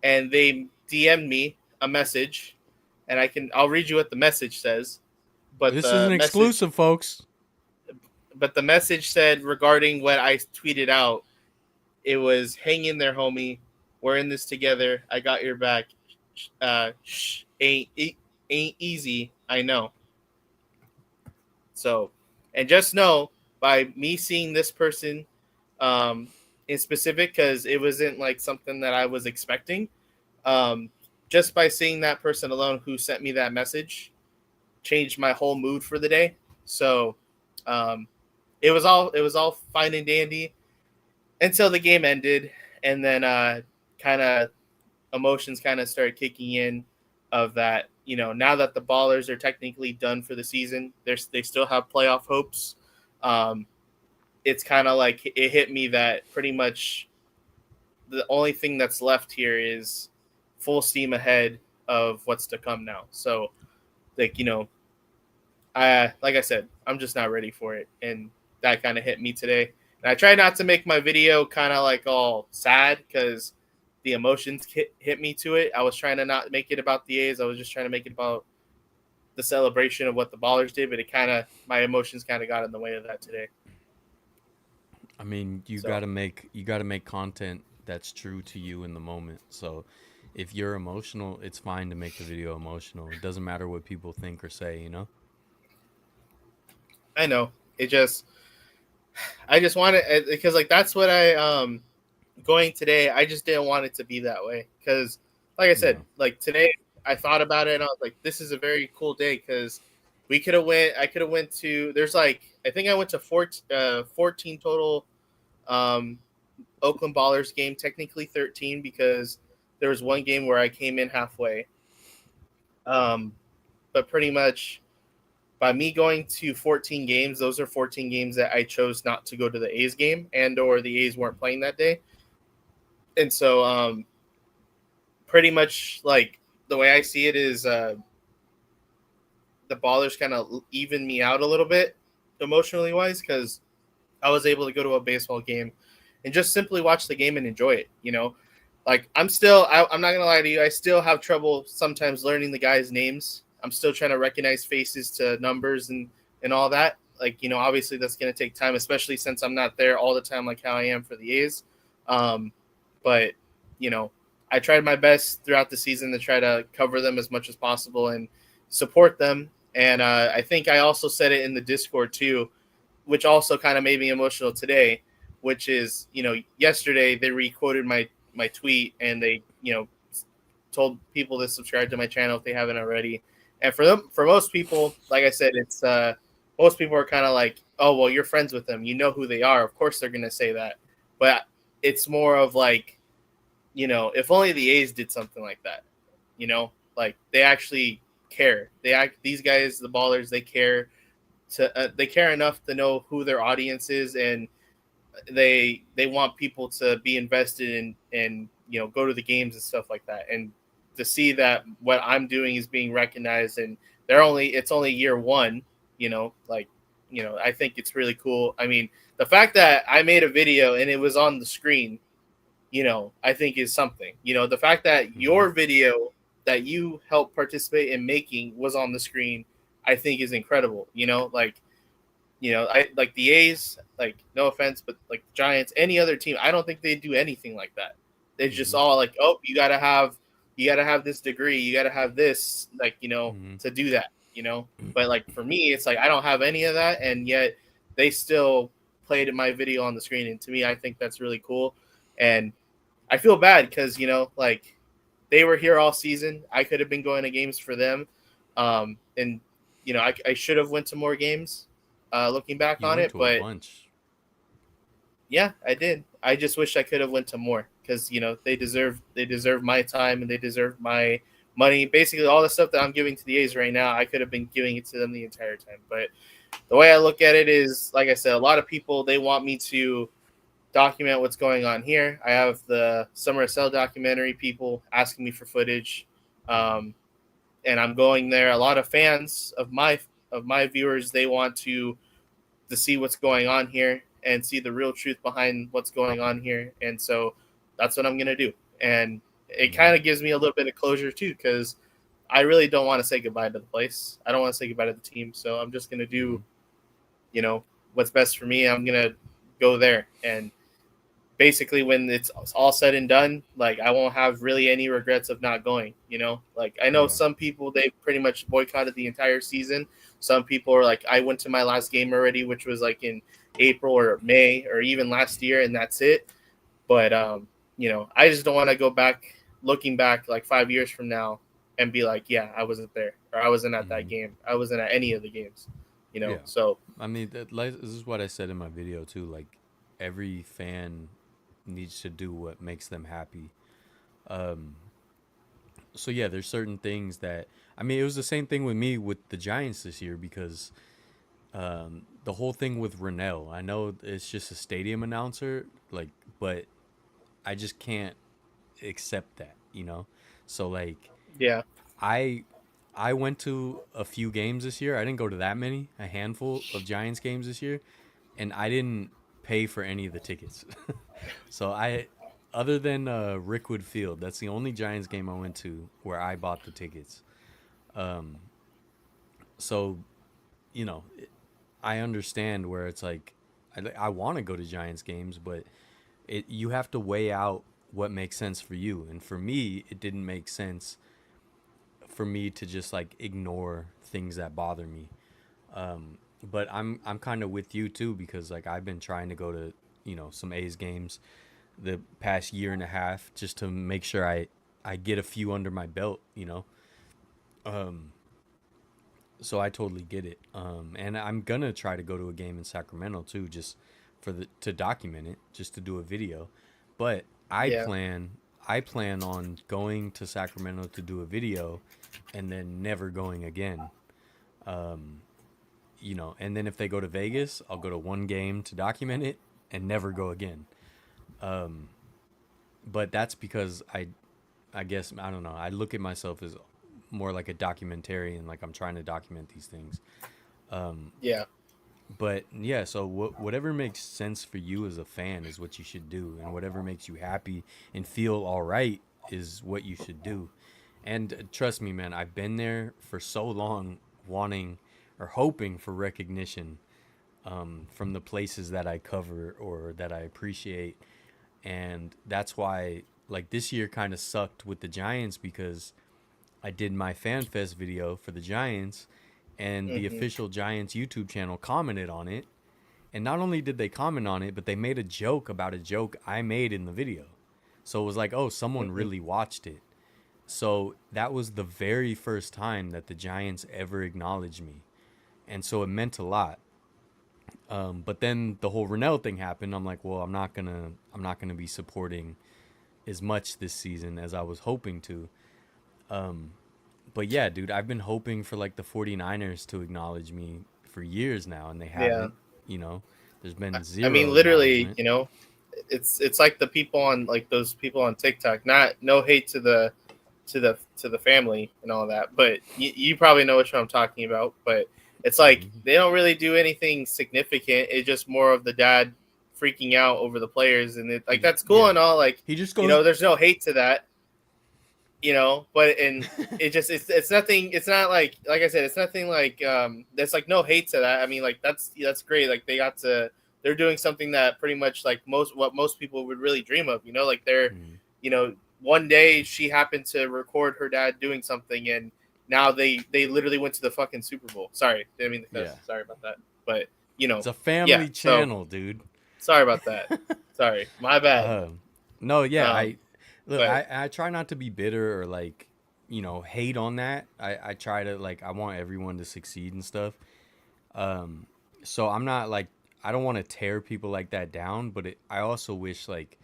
and they DM'd me a message, and I'll read you what the message says. But This is an the message exclusive, folks. but the message said regarding what I tweeted out, it was hang in there, homie. We're in this together. I got your back. Ain't easy. I know. So, and just know by me seeing this person um, in specific, because it wasn't like something that I was expecting. Um, just by seeing that person alone who sent me that message changed my whole mood for the day. So, um, it was all fine and dandy until the game ended, and then kind of emotions kind of started kicking in of that. Now that the Ballers are technically done for the season, they still have playoff hopes. Um, it's kind of like it hit me that pretty much the only thing that's left here is full steam ahead of what's to come now. So, like I said, I'm just not ready for it, and that kind of hit me today. And I try not to make my video kind of like all sad because the emotions hit me to it. I was trying to not make it about the A's. I was just trying to make it about the celebration of what the Ballers did, but my emotions kind of got in the way of that today. I mean, you So gotta make content that's true to you in the moment. So if you're emotional, it's fine to make the video emotional. It doesn't matter what people think or say, you know? I know I just want it because like that's what I going today. I just didn't want it to be that way because, like I said, Yeah. like today I thought about it and I was like, this is a very cool day because we could have went. I could have went to. There's like I think I went to 14 total Oakland Ballers game. Technically 13 because there was one game where I came in halfway. Um, but pretty much by me going to 14 games, those are 14 games that I chose not to go to the A's game and or the A's weren't playing that day. And so pretty much like the way I see it is the Ballers kind of even me out a little bit emotionally wise because I was able to go to a baseball game and just simply watch the game and enjoy it. Like I'm not gonna lie to you, I still have trouble sometimes learning the guys' names. I'm still trying to recognize faces to numbers and all that. Like obviously that's gonna take time, especially since I'm not there all the time like how I am for the A's. But I tried my best throughout the season to try to cover them as much as possible and support them. And I think I also said it in the Discord too, which also kind of made me emotional today. Which is, yesterday they re-quoted my tweet and they, told people to subscribe to my channel if they haven't already. And for most people, like I said, it's most people are kind of like, oh well, you're friends with them, you know who they are. Of course they're gonna say that, but it's more of like, if only the A's did something like that, like they actually care. These guys, the Ballers, they care enough to know who their audience is, and they want people to be invested in and go to the games and stuff like that, and to see that what I'm doing is being recognized, and it's only year one, I think it's really cool. I mean, the fact that I made a video and it was on the screen, I think is something. The fact that Mm-hmm. your video that you helped participate in making was on the screen, I think is incredible. I like the A's, like no offense, but like the Giants, any other team, I don't think they do anything like that. It's just Mm-hmm. all like, oh, you gotta have this degree, you gotta have this, like, Mm-hmm. to do that. you know. But like for me, it's like I don't have any of that, and yet they still played my video on the screen. And to me, I think that's really cool. And I feel bad because like they were here all season. I could have been going to games for them, and I should have went to more games. Looking back You on went it, to a but bunch. yeah, I did. I just wish I could have went to more because they deserve my time and they deserve my money. Basically, all the stuff that I'm giving to the A's right now, I could have been giving it to them the entire time. But the way I look at it is, like I said, a lot of people they want me to document what's going on here. I have the Summer Cell documentary people asking me for footage, um, and I'm going there. A lot of fans of my viewers they want to see what's going on here and see the real truth behind what's going on here. And so that's what I'm going to do. And it Mhm. kind of gives me a little bit of closure too, because I really don't want to say goodbye to the place. I don't want to say goodbye to the team. So I'm just going to do, Mhm. what's best for me. I'm going to go there. And basically when it's all said and done, like I won't have really any regrets of not going, like I know Yeah. some people, they pretty much boycotted the entire season. Some people are like, I went to my last game already, which was like in April or May or even last year, and that's it. But I just don't want to go back, looking back like 5 years from now, and be like, yeah, I wasn't there, or I wasn't at that Mhm. game, I wasn't at any of the games, Yeah. so I mean, this is what I said in my video too. Like, every fan needs to do what makes them happy. Um, so yeah, there's certain things that I mean, it was the same thing with me with the Giants this year because the whole thing with Rennell. I know it's just a stadium announcer, like, but I just can't accept that, you know. So like, yeah. I I went to a few games this year. I didn't go to that many, a handful of Giants games this year, and I didn't pay for any of the tickets. So other than Rickwood Field, that's the only Giants game I went to where I bought the tickets. Um, so you know, I understand where it's like I want to go to Giants games, but you have to weigh out what makes sense for you. And for me, it didn't make sense for me to just like ignore things that bother me. But I'm kind of with you too because like I've been trying to go to some A's games the past year and a half just to make sure I get a few under my belt. Um, so I totally get it. And I'm gonna try to go to a game in Sacramento too, just to document it, just to do a video. But Yeah. I plan on going to Sacramento to do a video, and then never going again. Um, and then if they go to Vegas, I'll go to one game to document it and never go again. Um, but that's because I guess I don't know. I look at myself as more like a documentarian, like I'm trying to document these things. Um, Yeah. but yeah, so whatever makes sense for you as a fan is what you should do, and whatever makes you happy and feel all right is what you should do. And trust me, man, I've been there for so long, wanting or hoping for recognition from the places that I cover or that I appreciate, and that's why like this year kind of sucked with the Giants because I did my fan fest video for the Giants, and the Hmm. official Giants YouTube channel commented on it. And not only did they comment on it, but they made a joke about a joke I made in the video. So it was like, oh, someone Hmm. really watched it. So that was the very first time that the Giants ever acknowledged me. And so it meant a lot. But then the whole Rennell thing happened. I'm like, well, I'm not gonna be supporting as much this season as I was hoping to. Um, but yeah, dude, I've been hoping for like the 49ers to acknowledge me for years now, and they Yeah. haven't. You know, there's been I mean, zero literally, acknowledgement. it's like the people on like those people on TikTok. Not no hate to the family and all that, but you probably know what I'm talking about. But it's like Hmm. they don't really do anything significant. It's just more of the dad freaking out over the players, and like that's cool Yeah, and all. Like he just goes. there's no hate to that. But it's nothing. It's not like I said, it's nothing like there's like no hate to that. I mean, like that's great. Like they're doing something that pretty much like most people would really dream of. Like they're Mm, you know one day she happened to record her dad doing something, and now they literally went to the fucking Super Bowl. Sorry, didn't mean to cuss. Yeah. Sorry about that. But It's a family so channel, dude. sorry about that. Sorry, my bad. No, yeah, Um, but I try not to be bitter or like, hate on that. I try to like I want everyone to succeed and stuff. Um, so I'm not like I don't want to tear people like that down, but I also wish like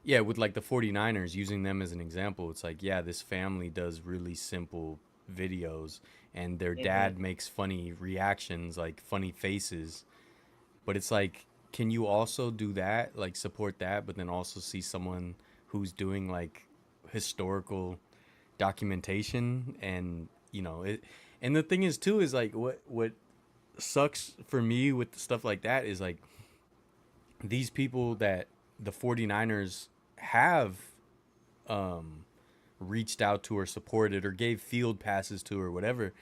yeah, with like the 49ers using them as an example, it's like yeah, this family does really simple videos and their mhm, dad makes funny reactions, like funny faces, but it's like, can you also do that, like support that, but then also see someone who's doing like historical documentation and it. And the thing is too is like what sucks for me with stuff like that is like these people that the 49ers have um reached out to or supported or gave field passes to or whatever,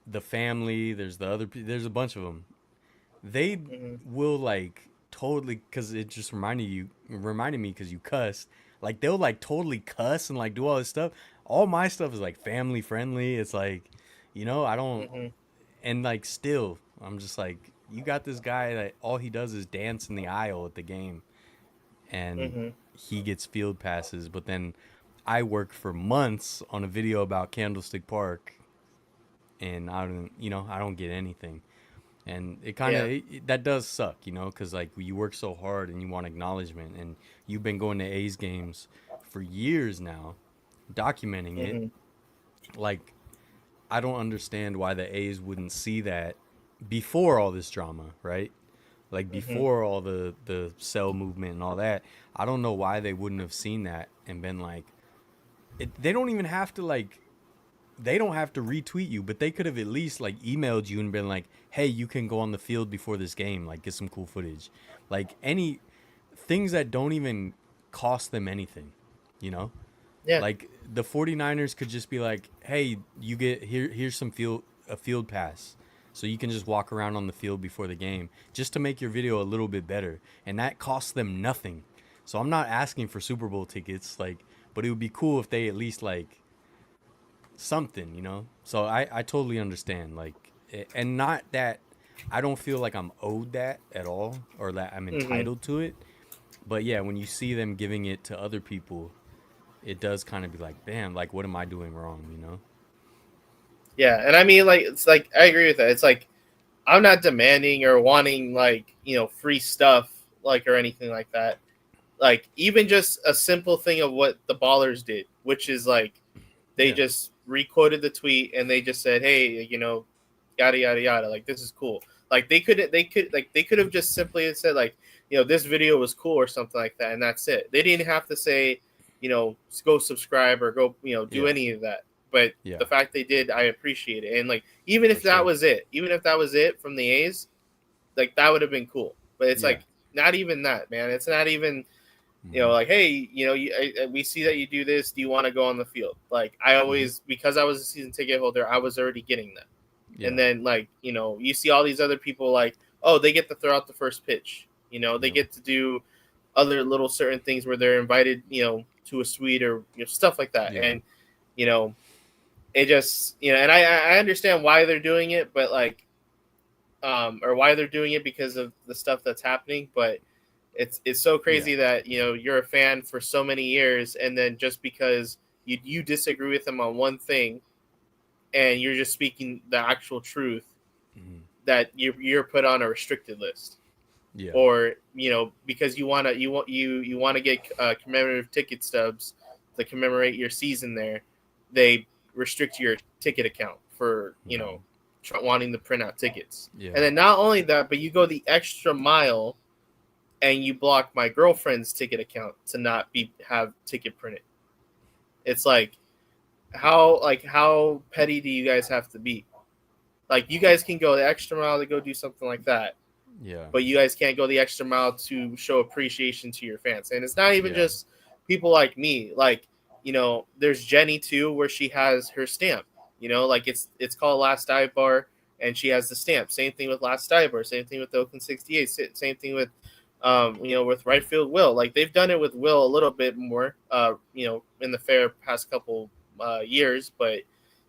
the family, there's a bunch of them, they mhm, will like totally, because it just reminded me because you cussed, like they'll like totally cuss and like do all this stuff. All my stuff is like family friendly. It's like, I don't. mhm, And like still I'm just like, you got this guy that all he does is dance in the aisle at the game, and mhm. he gets field passes, but then I worked for months on a video about Candlestick Park, and I don't get anything. And it kind Yeah. of that does suck, because like you work so hard and you want acknowledgement, and you've been going to A's games for years now, documenting it. Mhm, Like, I don't understand why the A's wouldn't see that before all this drama, right? Like mhm. before all the cell movement and all that. I don't know why they wouldn't have seen that and been like, they don't even have to like, they don't have to retweet you, but they could have at least like emailed you and been like, "Hey, you can go on the field before this game, like get some cool footage." Like any things that don't even cost them anything, you know? Yeah. Like the 49ers could just be like, "Hey, you get here's some field pass." So you can just walk around on the field before the game just to make your video a little bit better, and that costs them nothing. So I'm not asking for Super Bowl tickets, like, but it would be cool if they at least like something. So I totally understand, like, and not that I don't feel like I'm owed that at all or that I'm Mhm. entitled to it. But yeah, when you see them giving it to other people, it does kind of be like, damn, like what am I doing wrong? Yeah, and I mean, like, it's like I agree with that. It's like I'm not demanding or wanting like free stuff like or anything like that. Like even just a simple thing of what the Ballers did, which is like they Yeah, just requoted the tweet and they just said, "Hey, yada yada yada. Like this is cool." Like they could have just simply said like, this video was cool or something like that, and that's it. They didn't have to say, go subscribe or go, do yeah, any of that. But yeah, the fact they did, I appreciate it. And like even for if that sure. was it, even if that was it from the A's, like that would have been cool. But it's Yeah. like not even that, man. It's not even Hmm. like, hey, we see that you do this. Do you want to go on the field? Like, I Hmm. always, because I was a season ticket holder, I was already getting that. And Yeah. then, like, you see all these other people, like, oh, they get to throw out the first pitch. They Yep. get to do other little certain things where they're invited, to a suite or stuff like that. Yeah. And, you know, it just, and I understand why they're doing it, but like, or why they're doing it because of the stuff that's happening. But it's so Yeah. crazy that you're a fan for so many years, and then just because you disagree with them on one thing, and you're just speaking the actual truth, Hmm. that you're put on a restricted list, Yeah. or because you want to get commemorative ticket stubs to commemorate your season there, they restrict your ticket account for Hmm. wanting to print out tickets. And Yeah. then not only that, but you go the extra mile and you block my girlfriend's ticket account to not be have ticket printed. It's like how petty do you guys have to be? Like you guys can go the extra mile to go do something like that, Yeah. but you guys can't go the extra mile to show appreciation to your fans. And it's not even Yeah. just people like me. Like, there's Jenny too, where she has her stamp. Like it's called Last Dive Bar, and she has the stamp. Same thing with Last Dive Bar. Same thing with the Oakland 68. Same thing with with right field Will. Like they've done it with Will a little bit more, in the fair past couple years, but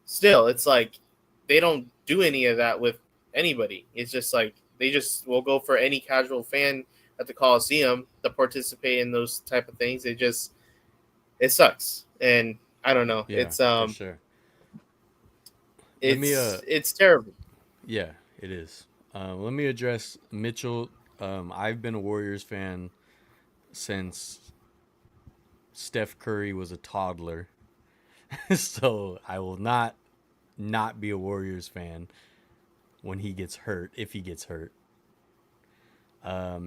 still, it's like they don't do any of that with anybody. It's just like they just will go for any casual fan at the Coliseum to participate in those type of things. It sucks, and I don't know. Yeah, for sure. Let me It's terrible. yeah, it is. Let me address Mitchell. I've been a Warriors fan since Steph Curry was a toddler, so I will not be a Warriors fan when he gets hurt, if he gets hurt.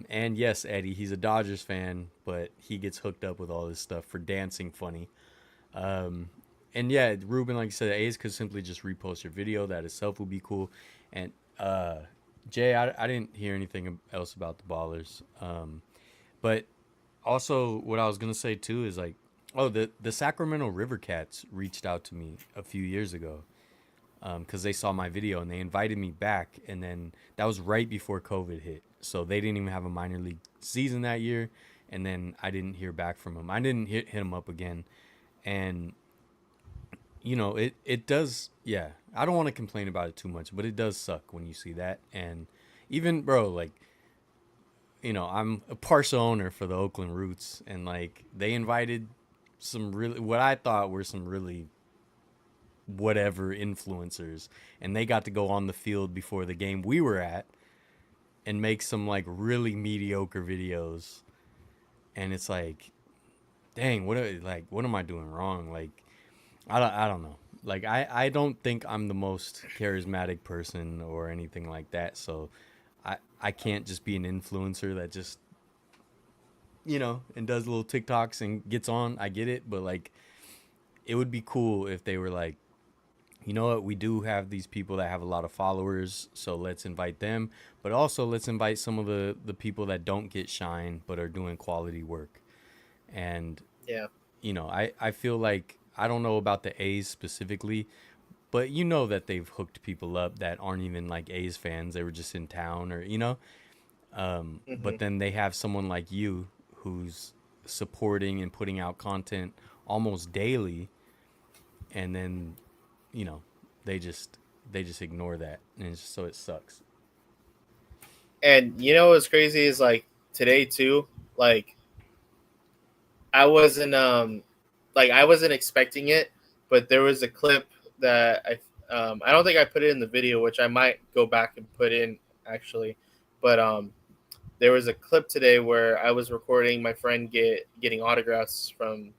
And yes, Eddie, he's a Dodgers fan, but he gets hooked up with all this stuff for dancing funny. Um, and yeah, Ruben, like you said, A's could simply just repost your video. That itself would be cool. And Jay, I didn't hear anything else about the Ballers. But also, what I was gonna say too is like, oh, the Sacramento River Cats reached out to me a few years ago because they saw my video and they invited me back. And then that was right before COVID hit, so they didn't even have a minor league season that year. And then I didn't hear back from them. I didn't hit him up again, and it does. Yeah, I don't want to complain about it too much, but it does suck when you see that. And even bro, like, I'm a partial owner for the Oakland Roots, and like they invited some really what I thought were some really whatever influencers, and they got to go on the field before the game we were at and make some like really mediocre videos. And it's like, dang, what am I doing wrong? Like, I don't know. Like, I don't think I'm the most charismatic person or anything like that. So I can't just be an influencer that just, and does little TikToks and gets on. I get it. But like, it would be cool if they were like, you know what, we do have these people that have a lot of followers, so let's invite them. But also let's invite some of the people that don't get shine but are doing quality work. And Yeah. I feel like, I don't know about the A's specifically, but that they've hooked people up that aren't even like A's fans. They were just in town, or Hmm. but then they have someone like you who's supporting and putting out content almost daily, and then you know they just ignore that, and so it sucks. And what's crazy is like today too. Like I wasn't I wasn't expecting it, but there was a clip that I don't think I put it in the video, which I might go back and put in actually, but there was a clip today where I was recording my friend getting autographs from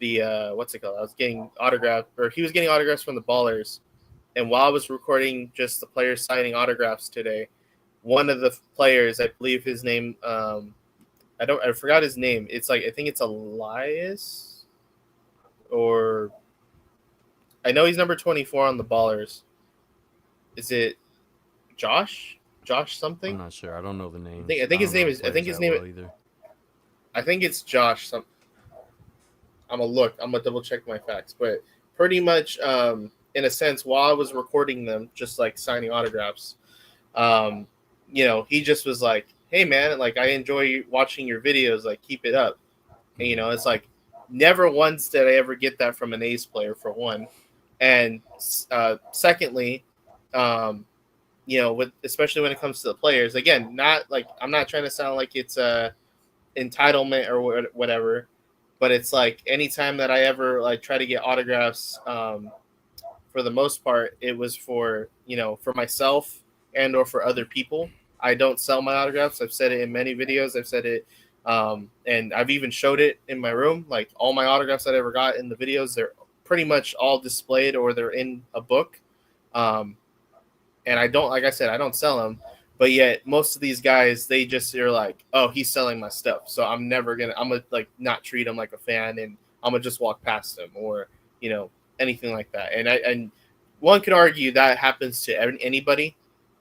the what's it called? I was getting autograph, or he was getting autographs from the Ballers, and while I was recording just the players signing autographs today, one of the players, I believe his name, I forgot his name. It's like I think it's Elias, or I know he's number 24 on the Ballers. Is it Josh? Josh I'm something? not sure. I don't know the I names. think I I think his don't know name the is I players think his that name well either. I think it's Josh. I'm gonna look. I'm gonna double check my facts, but pretty much, in a sense, while I was recording them, just like signing autographs, um, he just was like, "Hey, man, like I enjoy watching your videos. Like keep it up." And, Mm-hmm. it's like never once did I ever get that from an A's player, for one, and secondly, um, with especially when it comes to the players. Again, not like I'm not trying to sound like it's entitlement or whatever, but it's like anytime that I ever like try to get autographs, for the most part, it was for for myself and or for other people. I don't sell my autographs. I've said it in many videos. I've said it, and I've even showed it in my room. Like all my autographs that I ever got in the videos, they're pretty much all displayed or they're in a book. Um, and I don't, like I said, I don't sell them. But yet, most of these guys, they just are like, "Oh, he's selling my stuff," so I'm gonna like not treat him like a fan, and I'm gonna just walk past him, or you know, anything like that. And one could argue that happens to anybody,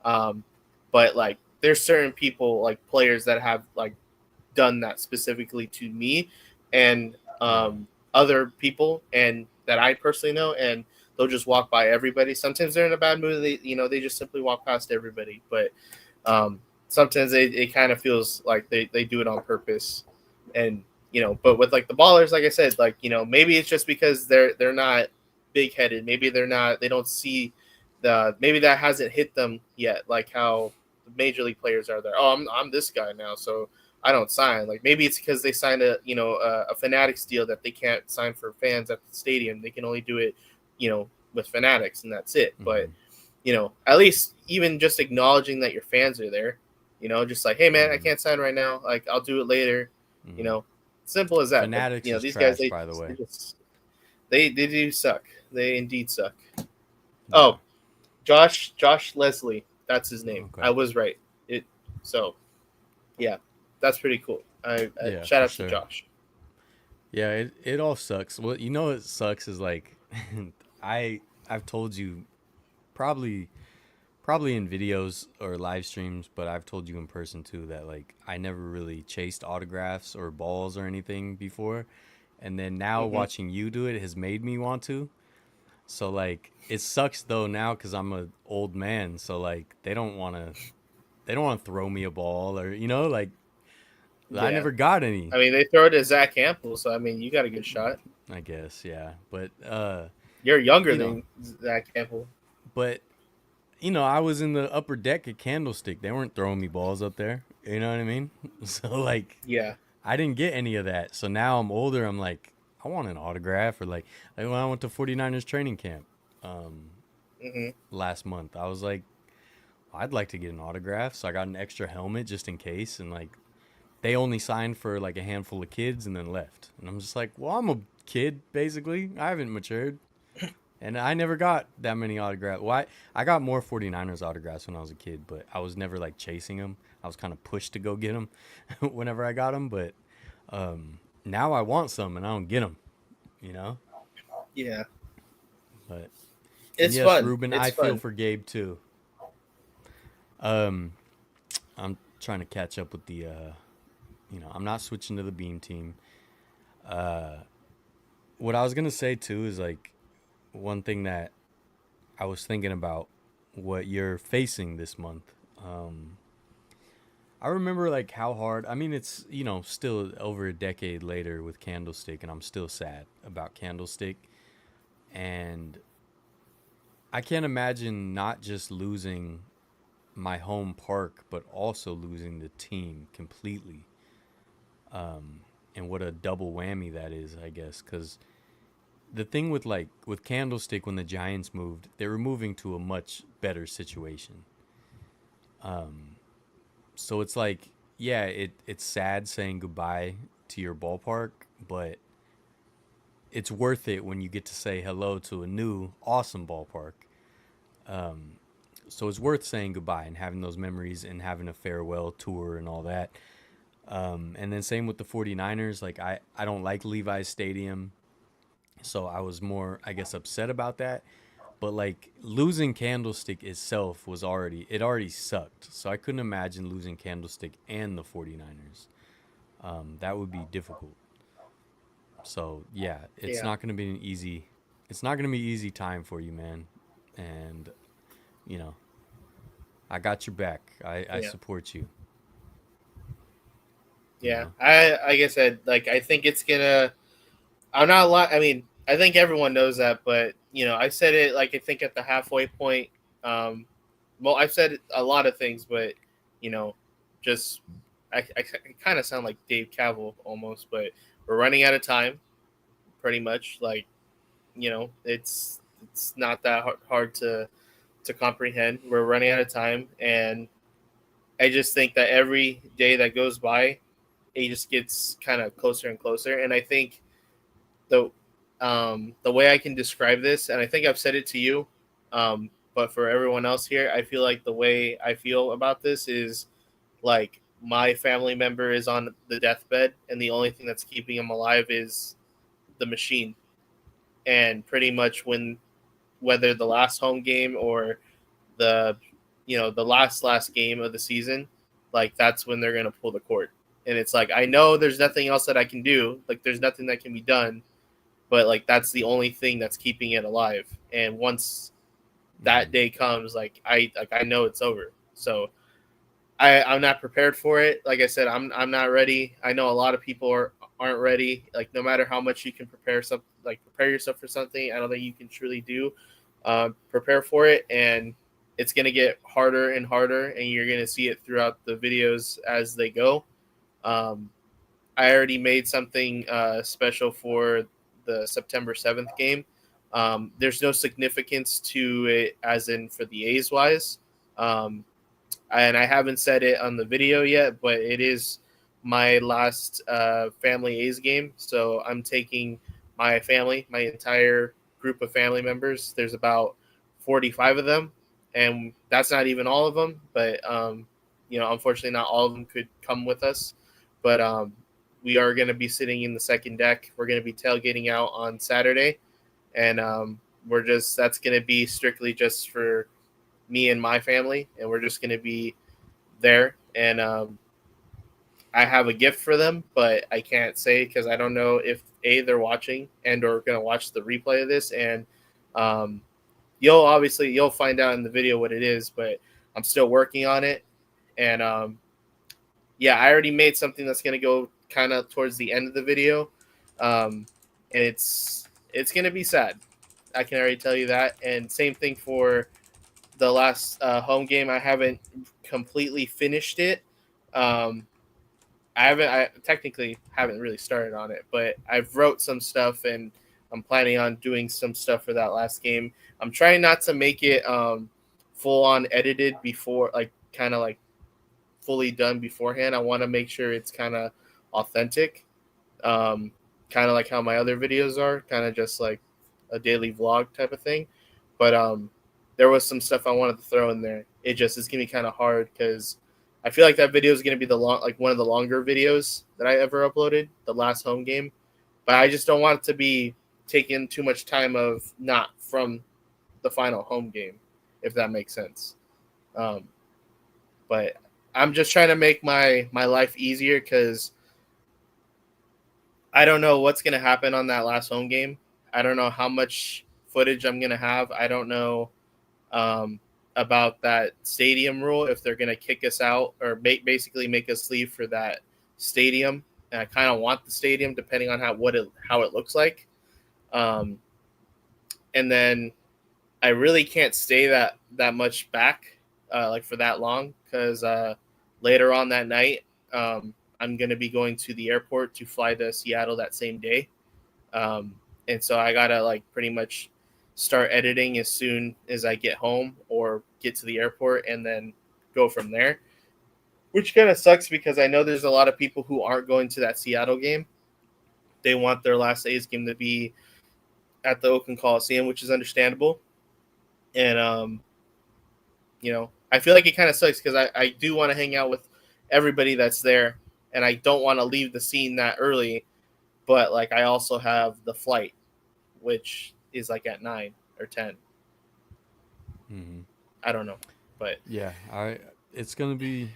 um, but like there's certain people, like players, that have like done that specifically to me, and Yeah. other people, and that I personally know, and they'll just walk by everybody. Sometimes they're in a bad mood. They just simply walk past everybody. But sometimes it kind of feels like they do it on purpose. And but with like the Ballers, like I said, like maybe it's just because they're not. big headed. Maybe they're not. They don't see maybe that hasn't hit them yet, like how the major league players are there. Oh, I'm this guy now, so I don't sign. Like maybe it's because they signed a Fanatics deal that they can't sign for fans at the stadium. They can only do it, with Fanatics, and that's it. Mm-hmm. But at least even just acknowledging that your fans are there, just like, hey man, I can't sign right now. Like I'll do it later. Simple as that. Fanatics But, is these trash, guys, by the way. they do suck. They indeed suck. Oh, Josh Leslie, that's his name. Okay. I was right. Yeah, that's pretty cool. Yeah, shout for out sure. to Josh. Yeah, it all sucks. Well, what sucks is like I've told you probably in videos or live streams, but I've told you in person too that like I never really chased autographs or balls or anything before. And then now watching you do it has made me want to. So like it sucks though now cuz I'm an old man, so like they don't want to throw me a ball or like I Yeah. never got any. I mean, they throw it at Zach Campbell, so I mean, you got a good shot. I guess, yeah. But You're younger you know, than Zach Campbell. but I was in the upper deck at Candlestick. They weren't throwing me balls up there. You know what I mean? So like Yeah. I didn't get any of that. So now I'm older, I'm like I want an autograph or like when I went to 49ers training camp last month. I was like I'd like to get an autograph, so I got an extra helmet just in case and like they only signed for like a handful of kids and then left. And I'm just like, well, I'm a kid basically. I haven't matured. And I never got that many autographs. Well, I got more 49ers autographs when I was a kid, but I was never like chasing them. I was kind of pushed to go get them whenever I got them. But now I want some and I don't get them, Yeah. But It's yes, fun. Ruben, It's I feel fun. for Gabe too. I'm trying to catch up with the, I'm not switching to the Beam team. What I was going to say too is like, one thing that I was thinking about what you're facing this month. I remember like how hard, I mean, it's, still over a decade later with Candlestick and I'm still sad about Candlestick. And I can't imagine not just losing my home park, but also losing the team completely. And what a double whammy that is, I guess, because the thing with Candlestick when the Giants moved, they were moving to a much better situation. So it's like, yeah, it's sad saying goodbye to your ballpark, but it's worth it when you get to say hello to a new awesome ballpark. So it's worth saying goodbye and having those memories and having a farewell tour and all that. And then same with the 49ers. Like I don't like Levi's Stadium. So I was more, I guess, upset about that. But like losing Candlestick itself it already sucked. So I couldn't imagine losing Candlestick and the 49ers. That would be difficult. So yeah, it's Yeah. not going to be easy time for you, man. And, I got your back. I Yeah. support you. Yeah. Like I said, like I think it's gonna. I'm not I mean, I think everyone knows that, but I said it like I think at the halfway point. Well, I've said a lot of things, but just I kind of sound like Dave Cavill almost, but we're running out of time, pretty much. Like it's not that hard to comprehend. We're running out of time, and I just think that every day that goes by, it just gets kind of closer and closer. And I think the way I can describe this, and I think I've said it to you, but for everyone else here, I feel like the way I feel about this is like my family member is on the deathbed, and the only thing that's keeping him alive is the machine. And pretty much whether the last home game or the the last game of the season, like that's when they're gonna pull the cord. And it's like I know there's nothing else that I can do. Like there's nothing that can be done, but like that's the only thing that's keeping it alive. And once that day comes, like I know it's over. So I'm not prepared for it. Like I said, I'm not ready. I know a lot of people aren't ready. Like no matter how much you can prepare like prepare yourself for something, I don't think you can truly do. Prepare for it, and it's gonna get harder and harder, and you're gonna see it throughout the videos as they go. Um, I already made something special for the September 7th game. There's no significance to it, as in for the A's wise. Um, and I haven't said it on the video yet, but it is my last family A's game. So I'm taking my family, my entire group of family members. There's about 45 of them, and that's not even all of them. But unfortunately, not all of them could come with us. But we are going to be sitting in the second deck. We're going to be tailgating out on Saturday, and that's going to be strictly just for me and my family, and we're just going to be there. And I have a gift for them, but I can't say because I don't know if they're watching and or going to watch the replay of this. And um, you'll find out in the video what it is, but I'm still working on it. And yeah, I already made something that's going to go kind of towards the end of the video, and it's going to be sad. I can already tell you that. And same thing for the last home game. I haven't completely finished it. I technically haven't really started on it, but I've wrote some stuff and I'm planning on doing some stuff for that last game. I'm trying not to make it full on edited before, like kind of like fully done beforehand. I want to make sure it's kind of authentic, kind of like how my other videos are, kind of just like a daily vlog type of thing. But there was some stuff I wanted to throw in there. It just is gonna be kind of hard because I feel like that video is gonna be one of the longer videos that I ever uploaded, the last home game. But I just don't want it to be taking too much time of not from the final home game, if that makes sense. But I'm just trying to make my life easier because I don't know what's gonna happen on that last home game. I don't know how much footage I'm gonna have. I don't know um, about that stadium rule, if they're going to kick us out or basically make us leave for that stadium. And I kind of want the stadium depending on how it looks like. Um, and then I really can't stay that much back like for that long because later on that night I'm going to be going to the airport to fly to Seattle that same day. And so I gotta like pretty much start editing as soon as I get home or get to the airport and then go from there, which kind of sucks because I know there's a lot of people who aren't going to that Seattle game. They want their last A's game to be at the Oakland Coliseum, which is understandable. And I feel like it kind of sucks because I do want to hang out with everybody that's there, and I don't want to leave the scene that early. But like I also have the flight, which is like at 9 or 10. Mm-hmm. I don't know, but Yeah, it's gonna be.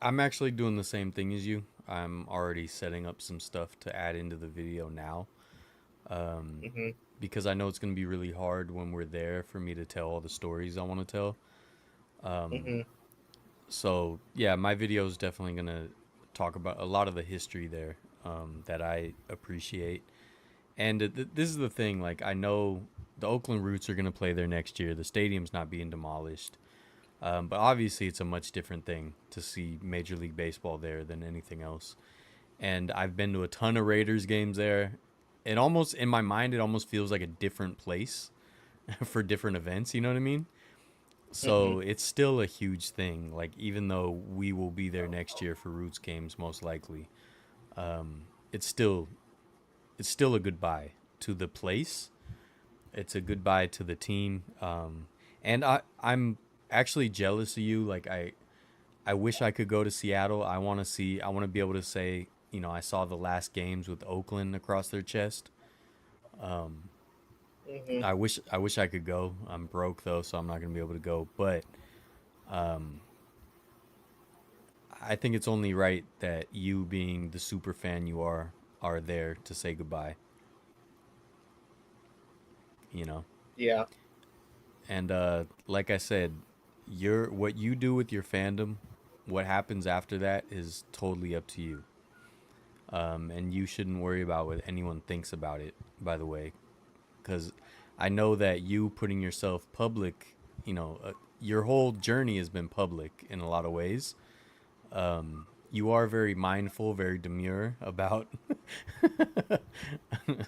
I'm actually doing the same thing as you. I'm already setting up some stuff to add into the video now, um, mm-hmm, because I know it's gonna be really hard when we're there for me to tell all the stories I want to tell. Um, mm-hmm, so yeah, my video is definitely gonna talk about a lot of the history there that I appreciate. And this is the thing. Like I know the Oakland Roots are gonna play there next year. The stadium's not being demolished. But obviously, it's a much different thing to see Major League Baseball there than anything else. And I've been to a ton of Raiders games there. It almost, in my mind, it almost feels like a different place for different events. You know what I mean? mm-hmm. So it's still a huge thing. Like even though we will be there next year for Roots games, most likely, it's still a goodbye to the place. It's a goodbye to the team. And I'm actually jealous of you. Like I wish I could go to Seattle. I want to be able to say, I saw the last games with Oakland across their chest. Um, Mm-hmm. I wish I could go. I'm broke though, so I'm not gonna be able to go. But um, I think it's only right that you, being the super fan you are there to say goodbye. You know, Yeah, and like I said, what you do with your fandom, what happens after that is totally up to you. And you shouldn't worry about what anyone thinks about it, by the way, because I know that you putting yourself public, your whole journey has been public in a lot of ways. You are very mindful, very demure about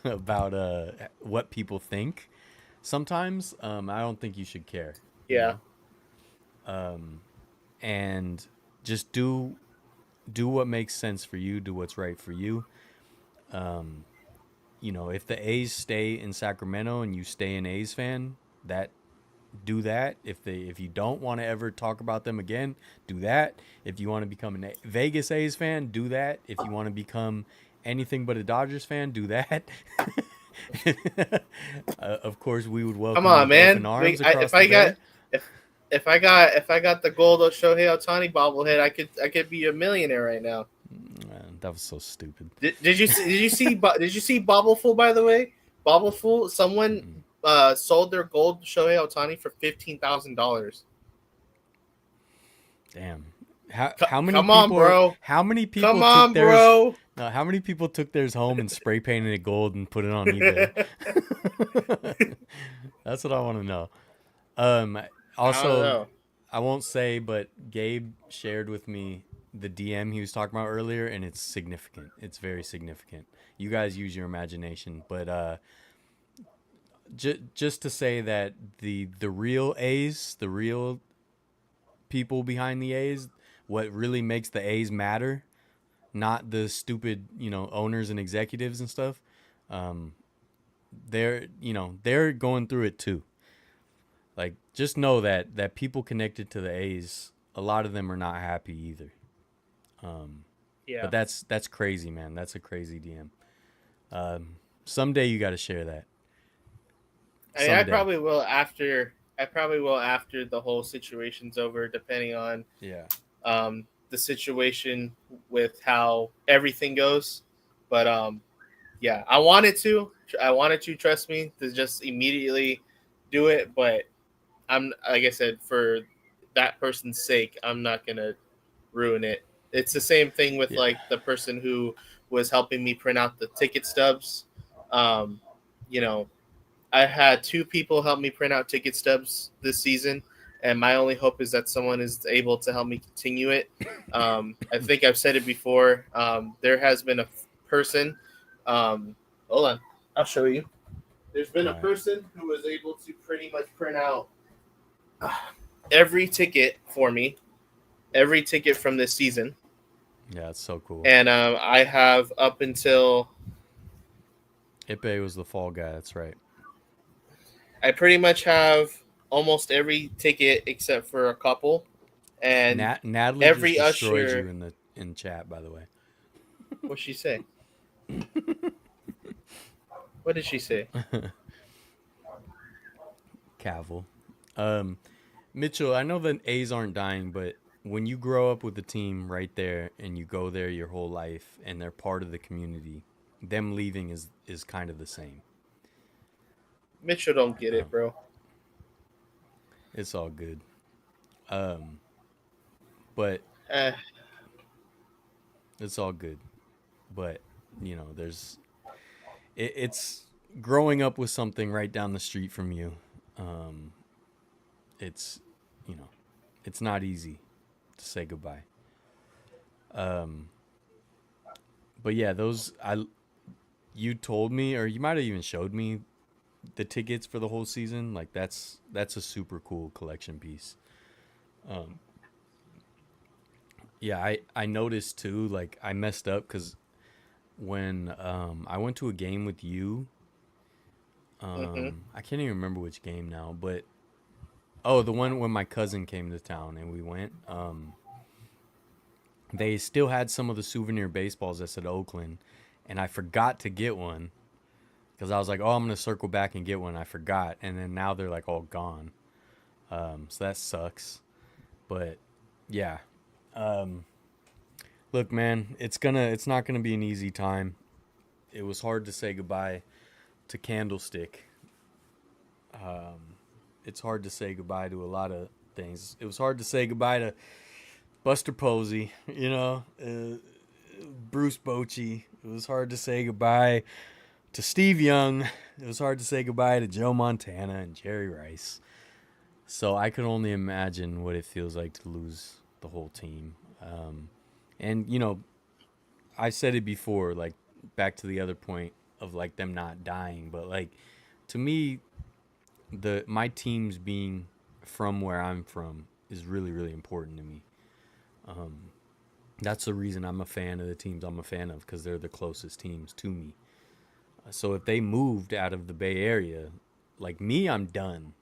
about what people think. Sometimes I don't think you should care, Yeah. and just do what makes sense for you, do what's right for you. If the A's stay in Sacramento and you stay an A's fan, that do that. If you don't want to ever talk about them again, do that. If you want to become a Vegas A's fan, do that. If you want to become anything but a Dodgers fan, do that. Of course, we would Come welcome you on, with open man. arms If across I the got bay. if I got the gold Shohei Ohtani bobblehead, I could be a millionaire right now. Man, that was so stupid. Did you see Bobbleful, by the way? Bobbleful, someone sold their gold Shohei Ohtani for $15,000. Damn. How many Come people on, bro. how many people Come took on, theirs bro. how many people took theirs home and spray painted it gold and put it on eBay? That's what I want to know. I don't Also, know. I won't say, but Gabe shared with me the DM he was talking about earlier, and it's significant. It's very significant. You guys use your imagination, but just to say that the real A's, the real people behind the A's, what really makes the A's matter, not the stupid, owners and executives and stuff. Um, they're going through it too. Like, just know that people connected to the A's, a lot of them are not happy either. Yeah. But that's crazy, man. That's a crazy DM. Someday you got to share that. I mean, Someday. I probably will after the whole situation's over, depending on Yeah. the situation with how everything goes. But yeah, I wanted to trust me to just immediately do it, but I'm like I said, for that person's sake, I'm not gonna ruin it. It's the same thing with Yeah. like the person who was helping me print out the ticket stubs. Um, you know, I had two people help me print out ticket stubs this season, and my only hope is that someone is able to help me continue it. I think I've said it before. There has been a person. Hold on, I'll show you. There's been a person who was able to pretty much print out every ticket for me, every ticket from this season. Yeah, it's so cool. And I have up until Ipe was the fall guy. That's right. I pretty much have almost every ticket except for a couple. And Natalie every just destroyed usher. you in chat, by the way. What'd she say? What did she say? Cavill. Mitchell, I know the A's aren't dying, but when you grow up with the team right there and you go there your whole life and they're part of the community, them leaving is kind of the same. Mitchell don't get it, bro. It's all good. But it's all good. But, there's it's growing up with something right down the street from you. It's it's not easy to say goodbye. But yeah, you told me, or you might have even showed me the tickets for the whole season. Like that's a super cool collection piece. Yeah, I noticed too. Like I messed up because when I went to a game with you, I can't even remember which game now, but the one when my cousin came to town and we went. They still had some of the souvenir baseballs that said Oakland, and I forgot to get one because I was like, I'm gonna circle back and get one. I forgot, and then now they're like all gone. So that sucks. But yeah, look, man, it's not gonna be an easy time. It was hard to say goodbye to Candlestick. It's hard to say goodbye to a lot of things. It was hard to say goodbye to Buster Posey, Bruce Bochy. It was hard to say goodbye to Steve Young. It was hard to say goodbye to Joe Montana and Jerry Rice. So I can only imagine what it feels like to lose the whole team. And I said it before, like back to the other point of like them not dying, but like to me, my teams being from where I'm from is really really important to me. That's the reason I'm a fan of the teams I'm a fan of, because they're the closest teams to me. So if they moved out of the Bay Area, like me, I'm done.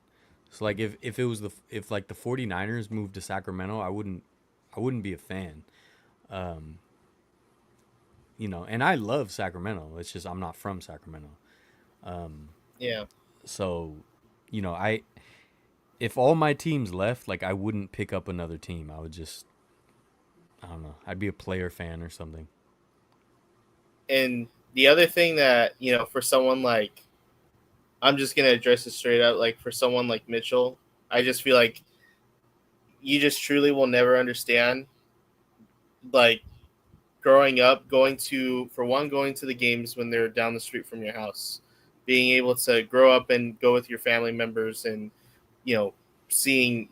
So like if it was if like the 49ers moved to Sacramento, I wouldn't be a fan. Um, and I love Sacramento. It's just I'm not from Sacramento. Yeah. So, I if all my teams left, like I wouldn't pick up another team. I would just I don't know. I'd be a player fan or something. And the other thing that, for someone like, I'm just going to address it straight up, like for someone like Mitchell, I just feel like you just truly will never understand, like, growing up, going to the games when they're down the street from your house, being able to grow up and go with your family members and, you know, seeing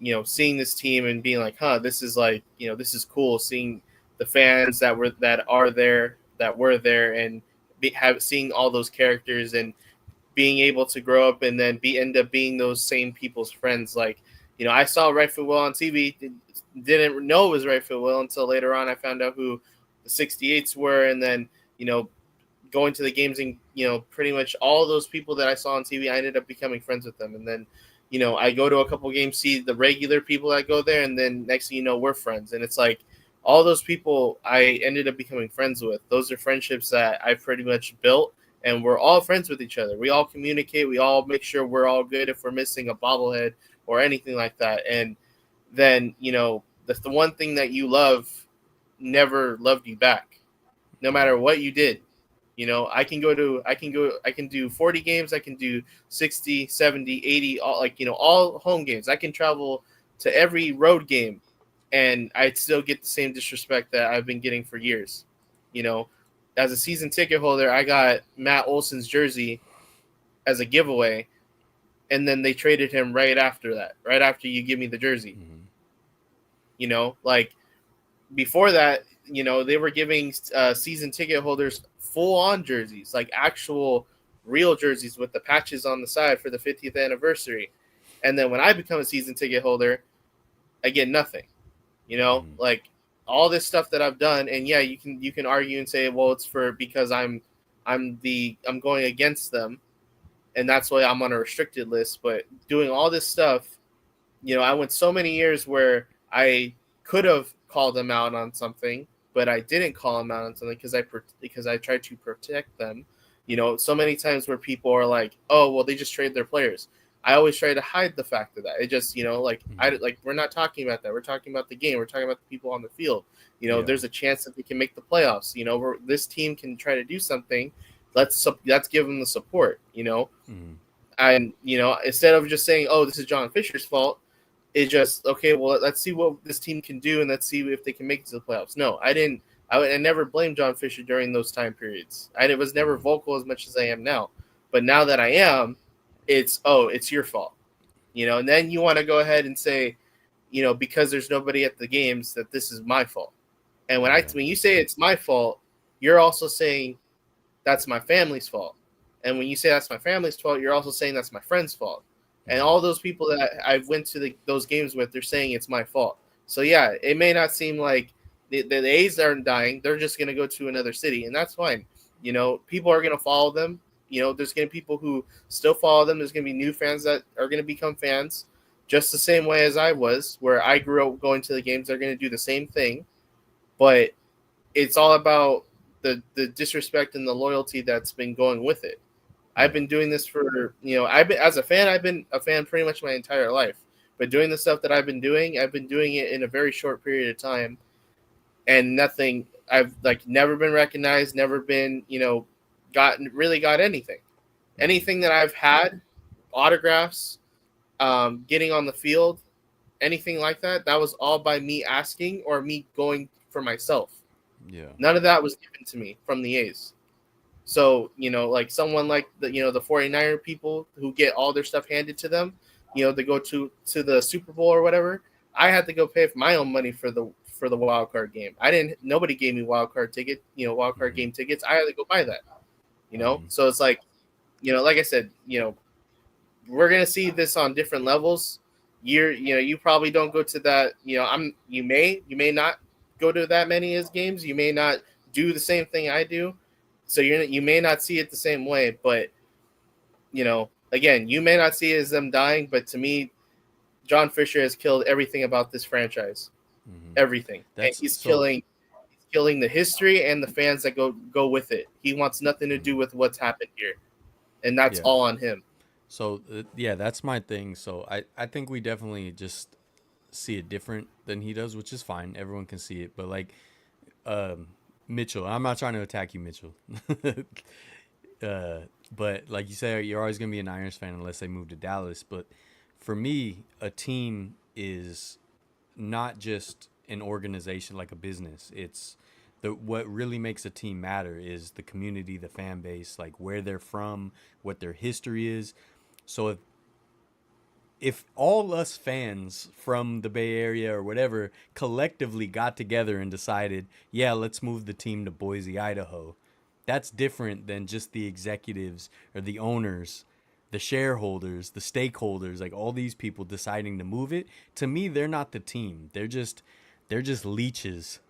this team and being like, this is like, this is cool. Seeing the fans that were there and seeing all those characters and being able to grow up and then end up being those same people's friends. Like, I saw Right Foot Will on TV, didn't know it was Right Foot Will until later on I found out who the 68s were, and then, going to the games and, pretty much all those people that I saw on TV, I ended up becoming friends with them. And then, I go to a couple games, see the regular people that go there, and then next thing you know, we're friends. And it's like all those people I ended up becoming friends with. Those are friendships that I pretty much built, and we're all friends with each other. We all communicate. We all make sure we're all good if we're missing a bobblehead or anything like that. And then, the one thing that you love never loved you back, no matter what you did. I can do 40 games. I can do 60, 70, 80, all home games. I can travel to every road game and I'd still get the same disrespect that I've been getting for years. As a season ticket holder, I got Matt Olson's jersey as a giveaway, and then they traded him right after that, right after you give me the jersey. Like before that, they were giving season ticket holders full-on jerseys, like actual real jerseys with the patches on the side for the 50th anniversary. And then when I become a season ticket holder, I get nothing. Like all this stuff that I've done, and yeah, you can argue and say, well, it's because I'm going against them, and that's why I'm on a restricted list. But doing all this stuff, I went so many years where I could have called them out on something, but I didn't call them out on something because I tried to protect them. So many times where people are like, oh, well, they just trade their players. I always try to hide the fact of that. It just, we're not talking about that. We're talking about the game. We're talking about the people on the field. There's a chance that they can make the playoffs. This team can try to do something. Let's give them the support. And instead of just saying, oh, this is John Fisher's fault, it's just, okay, well, let's see what this team can do and let's see if they can make it to the playoffs. No, I didn't. I never blamed John Fisher during those time periods. I was never vocal as much as I am now. But now that I am, it's your fault. And then you want to go ahead and say, because there's nobody at the games, that this is my fault. And when you say it's my fault, you're also saying that's my family's fault. And when you say that's my family's fault, you're also saying that's my friend's fault. And all those people that I went to those games with, they're saying it's my fault. So, yeah, it may not seem like the A's aren't dying. They're just going to go to another city, and that's fine. People are going to follow them. There's going to be people who still follow them. There's going to be new fans that are going to become fans just the same way as I was, where I grew up going to the games. They're going to do the same thing. But it's all about the disrespect and the loyalty that's been going with it. I've been doing this for, I've been a fan pretty much my entire life. But doing the stuff that I've been doing it in a very short period of time. And nothing, I've never been recognized, never been, got anything. Anything that I've had, autographs, getting on the field, anything like that, that was all by me asking or me going for myself. Yeah. None of that was given to me from the A's. So, like someone like the 49er people who get all their stuff handed to them, they go to the Super Bowl or whatever. I had to go pay for my own money for the wild card game. Nobody gave me wild card game tickets. I had to go buy that. So it's like, like I said, we're gonna see this on different levels. You probably don't go to that. You may not go to that many as games. You may not do the same thing I do, so you may not see it the same way. But again, you may not see it as them dying. But to me, John Fisher has killed everything about this franchise, everything, and he's killing the history and the fans that go with it. He wants nothing to do with what's happened here, and that's all on him. So yeah, that's my thing. So I think we definitely just see it different than he does, which is fine. Everyone can see it, but like Mitchell, I'm not trying to attack you, Mitchell. But like you say, you're always gonna be an Niners fan unless they move to Dallas. But for me, a team is not just an organization like a business. It's what really makes a team matter is the community, the fan base, like where they're from, what their history is. So if all us fans from the Bay Area or whatever collectively got together and decided, yeah, let's move the team to Boise, Idaho, that's different than just the executives or the owners, the shareholders, the stakeholders, like all these people deciding to move it. To me, they're not the team. They're just leeches.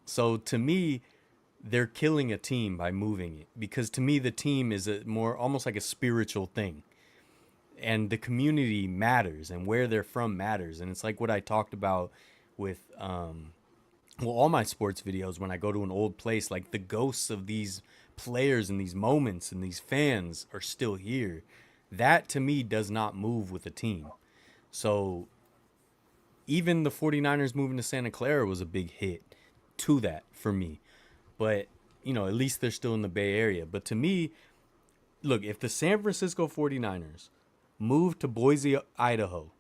So to me, they're killing a team by moving it because to me the team is a more almost like a spiritual thing, and the community matters and where they're from matters. And it's like what I talked about with all my sports videos. When I go to an old place, like the ghosts of these players and these moments and these fans are still here. That to me does not move with a team. So even the 49ers moving to Santa Clara was a big hit to that for me. But at least they're still in the Bay Area. But to me, look, if the San Francisco 49ers moved to Boise, Idaho,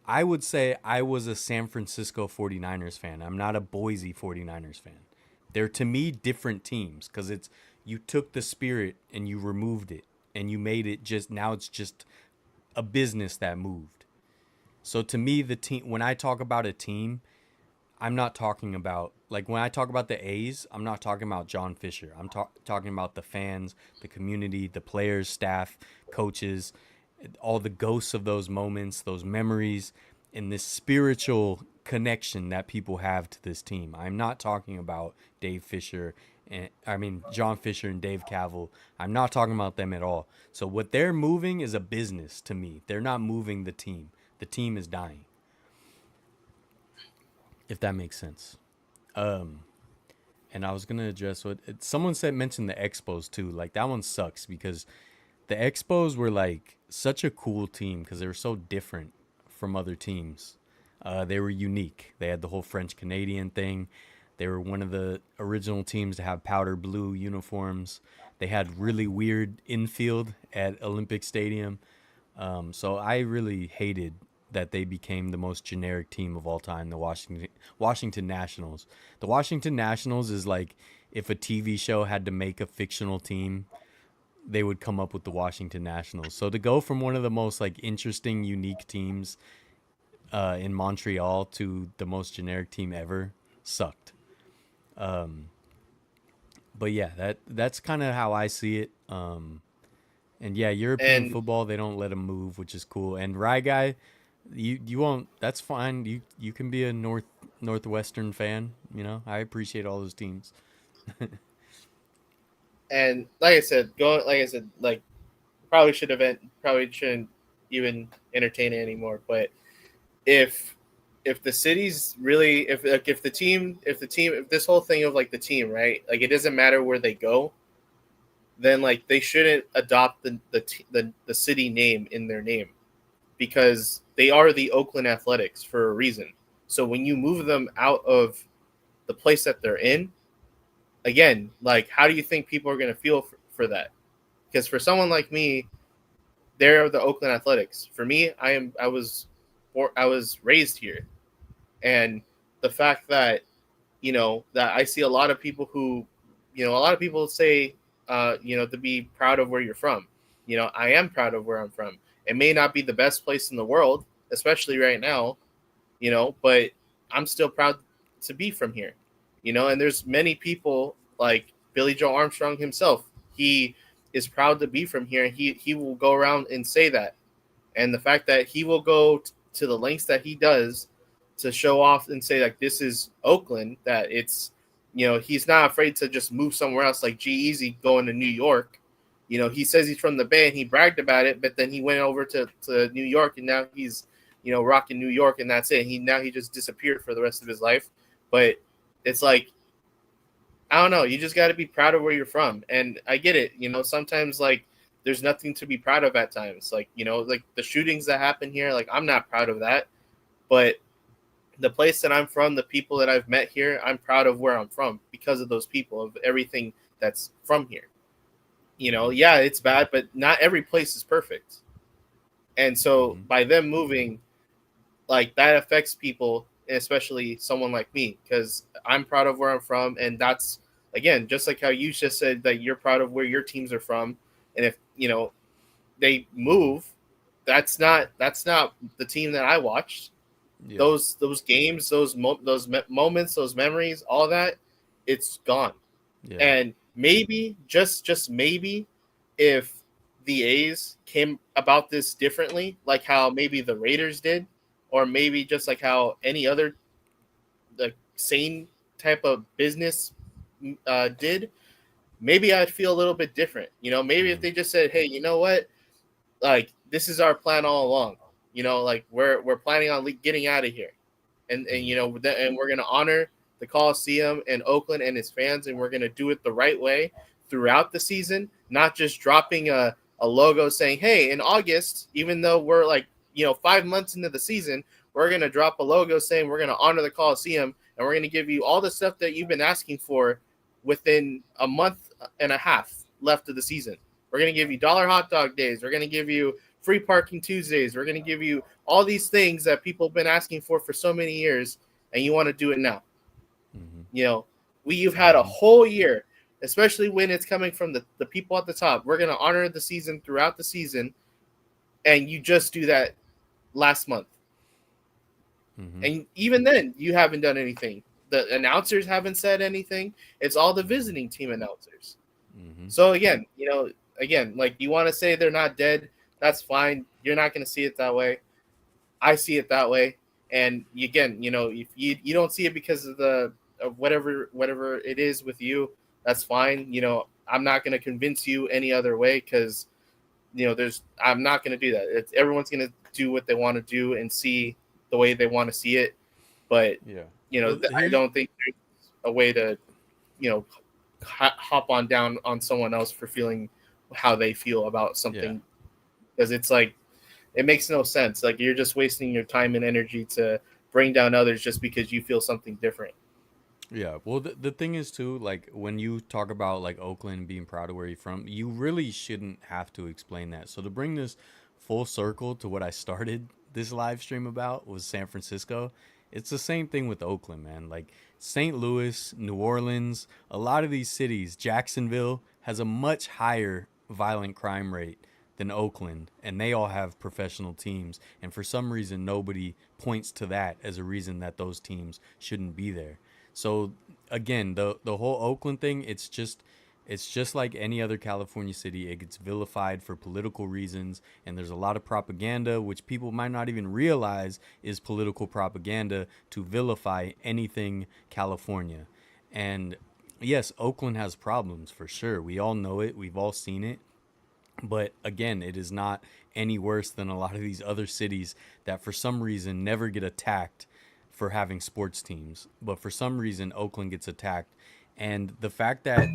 I would say I was a San Francisco 49ers fan. I'm not a Boise 49ers fan. They're to me different teams because you took the spirit and you removed it and you made it now it's just a business that moved. So to me, the team, when I talk about a team, I'm not talking about, like when I talk about the A's, I'm not talking about John Fisher. I'm talking about the fans, the community, the players, staff, coaches, all the ghosts of those moments, those memories, and this spiritual connection that people have to this team. I'm not talking about John Fisher and Dave Cavill. I'm not talking about them at all. So what they're moving is a business to me. They're not moving the team. The team is dying. If that makes sense. And I was gonna address what someone mentioned the Expos too. Like that one sucks because the Expos were like such a cool team because they were so different from other teams. They were unique. They had the whole French Canadian thing. They were one of the original teams to have powder blue uniforms. They had really weird infield at Olympic Stadium. So I really hated that they became the most generic team of all time, the Washington Nationals. The Washington Nationals is like if a TV show had to make a fictional team, they would come up with the Washington Nationals. So to go from one of the most like interesting, unique teams in Montreal to the most generic team ever sucked. But yeah, that's kind of how I see it. And yeah, European And football, they don't let them move, which is cool. And Rye Guy, you won't. That's fine. You can be a Northwestern fan. I appreciate all those teams. and like I said, like probably shouldn't even entertain it anymore. But if the city's really if the team if this whole thing of like the team, right, like it doesn't matter where they go, then like they shouldn't adopt the city name in their name because they are the Oakland Athletics for a reason. So when you move them out of the place that they're in, again, like how do you think people are going to feel for that? Because for someone like me, they're the Oakland Athletics. For me, I was raised here, and the fact that that I see a lot of people who, a lot of people say to be proud of where you're from. I am proud of where I'm from. It may not be the best place in the world, especially right now, but I'm still proud to be from here. And there's many people like Billy Joe Armstrong himself. He is proud to be from here, and he will go around and say that. And the fact that he will go to the lengths that he does to show off and say like this is Oakland, that it's he's not afraid to just move somewhere else, like G-Eazy going to New York. He says he's from the Bay and he bragged about it, but then he went over to New York and now he's rocking New York, and that's it. He just disappeared for the rest of his life. But it's like, I don't know, you just got to be proud of where you're from. And I get it, sometimes like there's nothing to be proud of at times. Like, like the shootings that happen here, like I'm not proud of that. But the place that I'm from, the people that I've met here, I'm proud of where I'm from because of those people, of everything that's from here. Yeah, it's bad, but not every place is perfect. And so by them moving, like that affects people, especially someone like me, because I'm proud of where I'm from. And that's, again, just like how you just said that you're proud of where your teams are from. And if, they move, that's not the team that I watched. Yeah. Those games, those moments, those memories, all that, it's gone. Yeah. And maybe, just maybe, if the A's came about this differently, like how maybe the Raiders did, or maybe just like how any other the same type of business did, maybe I'd feel a little bit different. Maybe if they just said, hey, you know what? Like, this is our plan all along. Like we're planning on getting out of here, and and we're gonna honor the Coliseum and Oakland and its fans, and we're gonna do it the right way throughout the season, not just dropping a logo saying, hey, in August, even though we're like 5 months into the season, we're gonna drop a logo saying we're gonna honor the Coliseum and we're gonna give you all the stuff that you've been asking for within a month and a half left of the season. We're gonna give you $1 hot dog days. We're gonna give you free parking Tuesdays. We're going to give you all these things that people have been asking for so many years, and you want to do it now. You've had a whole year, especially when it's coming from the people at the top. We're going to honor the season throughout the season, and you just do that last month. And even then, you haven't done anything. The announcers haven't said anything. It's all the visiting team announcers. So again, like you want to say they're not dead, that's fine. You're not going to see it that way. I see it that way. And again, if you don't see it because of whatever it is with you, that's fine. I'm not going to convince you any other way, because I'm not going to do that. Everyone's going to do what they want to do and see the way they want to see it. But I don't think there's a way to hop on down on someone else for feeling how they feel about something, because it's like, it makes no sense. Like, you're just wasting your time and energy to bring down others just because you feel something different. Yeah, well, the thing is too, like when you talk about like Oakland being proud of where you're from, you really shouldn't have to explain that. So to bring this full circle to what I started this live stream about was San Francisco. It's the same thing with Oakland, man. Like St. Louis, New Orleans, a lot of these cities, Jacksonville has a much higher violent crime rate than Oakland, and they all have professional teams. And for some reason, nobody points to that as a reason that those teams shouldn't be there. So again, the whole Oakland thing, it's just like any other California city. It gets vilified for political reasons, and there's a lot of propaganda, which people might not even realize is political propaganda, to vilify anything California. And yes, Oakland has problems for sure. We all know it. We've all seen it. But again, it is not any worse than a lot of these other cities that for some reason never get attacked for having sports teams. But for some reason, Oakland gets attacked. And the fact that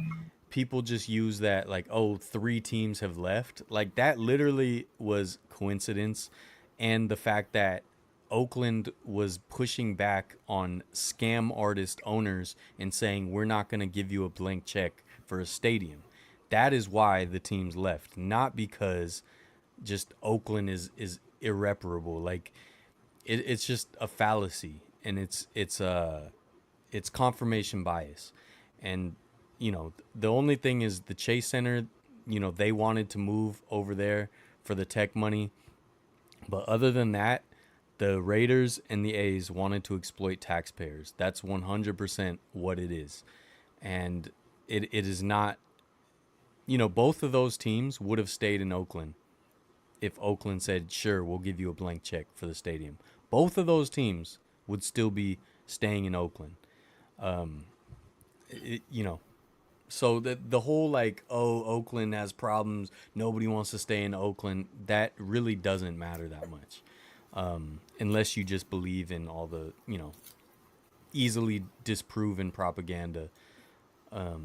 people just use that, like, oh, 3 teams have left, like that literally was coincidence. And the fact that Oakland was pushing back on scam artist owners and saying, we're not going to give you a blank check for a stadium. That is why the teams left, not because just Oakland is irreparable. Like it's just a fallacy, and it's confirmation bias. And the only thing is the Chase Center, they wanted to move over there for the tech money. But other than that, the Raiders and the A's wanted to exploit taxpayers. That's 100% what it is. And it is not, both of those teams would have stayed in Oakland if Oakland said, sure, we'll give you a blank check for the stadium. Both of those teams would still be staying in Oakland. Um, it, you know, so the whole like, oh, Oakland has problems, nobody wants to stay in Oakland, that really doesn't matter that much. Unless you just believe in all the, easily disproven propaganda. The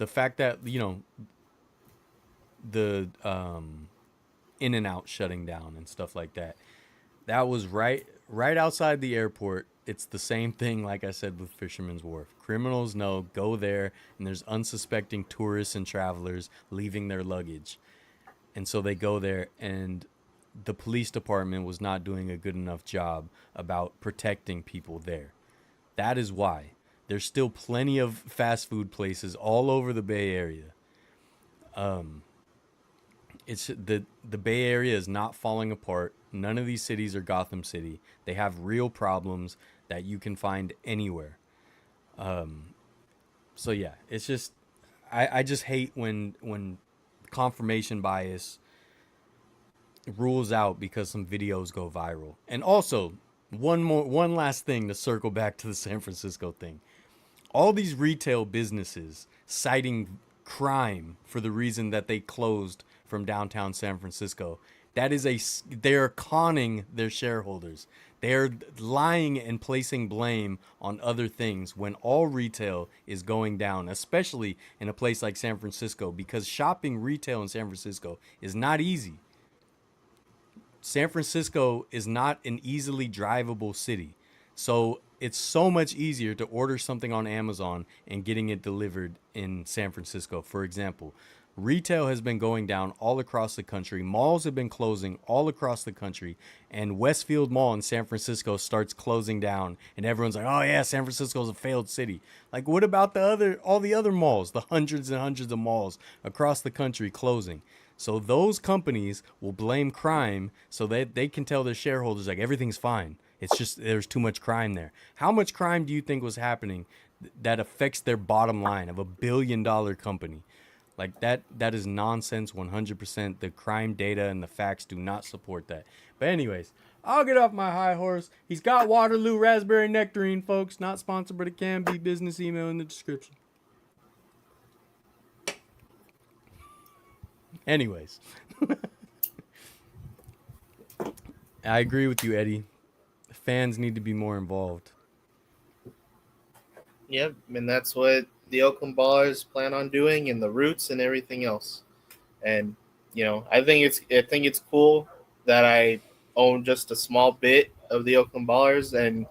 fact that, the In and Out shutting down and stuff like that. That was right outside the airport. It's the same thing like I said with Fisherman's Wharf. Criminals know, go there, and there's unsuspecting tourists and travelers leaving their luggage. And so they go there, and the police department was not doing a good enough job about protecting people there. That is why. There's still plenty of fast food places all over the Bay Area. It's the Bay Area is not falling apart. None of these cities are Gotham City. They have real problems that you can find anywhere. So yeah, it's just I just hate when confirmation bias rules out because some videos go viral. And also, one last thing to circle back to the San Francisco thing. All these retail businesses citing crime for the reason that they closed from downtown San Francisco. They're conning their shareholders. They're lying and placing blame on other things when all retail is going down, especially in a place like San Francisco, because shopping retail in San Francisco is not easy. San Francisco is not an easily drivable city. So it's so much easier to order something on Amazon and getting it delivered in San Francisco. For example, retail has been going down all across the country. Malls have been closing all across the country. And Westfield Mall in San Francisco starts closing down. And everyone's like, oh yeah, San Francisco is a failed city. Like, what about all the other malls, the hundreds and hundreds of malls across the country closing? So those companies will blame crime so that they can tell their shareholders, like, everything's fine. It's just there's too much crime there. How much crime do you think was happening that affects their bottom line of $1 billion company? Like, that is nonsense 100%. The crime data and the facts do not support that. But anyways, I'll get off my high horse. He's got Waterloo Raspberry Nectarine, folks. Not sponsored, but it can be. Business email in the description. Anyways, I agree with you, Eddie. Fans need to be more involved. Yep, and that's what the Oakland Ballers plan on doing, and the Roots and everything else. And I think it's cool that I own just a small bit of the Oakland Ballers, and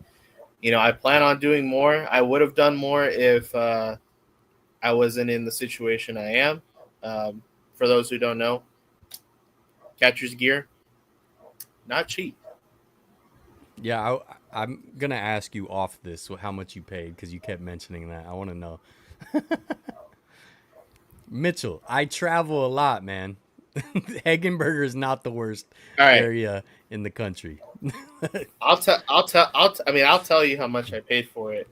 I plan on doing more. I would have done more if I wasn't in the situation I am. For those who don't know, catcher's gear, not cheap. Yeah, I'm going to ask you off this how much you paid because you kept mentioning that. I want to know. Mitchell, I travel a lot, man. Eggenberger is not the worst area in the country. I'll tell you how much I paid for it.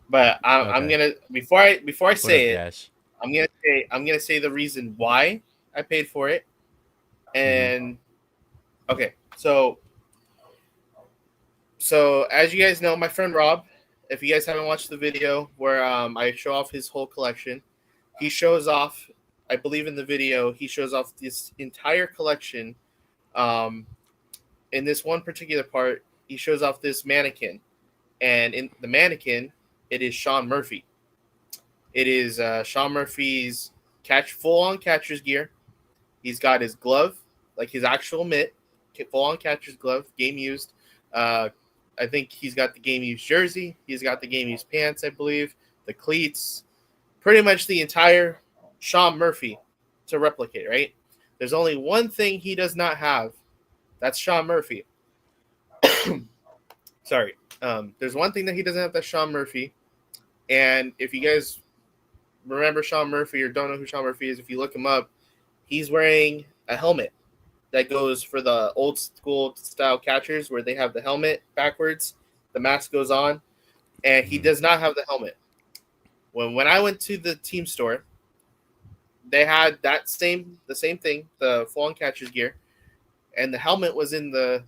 But I'm gonna before I say it, I'm gonna say the reason why I paid for it. And okay, so as you guys know, my friend Rob, if you guys haven't watched the video where I show off his whole collection, he shows off, I believe in the video, he shows off this entire collection. In this one particular part, he shows off this mannequin. And in the mannequin, it is Sean Murphy. It is Sean Murphy's full-on catcher's gear. He's got his glove, like his actual mitt, full-on catcher's glove, game used. I think he's got the game used jersey. He's got the game used pants, I believe, the cleats, pretty much the entire Sean Murphy to replicate, right? There's only one thing he does not have. That's Sean Murphy. Sorry. There's one thing that he doesn't have. That's Sean Murphy. And if you guys remember Sean Murphy or don't know who Sean Murphy is, if you look him up, he's wearing a helmet that goes for the old school style catchers where they have the helmet backwards, the mask goes on, and he Mhm. does not have the helmet. When I went to the team store, they had the same thing, the full on catcher's gear, and the helmet was in the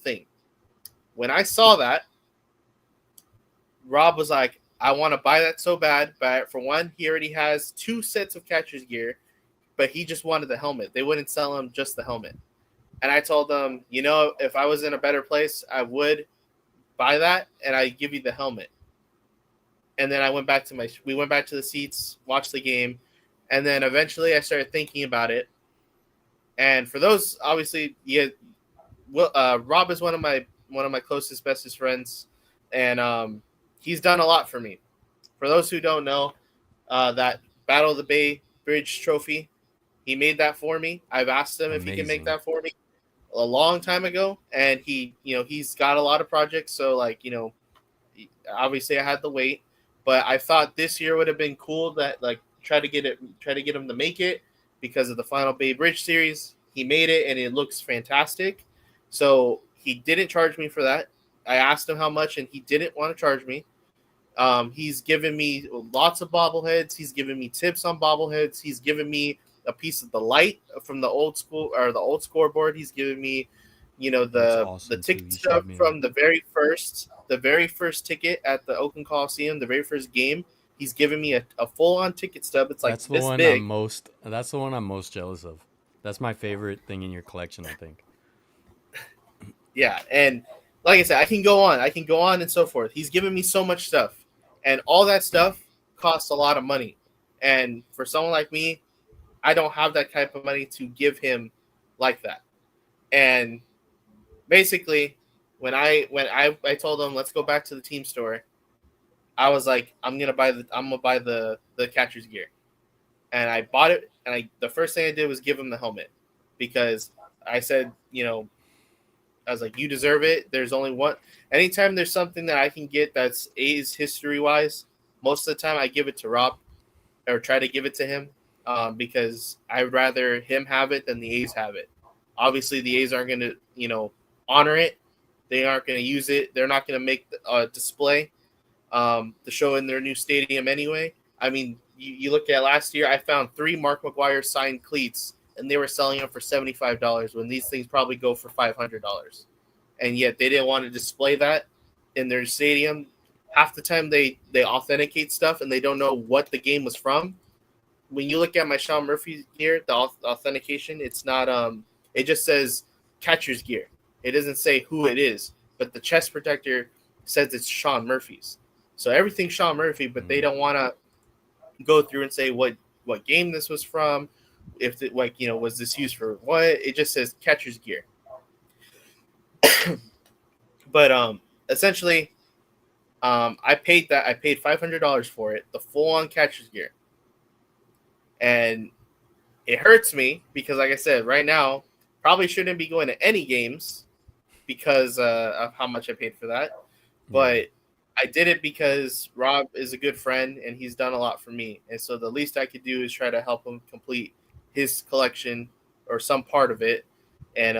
thing. When I saw that, Rob was like, "I want to buy that so bad," but for one, he already has 2 sets of catcher's gear, but he just wanted the helmet. They wouldn't sell him just the helmet. And I told them, if I was in a better place, I would buy that and I give you the helmet. And then we went back to the seats, watched the game, and then eventually I started thinking about it. And for those, obviously, yeah, Rob is one of my closest, bestest friends, and he's done a lot for me. For those who don't know, that Battle of the Bay Bridge trophy, he made that for me. I've asked him if he can make Amazing. that for me a long time ago, and he's got a lot of projects. So obviously I had to wait, but I thought this year would have been cool that try to get him to make it because of the final Bay Bridge series. He made it, and it looks fantastic. So he didn't charge me for that. I asked him how much, and he didn't want to charge me. He's given me lots of bobbleheads. He's given me tips on bobbleheads. He's given me a piece of the light from the old school or the old scoreboard. He's given me, That's the awesome too. ticket You showed stuff me that. from the very first ticket at the Oakland Coliseum, the very first game. He's given me a full on ticket stub. It's like That's the this one I'm big. most. That's the one I'm most jealous of. That's my favorite thing in your collection, I think. Yeah, and like I said, I can go on and so forth. He's given me so much stuff, and all that stuff costs a lot of money. And for someone like me, I don't have that type of money to give him like that. And basically, I told him let's go back to the team store, I was like, I'm gonna buy the catcher's gear, and I bought it. And the first thing I did was give him the helmet because I said, I was like, you deserve it. There's only one. Anytime there's something that I can get that's A's history wise, most of the time I give it to Rob or try to give it to him because I'd rather him have it than the A's have it. Obviously, the A's aren't going to, honor it. They aren't going to use it. They're not going to make a display to show in their new stadium anyway. I mean, you look at last year, I found 3 Mark McGwire signed cleats, and they were selling them for $75 when these things probably go for $500. And yet they didn't want to display that in their stadium. Half the time they authenticate stuff and they don't know what the game was from. When you look at my Sean Murphy gear, the authentication, it's not it just says catcher's gear. It doesn't say who it is, but the chest protector says it's Sean Murphy's. So everything's Sean Murphy, but they Mm. don't want to go through and say what game this was from, if it, was this used for what? It just says catcher's gear. But essentially, I paid $500 for it, the full on catcher's gear, and it hurts me because, like I said, right now probably shouldn't be going to any games because of how much I paid for that. Yeah. But I did it because Rob is a good friend and he's done a lot for me, and so the least I could do is try to help him complete his collection or some part of it, and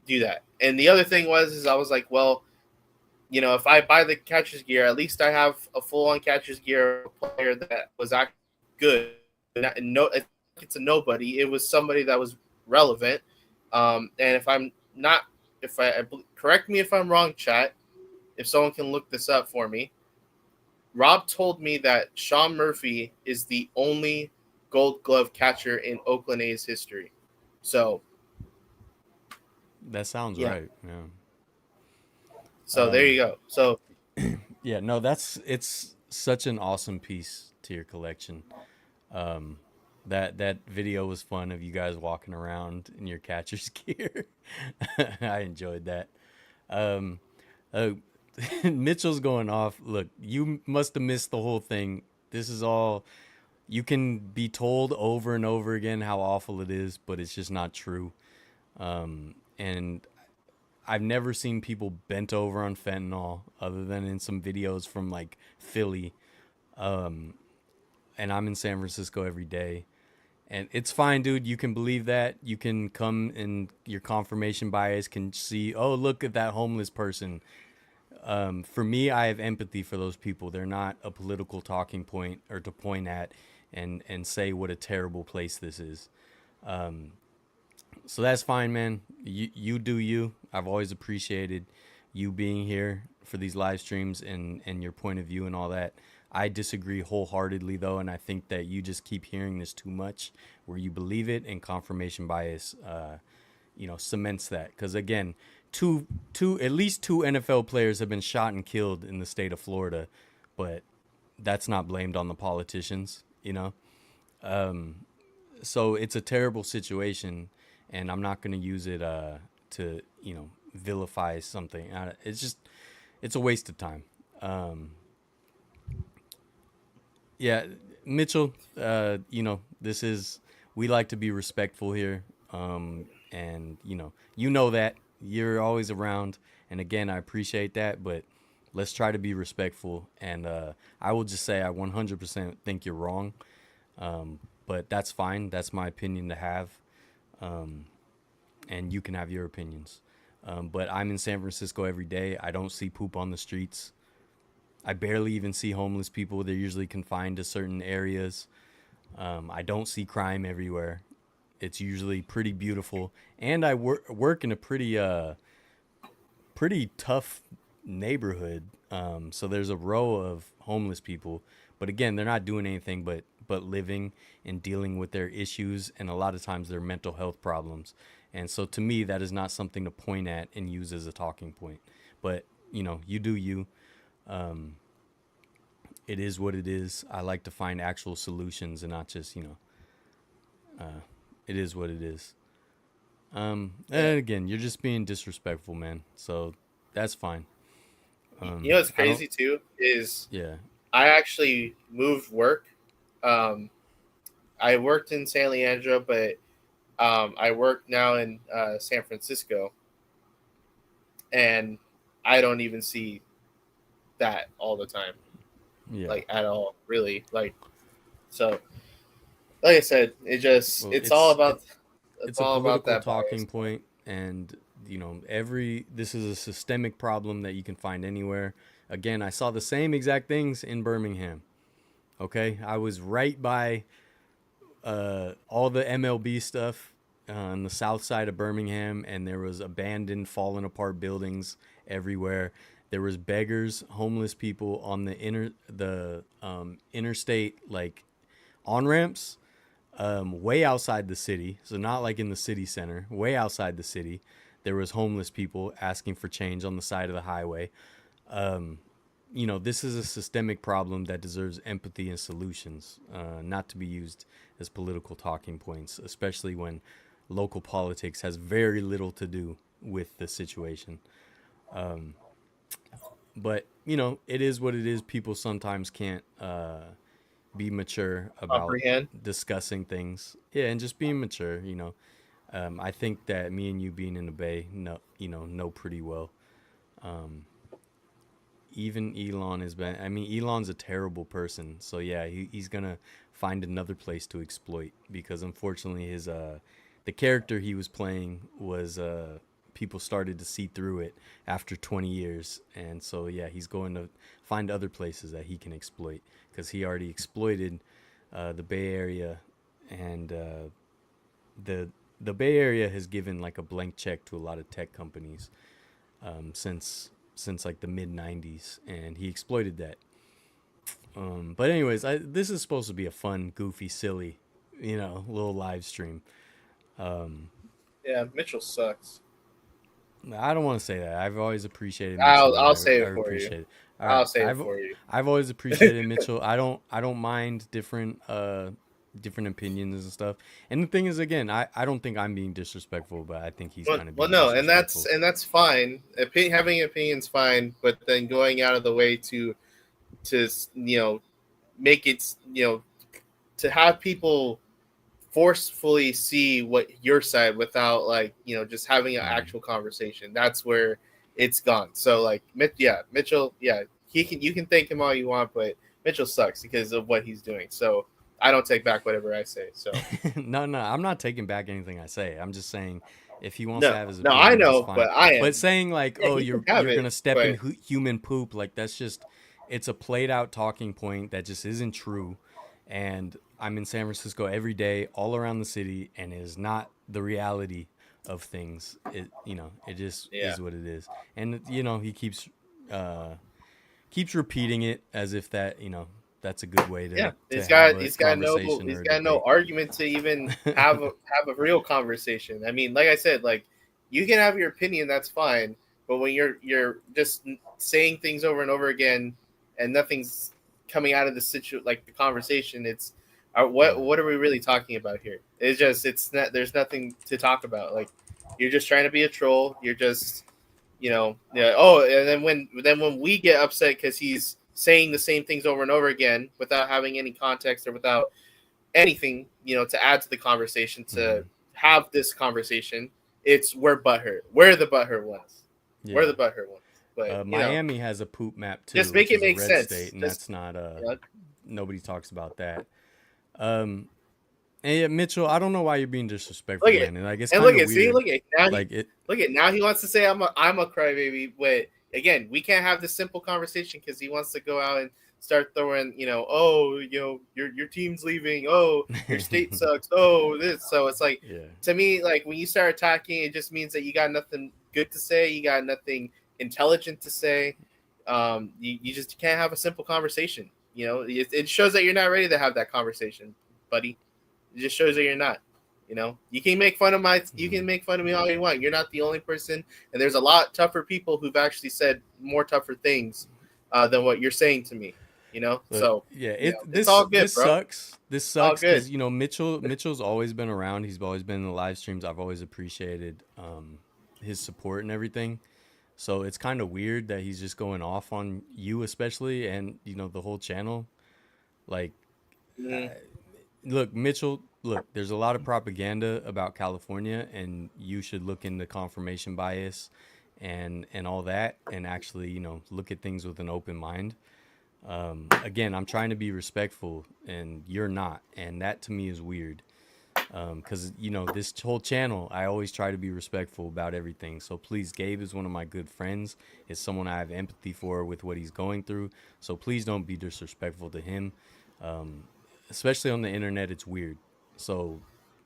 do that. And the other thing is I was like, well, if I buy the catcher's gear, at least I have a full-on catcher's gear player that was actually good. No, it's a nobody. It was somebody that was relevant. And if I'm not, if I correct me if I'm wrong, chat. If someone can look this up for me, Rob told me that Sean Murphy is the only Gold Glove catcher in Oakland A's history. So That sounds yeah, right. Yeah. so there you Um, go. So yeah, no, it's such an awesome piece to your collection. Um, that video was fun of you guys walking around in your catcher's gear. I enjoyed that. Um, uh, Mitchell's going off. Look, you must have missed the whole thing. This is all you can be told over and over again how awful it is, but it's just not true. And I've never seen people bent over on fentanyl other than in some videos from like Philly. Um, and I'm in San Francisco every day. And it's fine, dude. You can believe that. You can come and your confirmation bias can see, oh, look at that homeless person. For me, I have empathy for those people. They're not a political talking point or to point at and say what a terrible place this is. So that's fine, man. You do you. I've always appreciated you being here for these live streams and your point of view and all that. I disagree wholeheartedly though, and I think that you just keep hearing this too much, where you believe it, and confirmation bias, cements that. Because again, at least two NFL players have been shot and killed in the state of Florida, but that's not blamed on the politicians, you know. So it's a terrible situation, and I'm not gonna use it to vilify something. It's a waste of time. Yeah, Mitchell. This is we like to be respectful here, and that you're always around, and again, I appreciate that, but let's try to be respectful. And I will just say I 100% think you're wrong. But that's fine. That's my opinion to have. And you can have your opinions. But I'm in San Francisco every day. I don't see poop on the streets. I barely even see homeless people. They're usually confined to certain areas. I don't see crime everywhere. It's usually pretty beautiful. And I work in a pretty tough neighborhood. So there's a row of homeless people. But again, they're not doing anything but living and dealing with their issues, and a lot of times their mental health problems. And so to me, that is not something to point at and use as a talking point. But you do you. It is what it is. I like to find actual solutions and not just it is what it is. And again, you're just being disrespectful, man. So that's fine. What's crazy too is Yeah. I actually moved work. I worked in San Leandro, but I work now in San Francisco, and I don't even see that all the time, Yeah. like at all, really. Like, so, like I said, it's Well, all about it's a all about political that talking bias. point, and this is a systemic problem that you can find anywhere. Again, I saw the same exact things in Birmingham. Okay, I was right by all the MLB stuff on the south side of Birmingham, and there was abandoned, fallen apart buildings everywhere. There was beggars, homeless people on the interstate, like on ramps, way outside the city. So not like in the city center, way outside the city. There was homeless people asking for change on the side of the highway. This is a systemic problem that deserves empathy and solutions, not to be used as political talking points, especially when local politics has very little to do with the situation. But, it is what it is. People sometimes can't be mature about Comprehend. discussing things. Yeah, and just being mature, I think that me and you being in the Bay, know pretty well. Even Elon has been. I mean, Elon's a terrible person. So yeah, he's gonna find another place to exploit because unfortunately the character he was playing was people started to see through it after 20 years, and so yeah, he's going to find other places that he can exploit because he already exploited the Bay Area, and the Bay Area has given like a blank check to a lot of tech companies since like the mid 90s, and he exploited that. But anyways, this is supposed to be a fun, goofy, silly, little live stream. Yeah, Mitchell sucks. I don't want to say that. I've always appreciated Mitchell, and I'll I say it for you. appreciate it. All I'll right, say it for you. I've always appreciated Mitchell. I don't mind different opinions and stuff. And the thing is, again, I don't think I'm being disrespectful, but I think he's kind of being No, disrespectful. and that's fine. Having opinions fine, but then going out of the way to make it to have people forcefully see what your side without like just having an actual conversation. That's where it's gone. So like Mitchell, you can thank him all you want, but Mitchell sucks because of what he's doing. So I don't take back whatever I say. So No, I'm not taking back anything I say. I'm just saying if he wants to no, have his no, I opinion, that's know, fine. but I But am. saying like, Yeah, oh, he can have you're it, gonna step in but human poop, like that's just it's a played out talking point that just isn't true. And I'm in San Francisco every day, all around the city, and it is not the reality of things. It just yeah, is what it is. And he uh keeps repeating it as if that's a good way yeah. to have a conversation He's or a got no debate. argument to even have a real conversation. I mean, like I said, like you can have your opinion, that's fine, but when you're just saying things over and over again and nothing's coming out of the conversation, it's what are we really talking about here? It's not, there's nothing to talk about. Like you're just trying to be a troll. You're just yeah. Oh, and then when we get upset because he's saying the same things over and over again without having any context or without anything, to add to the conversation, to Mhm. have this conversation, it's we're butthurt. We're the butthurt ones. We're the Yeah. butthurt ones. But Miami has a poop map just too, make which it is a make red sense. state, and Just that's not you know, nobody talks about that. Um, and yeah, Mitchell, I don't know why you're being disrespectful, look at man. And like it's and kind look of at see weird. look at now he Like it, look at now he wants to say I'm a crybaby, but again we can't have this simple conversation because he wants to go out and start throwing oh your team's leaving, oh your state sucks, oh this. So it's like, yeah. to me, like when you start attacking, it just means that you got nothing good to say, you got nothing intelligent to say. You just can't have a simple conversation. It shows that you're not ready to have that conversation, buddy. It just shows that you're not. You can make fun of you can make fun of me all you want. You're not the only person, and there's a lot tougher people who've actually said more tougher things than what you're saying to me. But So yeah, it's all good, this bro. sucks. This All sucks good. because Mitchell's always been around. He's always been in the live streams. I've always appreciated his support and everything. So it's kind of weird that he's just going off on you, especially, and the whole channel. Like, Mm, look, Mitchell. Look, there's a lot of propaganda about California, and you should look into confirmation bias, and all that, and actually, look at things with an open mind. Again, I'm trying to be respectful, and you're not, and that to me is weird. Because this whole channel, I always try to be respectful about everything. So please, Gabe is one of my good friends. Is someone I have empathy for with what he's going through. So please don't be disrespectful to him. Um, Especially on the internet, it's weird. So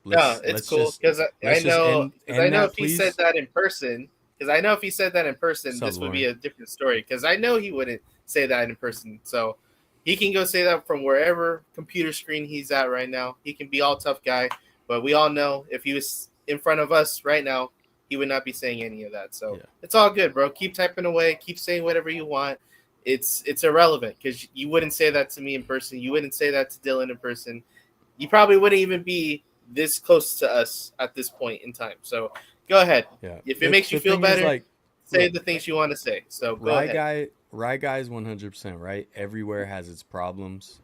no, let's it's let's cool just because I let's just know end that, if he said please. that in person, What's up, this would be Lauren? a different story. Because I know he wouldn't say that in person. So he can go say that from wherever computer screen he's at right now. He can be all tough guy, but we all know if he was in front of us right now, he would not be saying any of that. So Yeah. it's all good, bro. Keep typing away. Keep saying whatever you want. It's irrelevant because you wouldn't say that to me in person. You wouldn't say that to Dylan in person. You probably wouldn't even be this close to us at this point in time. So go ahead. Yeah. If it The makes you the feel thing is, better, like, say look, the things you want to say. So go ahead. Rye guy is 100% right. Everywhere has its problems.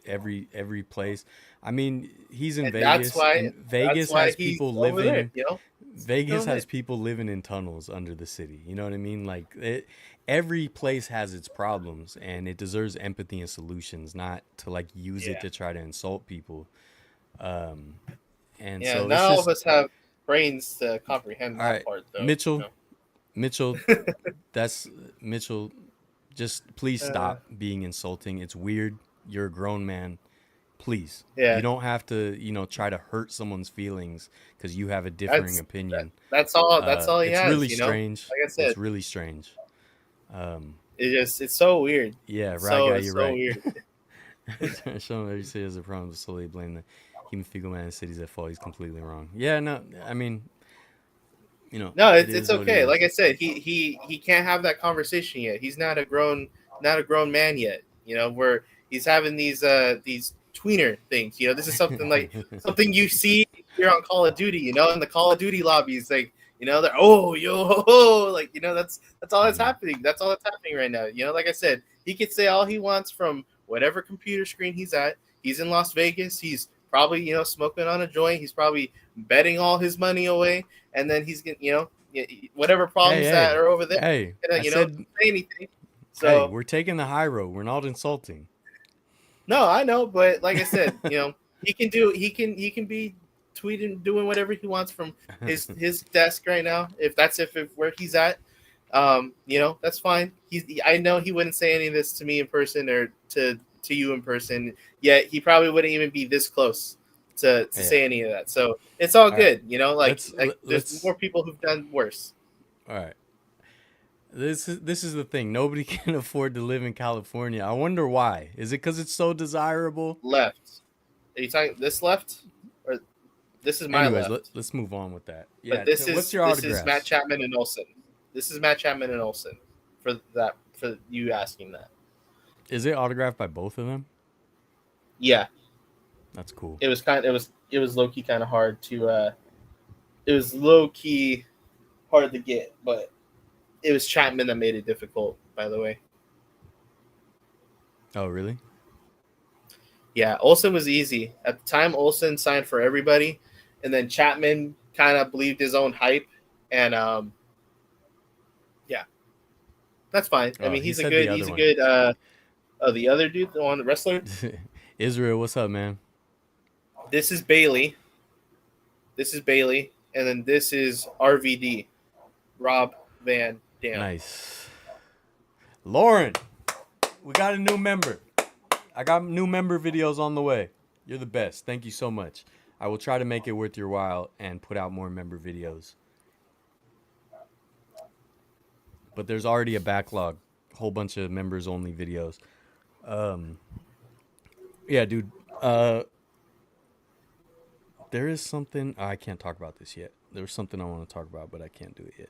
Every place. I mean, he's in And Vegas, and that's Vegas why has he's people over there. living. Vegas has people living in tunnels under the city. You know what I mean? Like every place has its problems, and it deserves empathy and solutions, not to like use it Yeah. to try to insult people. Um, and Yeah. so Not it's all of just us have brains to comprehend all that right, part, though. Mitchell. Mitchell, that's Mitchell. Just please Uh, stop being insulting. It's weird. You're a grown man. Please, you yeah. don't have to try to hurt someone's feelings because you have a differing opinion. That's all. That's all he It's has. really strange. Like I It's said, really strange. um it's so weird. yeah, right guy, It's you're so right. weird. Show him every city has a problem to solely blame the human fecal man in cities at fault. He's completely wrong. Yeah, no, I mean, No, it it's is what it okay. Like is. I said, he can't have that conversation yet. He's not a grown man yet. Where he's having these tweener things. This is something like something you see here on Call of Duty. In the Call of Duty lobbies, like they're oh yo ho, ho. Like that's all that's Mhm. happening. That's all that's happening right now. Like I said, he could say all he wants from whatever computer screen he's at. He's in Las Vegas. He's probably smoking on a joint. He's probably betting all his money away, and then he's getting whatever problems that Hey, are over there. hey! I Don't said, say anything. hey, So we're taking the high road. We're not insulting. no, I know, but like I said, he can be tweeting, doing whatever he wants from his desk right now. If where he's at, that's fine. I know he wouldn't say any of this to me in person or to you in person. Yet he probably wouldn't even be this close to Yeah. say any of that. So it's all All right. good. Like there's Let's. more people who've done worse. All right. This is the thing. Nobody can afford to live in California. I wonder why. Is it because it's so desirable? Left. Are you talking this left or this is my Anyways, left? let's move on with that. But Yeah. this What's is your this is Matt autographs? Chapman and Olsen. This is Matt Chapman and Olsen for you asking that. Is it autographed by both of them? Yeah, That's cool. it was low key kind of hard to it was low key hard to get, but it was Chapman that made it difficult. By the way, Oh, really? yeah, Olsen was easy at the time. Olsen signed for everybody, and then Chapman kind of believed his own hype, and yeah, that's fine. I Oh, mean, he said the other he's a one. good. The other dude, the wrestler. Israel, what's up, man? This is Bailey. This is Bailey, and then this is RVD, Rob Van Dam. Nice. Lauren, we got a new member. I got new member videos on the way. You're the best. Thank you so much. I will try to make it worth your while and put out more member videos. But there's already a backlog, whole bunch of members only videos. Yeah, dude. There is something I can't talk about this yet. There's something I want to talk about, but I can't do it yet.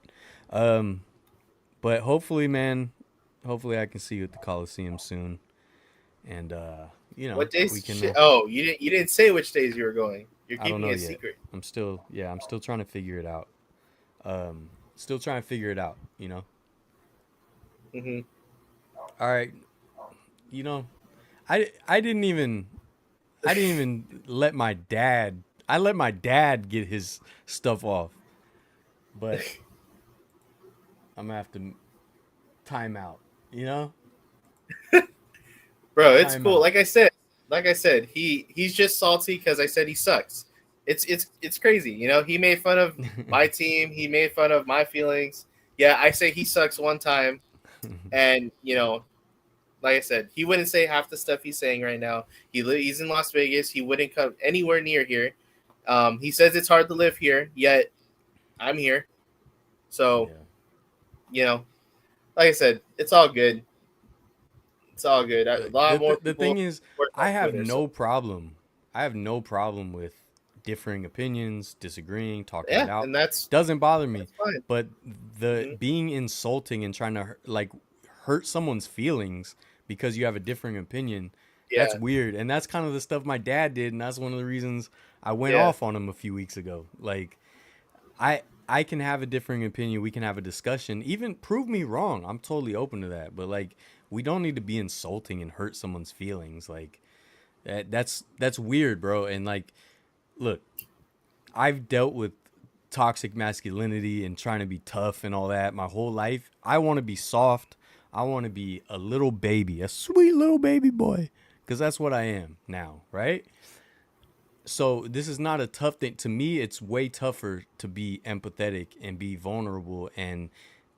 But hopefully, man, hopefully I can see you at the Coliseum soon. And What days? we can. Oh, you didn't say which days you were going. You're I don't keeping know it a yet. secret. I'm still trying to figure it out. Still trying to figure it out. Mm-hmm. All right. I didn't even let my dad. I let my dad get his stuff off, but I'm gonna have to time out. Bro, it's Time cool. out. Like I said, he's just salty because I said he sucks. It's crazy. He made fun of my team. He made fun of my feelings. Yeah, I say he sucks one time, and like I said, he wouldn't say half the stuff he's saying right now. He's in Las Vegas. He wouldn't come anywhere near here. He says it's hard to live here, yet I'm here. So, like I said, it's all good. It's all good. A lot more The people thing is, work on I have Twitter. no So, problem. I have no problem with differing opinions, disagreeing, talking it yeah, out. and that's Doesn't bother me. fine. But the Mhm. being insulting and trying to hurt someone's feelings because you have a differing opinion, that's Yeah, weird. And that's kind of the stuff my dad did, and that's one of the reasons I went yeah, off on him a few weeks ago. I can have a differing opinion. We can have a discussion. Even prove me wrong. I'm totally open to that. But we don't need to be insulting and hurt someone's feelings. That's weird, bro. And look, I've dealt with toxic masculinity and trying to be tough and all that my whole life. I want to be soft. I want to be a little baby, a sweet little baby boy, because that's what I am now, right? So this is not a tough thing to me. It's way tougher to be empathetic and be vulnerable and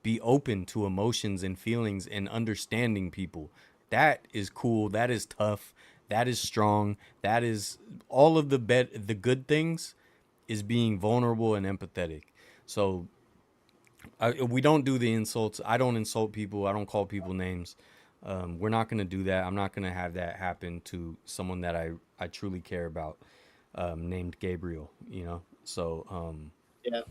be open to emotions and feelings and understanding people. That is cool. That is tough. That is strong. That is all of the good things is being vulnerable and empathetic. So we don't do the insults. I don't insult people. I don't call people names. We're not going to do that. I'm not going to have that happen to someone that I truly care about, named Gabriel, So yeah,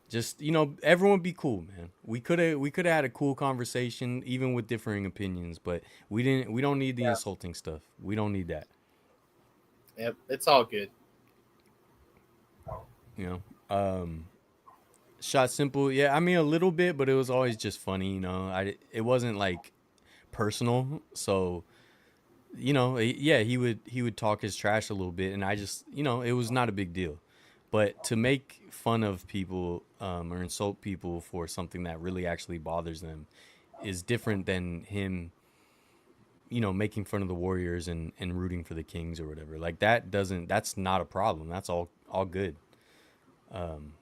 just, everyone be cool, man. We could have had a cool conversation even with differing opinions, but we don't need the yeah. insulting stuff. We don't need that, Yep, it's all good. you know. Shot simple, yeah. I mean a little bit, but it was always just funny, It wasn't personal, so he would talk his trash a little bit, and I just, it was not a big deal. But to make fun of people or insult people for something that really actually bothers them is different than him, making fun of the Warriors and rooting for the Kings or whatever. Like that's not a problem. That's all good. Um,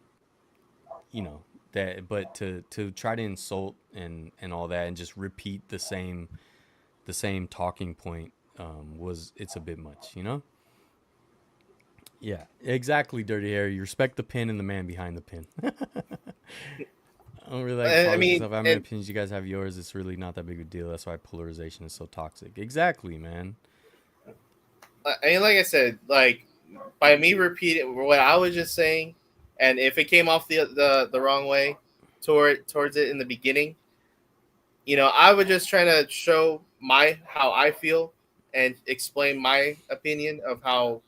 you know but to try to insult and all that and just repeat the same talking point it's a bit much. Yeah, exactly. Dirty Harry, you respect the pin and the man behind the pin. I don't really like I politics mean, stuff. I have my and opinions, you guys have yours. It's really not that big of a deal. That's why polarization is so toxic. Exactly, man. like I said, like by me repeating what I was just saying, and if it came off the wrong way towards it in the beginning, I was just trying to show how I feel and explain my opinion of how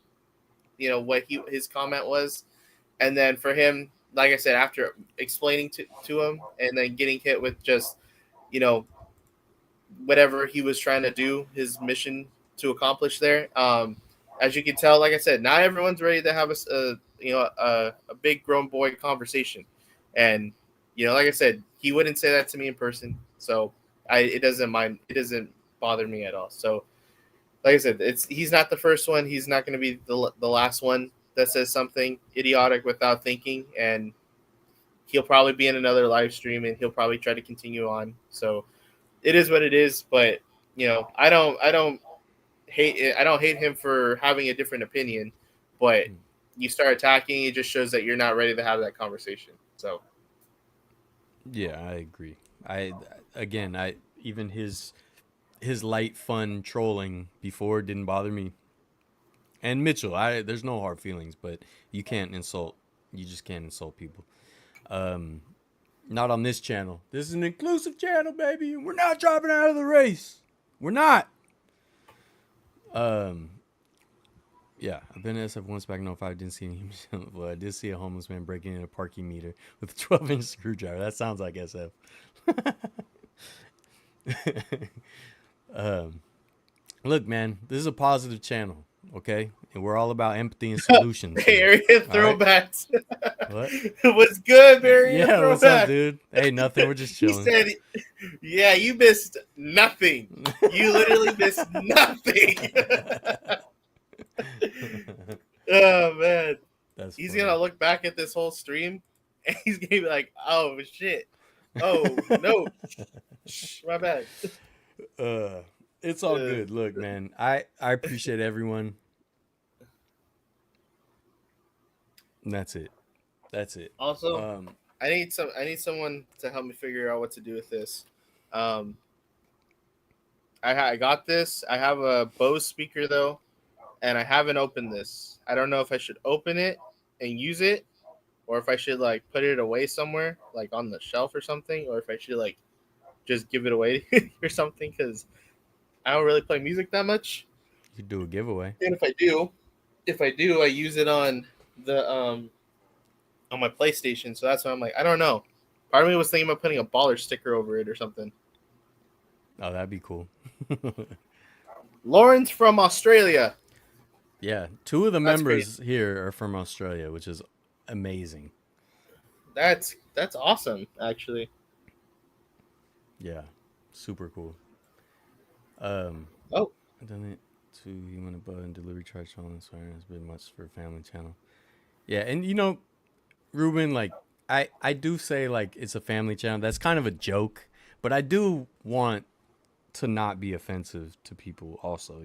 what his comment was, and then for him, like I said, after explaining to him and then getting hit with just you know whatever he was trying to do, his mission to accomplish there. As you can tell, like I said, not everyone's ready to have a big grown boy conversation, and like I said, he wouldn't say that to me in person, so it doesn't bother me at all. So, like I said, he's not the first one, he's not going to be the last one that says something idiotic without thinking, and he'll probably be in another live stream, and he'll probably try to continue on. So it is what it is. But I don't hate him for having a different opinion. But you start attacking, it just shows that you're not ready to have that conversation. So Yeah, I agree. I even his light fun trolling before didn't bother me. And Mitchell, there's no hard feelings, but you can't insult. You just can't insult people. Um, Not on this channel. This is an inclusive channel, baby. We're not dropping out of the race. We're not. Um, yeah, I've been to SF once back in 05. Didn't see any. Well, I did see a homeless man breaking in a parking meter with a 12-inch screwdriver. That sounds like SF. um, Look, man, this is a positive channel, okay? And we're all about empathy and solutions Bay here. Area All right? throwbacks. What? What's good, Bay Area Yeah, what's up, throwback? dude? Hey, nothing. We're just He chilling. said, "Yeah, you missed nothing. You literally missed nothing." Oh man, That's he's funny. gonna look back at this whole stream and he's gonna be like, "Oh shit! Oh no, shh, my bad." uh, it's all good. Look, man, I appreciate everyone. And that's it. That's it. Also, Um, I need someone to help me figure out what to do with this. Um, I got this. I have a Bose speaker though, and I haven't opened this. I don't know if I should open it and use it, or if I should like put it away somewhere, like on the shelf or something, or if I should like just give it away or something, because I don't really play music that much. you could do a giveaway. And if I do, I use it the on my PlayStation. So that's why I'm like, I don't know. Part of me was thinking about putting a baller sticker over it or something. Oh, that'd be cool. Lawrence from Australia. Yeah, two of the That's members crazy. here are from Australia, which is amazing. That's awesome, actually. Yeah, super cool. Um, Oh, I've done it to human above and delivery charge on this one. It's been much for a family channel. Yeah, and Ruben, like I do say like it's a family channel. That's kind of a joke, but I do want to not be offensive to people also.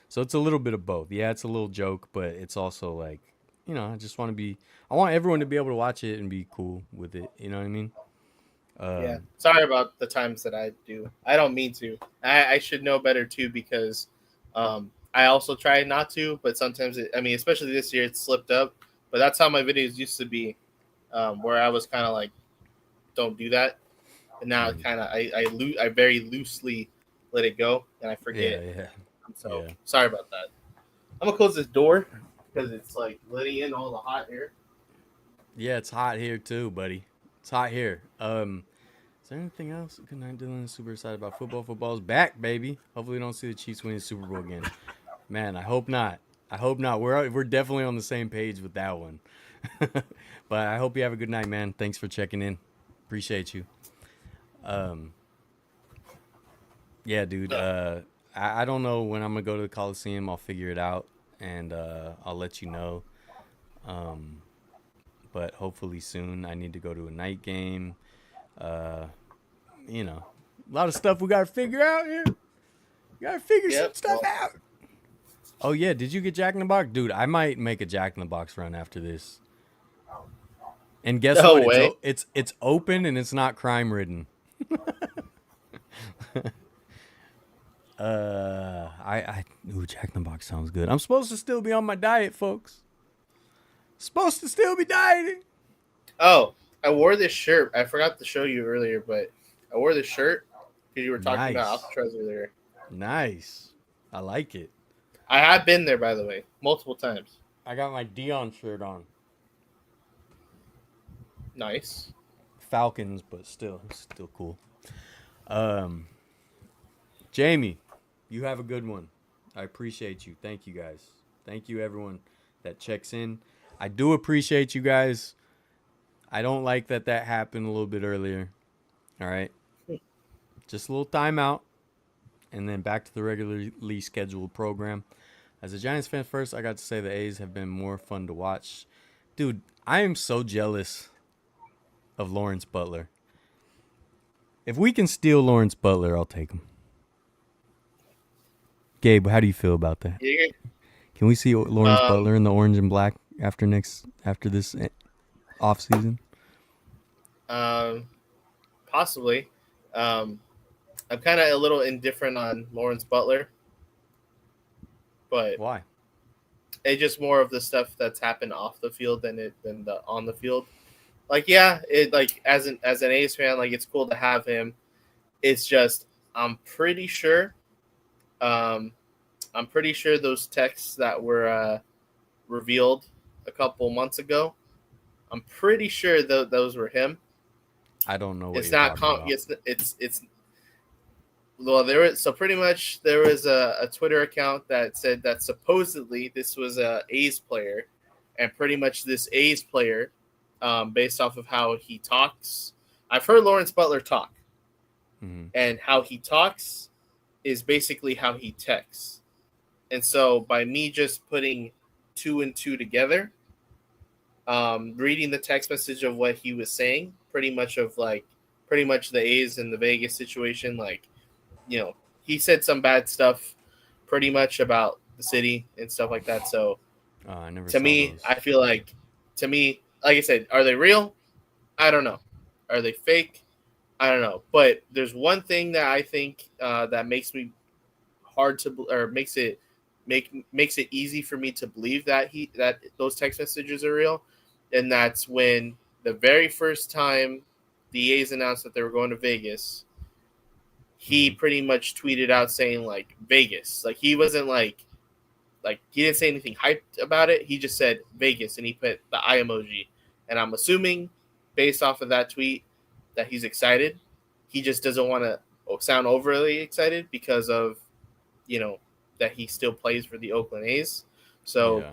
So it's a little bit of both. Yeah, it's a little joke, but it's also like, I just want to be I want everyone to be able to watch it and be cool with it, you know what I mean? yeah. Um Sorry about the times that I do. I don't mean to. I should know better too, because I also try not to, but sometimes especially this year, it slipped up. But that's how my videos used to be, where I was kind of like, don't do that. And now mm, kind of I very loosely let it go and I yeah, forget. yeah. So Yeah. sorry about that. I'm gonna close this door because it's like letting in all the hot air. Yeah, it's hot here too, buddy. It's hot here. Is there anything else? Good night, Dylan. Super excited about football. Football's back, baby. Hopefully, we don't see the Chiefs win the Super Bowl again. Man, I hope not. I hope not. We're definitely on the same page with that one. But I hope you have a good night, man. Thanks for checking in. Appreciate you. Yeah, dude. I don't know when I'm gonna go to the Coliseum. I'll figure it out, and I'll let you know. But hopefully soon. I need to go to a night game. You know, a lot of stuff we gotta figure out here. We gotta figure some stuff out. Oh yeah, did you get Jack in the Box, dude? I might make a Jack in the Box run after this. And guess No what? way. It's open and it's not crime ridden. Ooh, Jack in the Box sounds good. I'm supposed to still be on my diet, folks. Supposed to still be dieting. Oh, I wore this shirt. I forgot to show you earlier, but I wore this shirt because you were talking about Alcatraz earlier. Nice. I like it. I have been there, by the way, multiple times. I got my Dion shirt on. Nice. Falcons, but still cool. Jamie, you have a good one. I appreciate you. Thank you, guys. Thank you, everyone that checks in. I do appreciate you guys. I don't like that happened a little bit earlier. All right. Just a little timeout, and then back to the regularly scheduled program. As a Giants fan first, I got to say the A's have been more fun to watch. Dude, I am so jealous of Lawrence Butler. If we can steal Lawrence Butler, I'll take him. Gabe, how do you feel about that? Yeah. Can we see Lawrence Butler in the orange and black after this off season? Possibly. I'm kind of a little indifferent on Lawrence Butler, but Why? it's just more of the stuff that's happened off the field than the on the field. Like, yeah, it like as an A's fan, like it's cool to have him. It's just I'm pretty sure those texts that were revealed a couple months ago, I'm pretty sure those were him. I don't know what It's you're not talking about. it's well, there was a Twitter account that said that supposedly this was a A's player, and pretty much this A's player, based off of how he talks. I've heard Lawrence Butler talk, and how he talks is basically how he texts. And so by me just putting 2 and 2 together, reading the text message of what he was saying, pretty much the A's and the Vegas situation, like, you know, he said some bad stuff pretty much about the city and stuff like that. So I never to saw me, those. I feel like, like I said, are they real? I don't know. Are they fake? I don't know. But there's one thing that I think that makes me hard to, or makes it easy for me to believe that those text messages are real, and that's when the very first time the A's announced that they were going to Vegas, he pretty much tweeted out saying like Vegas. Like he wasn't like he didn't say anything hyped about it. He just said Vegas and he put the eye emoji. And I'm assuming based off of that tweet that he's excited. He just doesn't want to sound overly excited because of, you know, that he still plays for the Oakland A's. So, Yeah.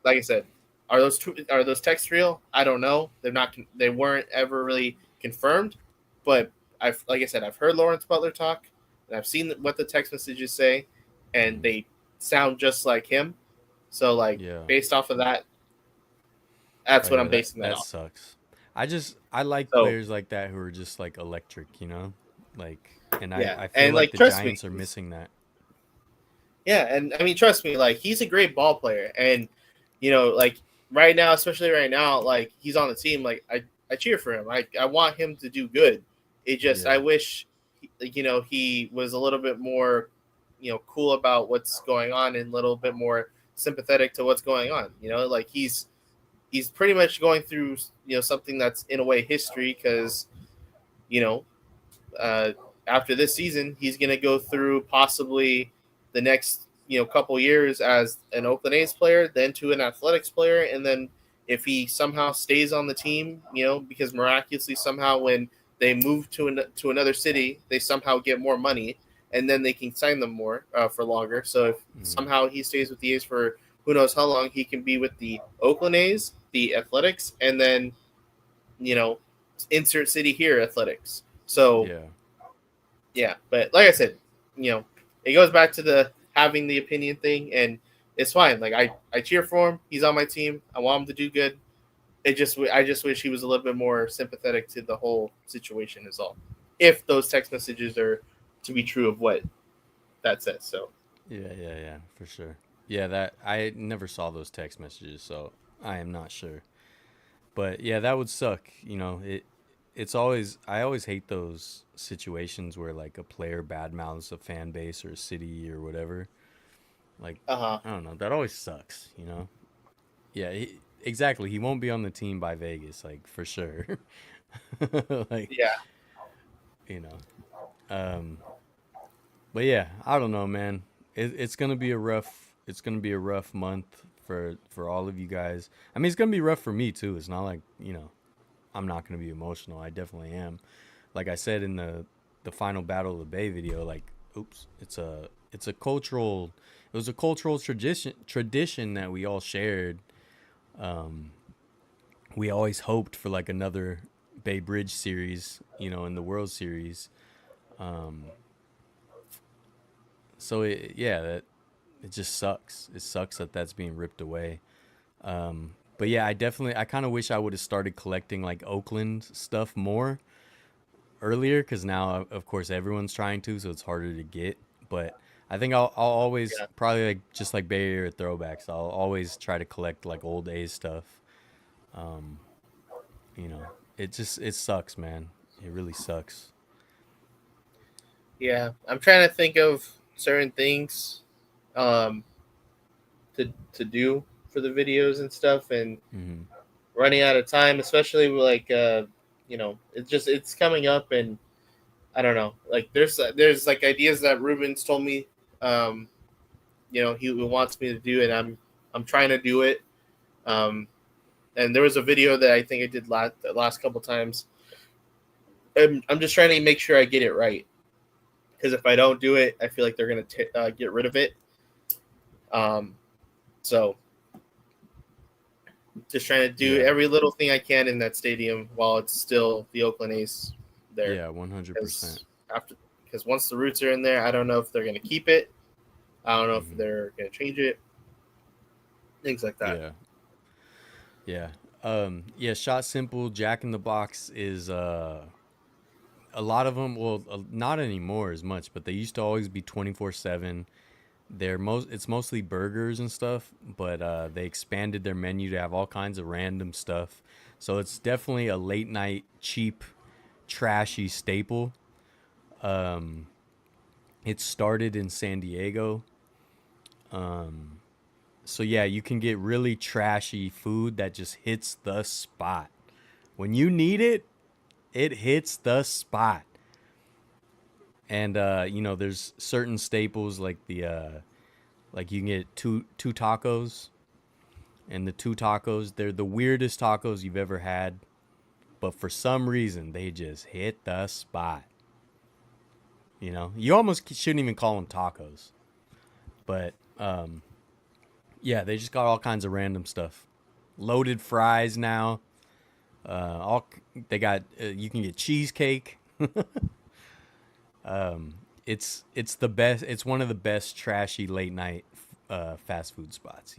like I said, are those texts real? I don't know. They weren't ever really confirmed, but like I said, I've heard Lawrence Butler talk, and I've seen what the text messages say, and they sound just like him. So, based off of that, that's what I'm basing that That off. sucks. I like players like that who are just like electric, you know, like, and I feel like the Giants are missing that. Yeah, and I mean, trust me, like he's a great ball player, and you know, like right now, especially right now, like he's on the team. Like I cheer for him. I want him to do good. It just I wish, you know, he was a little bit more, you know, cool about what's going on and a little bit more sympathetic to what's going on. You know, like he's pretty much going through, you know, something that's in a way history because, you know, after this season, he's going to go through possibly the next, you know, couple years as an Oakland A's player, then to an Athletics player, and then if he somehow stays on the team, you know, because miraculously somehow when they move to another city, they somehow get more money, and then they can sign them more for longer. So if somehow he stays with the A's for who knows how long, he can be with the Oakland A's, the Athletics, and then insert city here, Athletics. So yeah, but like I said, it goes back to the having the opinion thing, and it's fine. Like I cheer for him. He's on my team. I want him to do good. I just wish he was a little bit more sympathetic to the whole situation is all. If those text messages are to be true of what that says. So yeah, for sure. Yeah, that I never saw those text messages, so I am not sure. But yeah, that would suck. It's always I always hate those situations where like a player badmouths a fan base or a city or whatever. Like I don't know, that always sucks. Yeah, exactly. He won't be on the team by Vegas, like for sure. Like yeah. you know, um, but yeah, I don't know, man. It's gonna be a rough. It's gonna be a rough month for all of you guys. I mean, it's gonna be rough for me too. It's not like I'm not gonna be emotional. I definitely am. Like I said in the final Battle of the Bay video, like, oops, it's a cultural. It was a cultural tradition that we all shared. We always hoped for like another Bay Bridge series, in the World Series. So that it just sucks. It sucks that that's being ripped away. But yeah, I kind of wish I would have started collecting like Oakland stuff more earlier, because now of course everyone's trying to, so it's harder to get. But I think I'll always probably like just like Bay Area throwbacks. I'll always try to collect like old A's stuff. Um, it sucks, man. It really sucks. Yeah, I'm trying to think of certain things um, to do for the videos and stuff, and Mm-hmm. running out of time, especially with like it's coming up, and I don't know. Like there's like ideas that Ruben's told me, he wants me to do, and I'm trying to do it. And there was a video that I think I did the last couple times. And I'm just trying to make sure I get it right, because if I don't do it, I feel like they're gonna get rid of it. So just trying to do every little thing I can in that stadium while it's still the Oakland A's there. Yeah, 100%. Because once the roots are in there, I don't know if they're gonna keep it. I don't know if they're gonna change it. Things like that. Yeah. Shot Simple, Jack in the Box is a lot of them. Well, not anymore as much, but they used to always be 24/7. It's mostly burgers and stuff, but they expanded their menu to have all kinds of random stuff. So it's definitely a late night, cheap, trashy staple. It started in San Diego. So yeah, you can get really trashy food that just hits the spot. When you need it, it hits the spot. And there's certain staples like like you can get two tacos, and the two tacos, they're the weirdest tacos you've ever had, but for some reason they just hit the spot. You almost shouldn't even call them tacos, but yeah, they just got all kinds of random stuff. Loaded fries now. They got you can get cheesecake. It's the best. It's one of the best trashy late night fast food spots.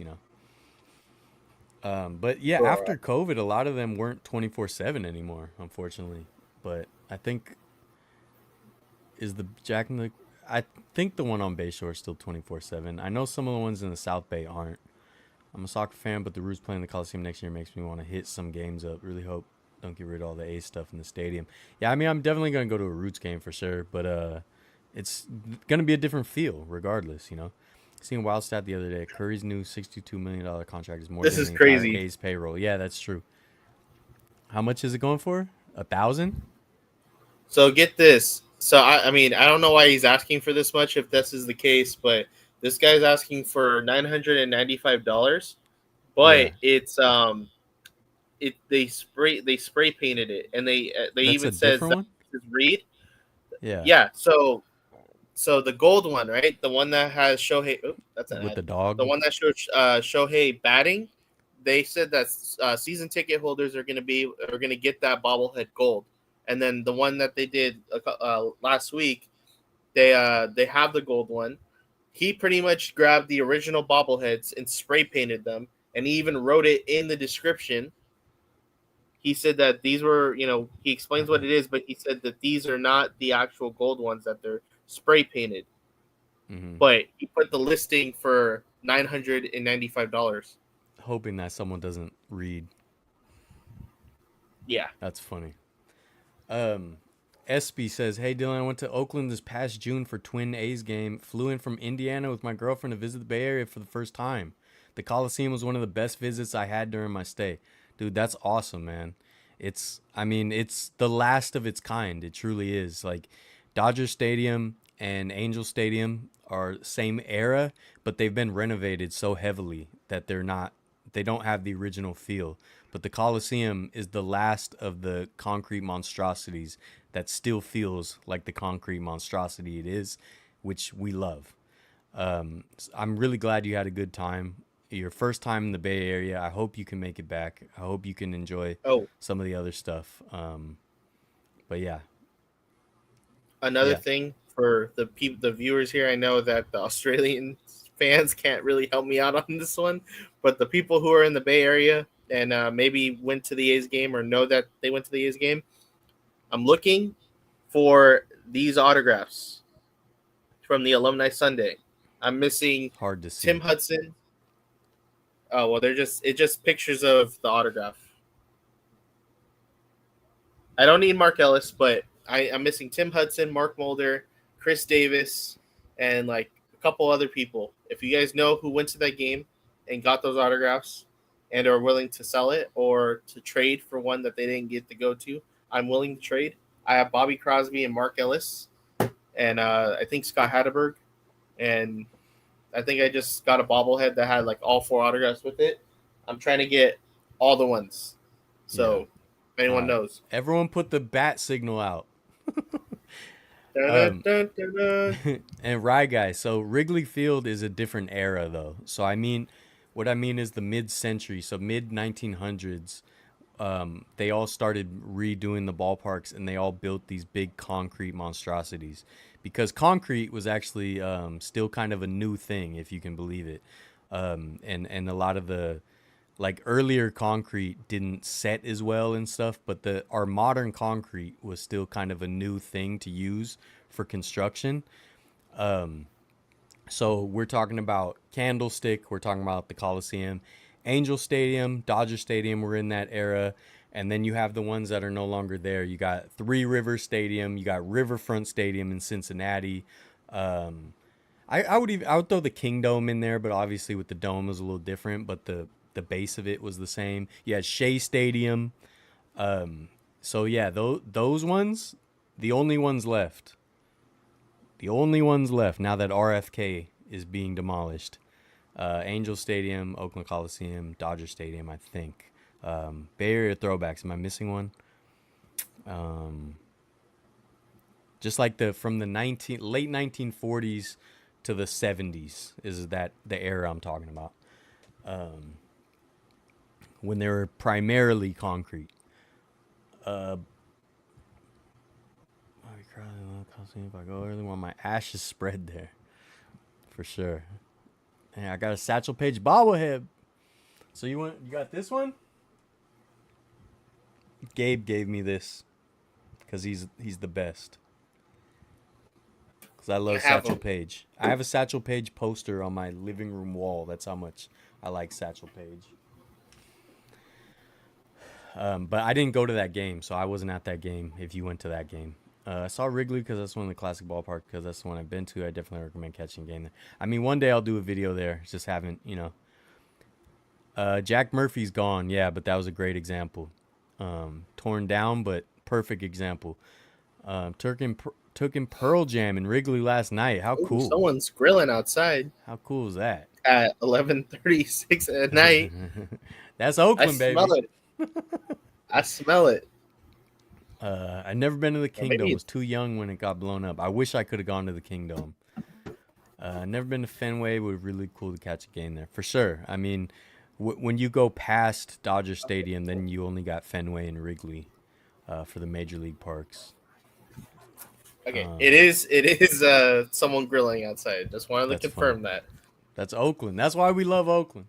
But yeah, after COVID, a lot of them weren't 24/7 anymore, unfortunately. But I think is the Jack in the I think the one on Bayshore is still 24/7. I know some of the ones in the South Bay aren't. I'm a soccer fan, but the Roots playing the Coliseum next year makes me want to hit some games up. Really hope don't get rid of all the A stuff in the stadium. Yeah, I mean, I'm definitely gonna go to a Roots game for sure, but it's gonna be a different feel regardless. Seeing Wild Stat the other day, Curry's new $62 million contract is more This than is the crazy. entire A's payroll. Yeah, that's true. How much is it going for? 1,000? So get this. So I mean, I don't know why he's asking for this much if this is the case, but this guy's asking for $995, but Yeah. it's they spray painted it, and they That's even a says different one. read. Yeah. Yeah, so the gold one, right? The one that has Shohei. Oh, that's an With ad. the dog. The one that shows Shohei batting. They said that season ticket holders are gonna get that bobblehead gold, and then the one that they did last week, they have the gold one. He pretty much grabbed the original bobbleheads and spray painted them, and he even wrote it in the description. He said that these were, he explains what it is, but he said that these are not the actual gold ones, that they're spray painted. Mm-hmm. But he put the listing for $995. Hoping that someone doesn't read. Yeah. That's funny. SB says, "Hey Dylan, I went to Oakland this past June for Twin A's game. Flew in from Indiana with my girlfriend to visit the Bay Area for the first time. The Coliseum was one of the best visits I had during my stay. Dude, that's awesome, man. It's the last of its kind. It truly is. Like Dodger Stadium and Angel Stadium are same era, but they've been renovated so heavily that they don't have the original feel. But the Coliseum is the last of the concrete monstrosities that still feels like the concrete monstrosity it is, which we love. I'm really glad you had a good time. Your first time in the Bay Area. I hope you can make it back. I hope you can enjoy some of the other stuff. But yeah. Another thing for the viewers here, I know that the Australian fans can't really help me out on this one, but the people who are in the Bay Area and maybe went to the A's game or know that they went to the A's game, I'm looking for these autographs from the Alumni Sunday. I'm missing Hard to see. Tim Hudson. Oh, well, it's just pictures of the autograph. I don't need Mark Ellis, but I'm missing Tim Hudson, Mark Mulder, Chris Davis, and like a couple other people. If you guys know who went to that game and got those autographs and are willing to sell it or to trade for one that they didn't get to go to, I'm willing to trade. I have Bobby Crosby and Mark Ellis, and I think Scott Hatterberg, and I think I just got a bobblehead that had like all 4 autographs with it. I'm trying to get all the ones. So if anyone knows. Everyone put the bat signal out. Dun, dun, dun, dun. And right, guys, so Wrigley Field is a different era, though. So what I mean is the mid-century, so mid-1900s, they all started redoing the ballparks, and they all built these big concrete monstrosities because concrete was actually still kind of a new thing, if you can believe it. And a lot of the earlier concrete didn't set as well and stuff, but our modern concrete was still kind of a new thing to use for construction. So we're talking about Candlestick, we're talking about the Coliseum, Angel Stadium, Dodger Stadium were in that era, and then you have the ones that are no longer there. You got Three River Stadium, you got Riverfront Stadium in Cincinnati. I would throw the Kingdome in there, but obviously with the dome it was a little different, but the base of it was the same. You had Shea Stadium. So yeah, those ones, the only ones left. The only ones left now that RFK is being demolished. Angel Stadium, Oakland Coliseum, Dodger Stadium, I think. Bay Area throwbacks. Am I missing one? Just like from the late 1940s to the 70s is that the era I'm talking about. When they were primarily concrete. If I go early, want my ashes spread there, for sure. And I got a Satchel Paige bobblehead. So you got this one? Gabe gave me this because he's the best. Because I love Satchel Paige. I have a Satchel Paige poster on my living room wall. That's how much I like Satchel Paige. But I didn't go to that game, so I wasn't at that game if you went to that game. I saw Wrigley because that's one of the classic ballpark, because that's the one I've been to. I definitely recommend catching a game there. I mean, one day I'll do a video there. Just haven't, Jack Murphy's gone, yeah, but that was a great example. Torn down, but perfect example. Took in Pearl Jam in Wrigley last night. How cool. Someone's grilling outside. How cool is that? At 11:36 at night. That's Oakland, I baby. smell it. I smell it. I've never been to the Or maybe Kingdom. Was it's too young when it got blown up. I wish I could have gone to the Kingdom. Never been to Fenway. Would be really cool to catch a game there for sure. I mean, when you go past Dodger Stadium, then you only got Fenway and Wrigley for the major league parks. okay. It is someone grilling outside. Just wanted to That's funny. confirm that. That's Oakland. That's why we love Oakland.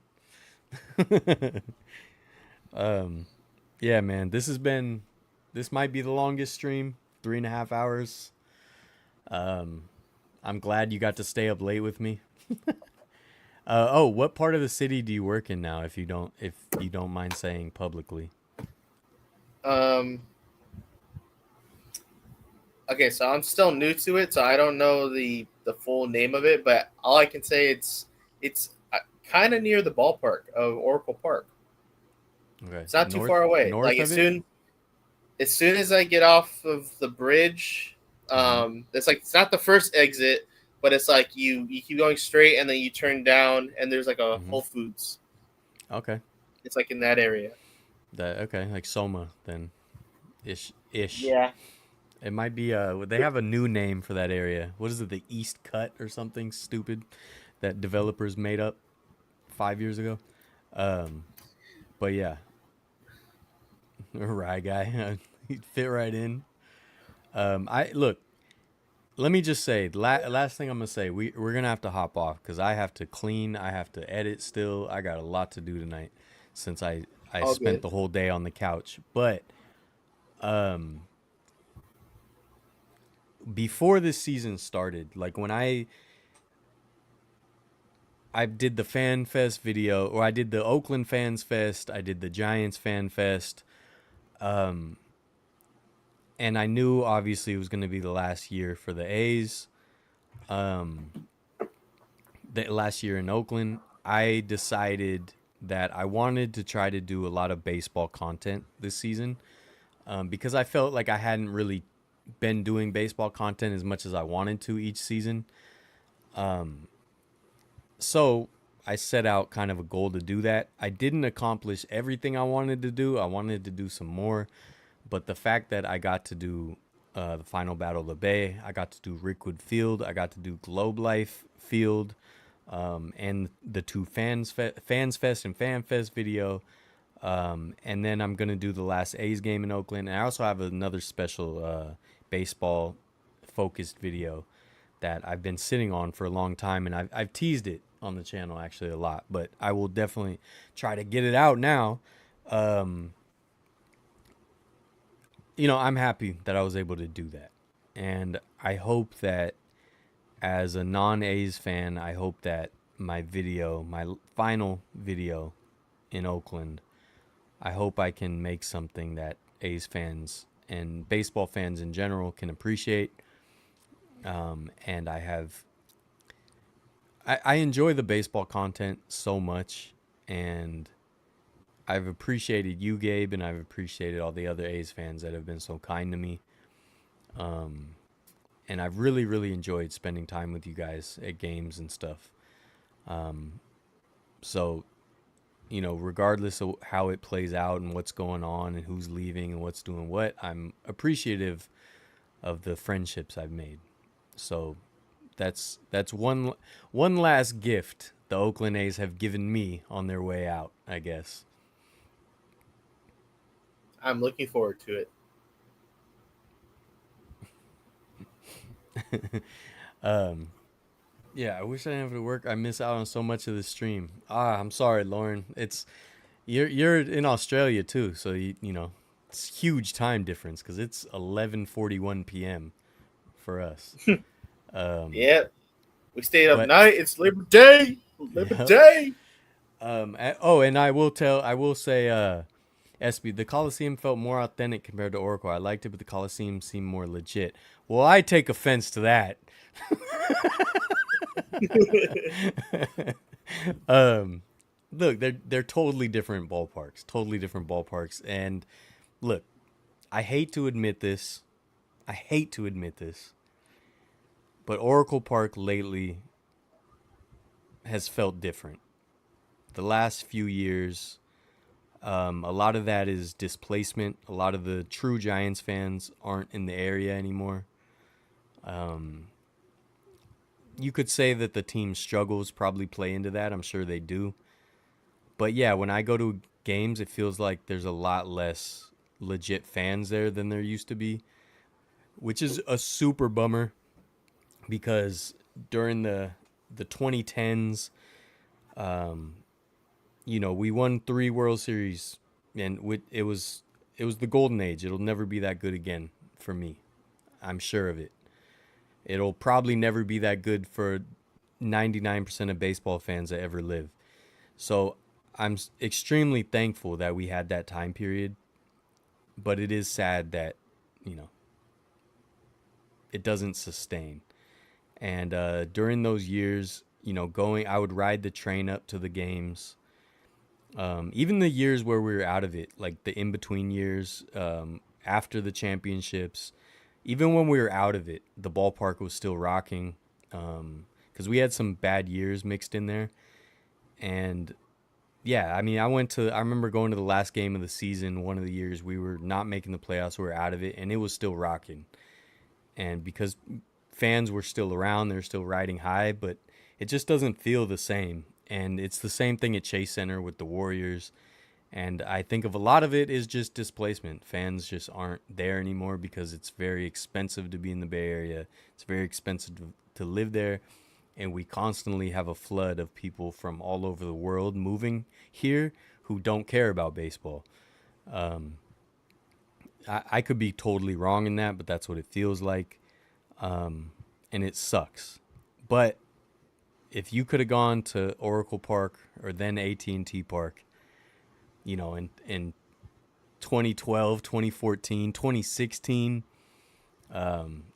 Yeah, man. This might be the longest stream, 3.5 hours. I'm glad you got to stay up late with me. Oh, what part of the city do you work in now? If you don't mind saying publicly. Um. Okay, so I'm still new to it, so I don't know the full name of it, but all I can say it's kind of near the ballpark of Oracle Park. Okay. It's not too far away. North Like of it. as soon as I get off of the bridge, it's like it's not the first exit, but it's like you keep going straight and then you turn down and there's like a Whole Foods. Okay. It's like in that area. Okay, like Soma then, ish. Yeah. It might be they have a new name for that area. What is it? The East Cut or something stupid that developers made up 5 years ago. But yeah, Rye guy, he'd fit right in. I look. Let me just say, last thing I'm gonna say, we're gonna have to hop off because I have to clean, I have to edit. Still, I got a lot to do tonight since I All spent good. the whole day on the couch. But before this season started, like when I did the Fan Fest video, or I did the Oakland Fans Fest, I did the Giants Fan Fest, and I knew obviously it was going to be the last year for the A's. The last year in Oakland, I decided that I wanted to try to do a lot of baseball content this season because I felt like I hadn't really been doing baseball content as much as I wanted to each season. So I set out kind of a goal to do that. I didn't accomplish everything I wanted to do. I wanted to do some more, but the fact that I got to do the final battle of the Bay, I got to do Rickwood Field, I got to do Globe Life Field, and the two Fans Fest and Fan Fest video. And then I'm gonna do the last A's game in Oakland, and I also have another special baseball focused video that I've been sitting on for a long time, and I've teased it on the channel actually a lot, but I will definitely try to get it out now. I'm happy that I was able to do that, and I hope that as a non-A's fan, I hope that my final video in Oakland, I hope I can make something that A's fans and baseball fans in general can appreciate. And I enjoy the baseball content so much, and I've appreciated you, Gabe, and I've appreciated all the other A's fans that have been so kind to me. And I've really, really enjoyed spending time with you guys at games and stuff. So, regardless of how it plays out and what's going on and who's leaving and what's doing what, I'm appreciative of the friendships I've made. So that's one last gift the Oakland A's have given me on their way out, I guess. I'm looking forward to it. Yeah, I wish I didn't have to work. I miss out on so much of the stream. I'm sorry, Lauren. You're in Australia too, so it's huge time difference because it's 11:41 p.m. for us. Yeah. We stayed up But night. It's Labor Day. Labor yep. Day. And I will say, SB, the Coliseum felt more authentic compared to Oracle. I liked it, but the Coliseum seemed more legit. Well, I take offense to that. Look, they're totally different ballparks. And look, I hate to admit this, but Oracle Park lately has felt different. The last few years, A lot of that is displacement. A lot of the true Giants fans aren't in the area anymore. You could say that the team's struggles probably play into that. I'm sure they do. But yeah, when I go to games, it feels like there's a lot less legit fans there than there used to be, which is a super bummer because during the 2010s, we won 3 World Series, and it was the golden age. It'll never be that good again for me. I'm sure of it. It'll probably never be that good for 99% of baseball fans that ever live. So I'm extremely thankful that we had that time period, but it is sad that, you know, it doesn't sustain. And during those years, I would ride the train up to the games. Even the years where we were out of it, like the in between years, after the championships, even when we were out of it, the ballpark was still rocking. Because we had some bad years mixed in there. And yeah, I mean, I remember going to the last game of the season, one of the years we were not making the playoffs, we were out of it, and it was still rocking. And because fans were still around, they're still riding high, but it just doesn't feel the same. And it's the same thing at Chase Center with the Warriors. And I think of a lot of it is just displacement. Fans just aren't there anymore because it's very expensive to be in the Bay Area. It's very expensive to live there. And we constantly have a flood of people from all over the world moving here who don't care about baseball. I could be totally wrong in that, but that's what it feels like. And it sucks. But if you could have gone to Oracle Park or then AT&T Park, in 2012, 2014, 2016,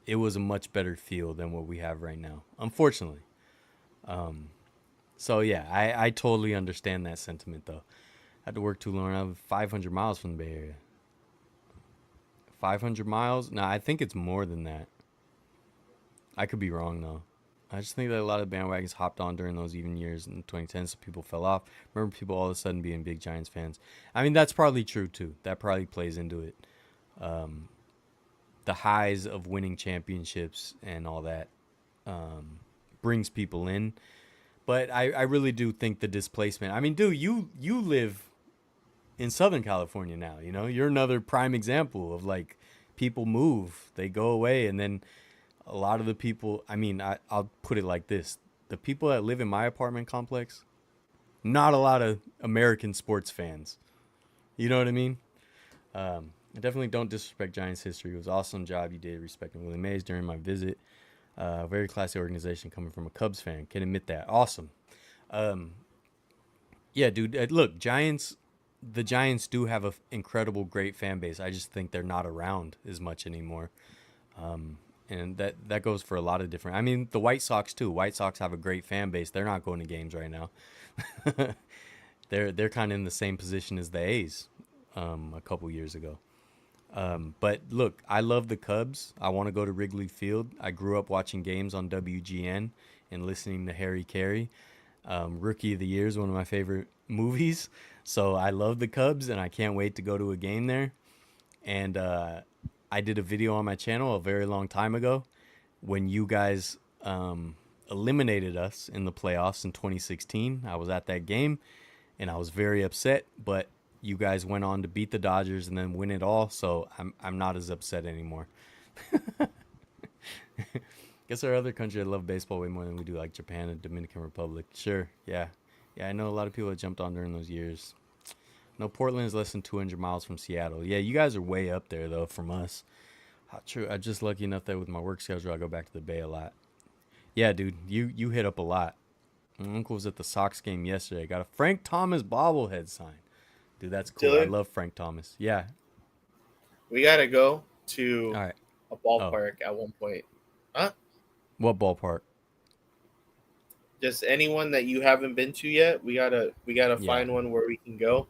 it was a much better feel than what we have right now, unfortunately. So yeah, I totally understand that sentiment though. I had to work too long. I'm 500 miles from the Bay Area. 500 miles? No, I think it's more than that. I could be wrong though. I just think that a lot of bandwagons hopped on during those even years in 2010, so people fell off. Remember people all of a sudden being big Giants fans. I mean, that's probably true too. That probably plays into it. The highs of winning championships and all that brings people in. But I really do think the displacement. I mean, dude, you live in Southern California now. You're another prime example of like people move, they go away, and then a lot of the people. I mean, I'll put it like this: the people that live in my apartment complex, not a lot of American sports fans. You know what I mean? I definitely don't disrespect Giants history. It was an awesome job you did respecting Willie Mays during my visit. Very classy organization coming from a Cubs fan. Can admit that. Awesome. Yeah, dude. Look, Giants. The Giants do have an incredible, great fan base. I just think they're not around as much anymore. And that goes for a lot of different. I mean, the White Sox too. White Sox have a great fan base. They're not going to games right now. They're kind of in the same position as the A's a couple years ago. But look, I love the Cubs. I want to go to Wrigley Field. I grew up watching games on WGN and listening to Harry Carey. Rookie of the Year is one of my favorite movies. So I love the Cubs, and I can't wait to go to a game there. And I did a video on my channel a very long time ago when you guys eliminated us in the playoffs in 2016. I was at that game, and I was very upset, but you guys went on to beat the Dodgers and then win it all, so I'm not as upset anymore. Guess there are other countries that love baseball way more than we do, like Japan and Dominican Republic. Sure, yeah. Yeah, I know a lot of people that jumped on during those years. No, Portland is less than 200 miles from Seattle. Yeah, you guys are way up there, though, from us. True. I'm just lucky enough that with my work schedule, I go back to the Bay a lot. Yeah, dude, you hit up a lot. My uncle was at the Sox game yesterday. Got a Frank Thomas bobblehead signed. Dude, that's cool. Dylan, I love Frank Thomas. Yeah. we gotta go to All right. a ballpark at one point. Huh? What ballpark? Just anyone that you haven't been to yet. We gotta Yeah. find one where we can go.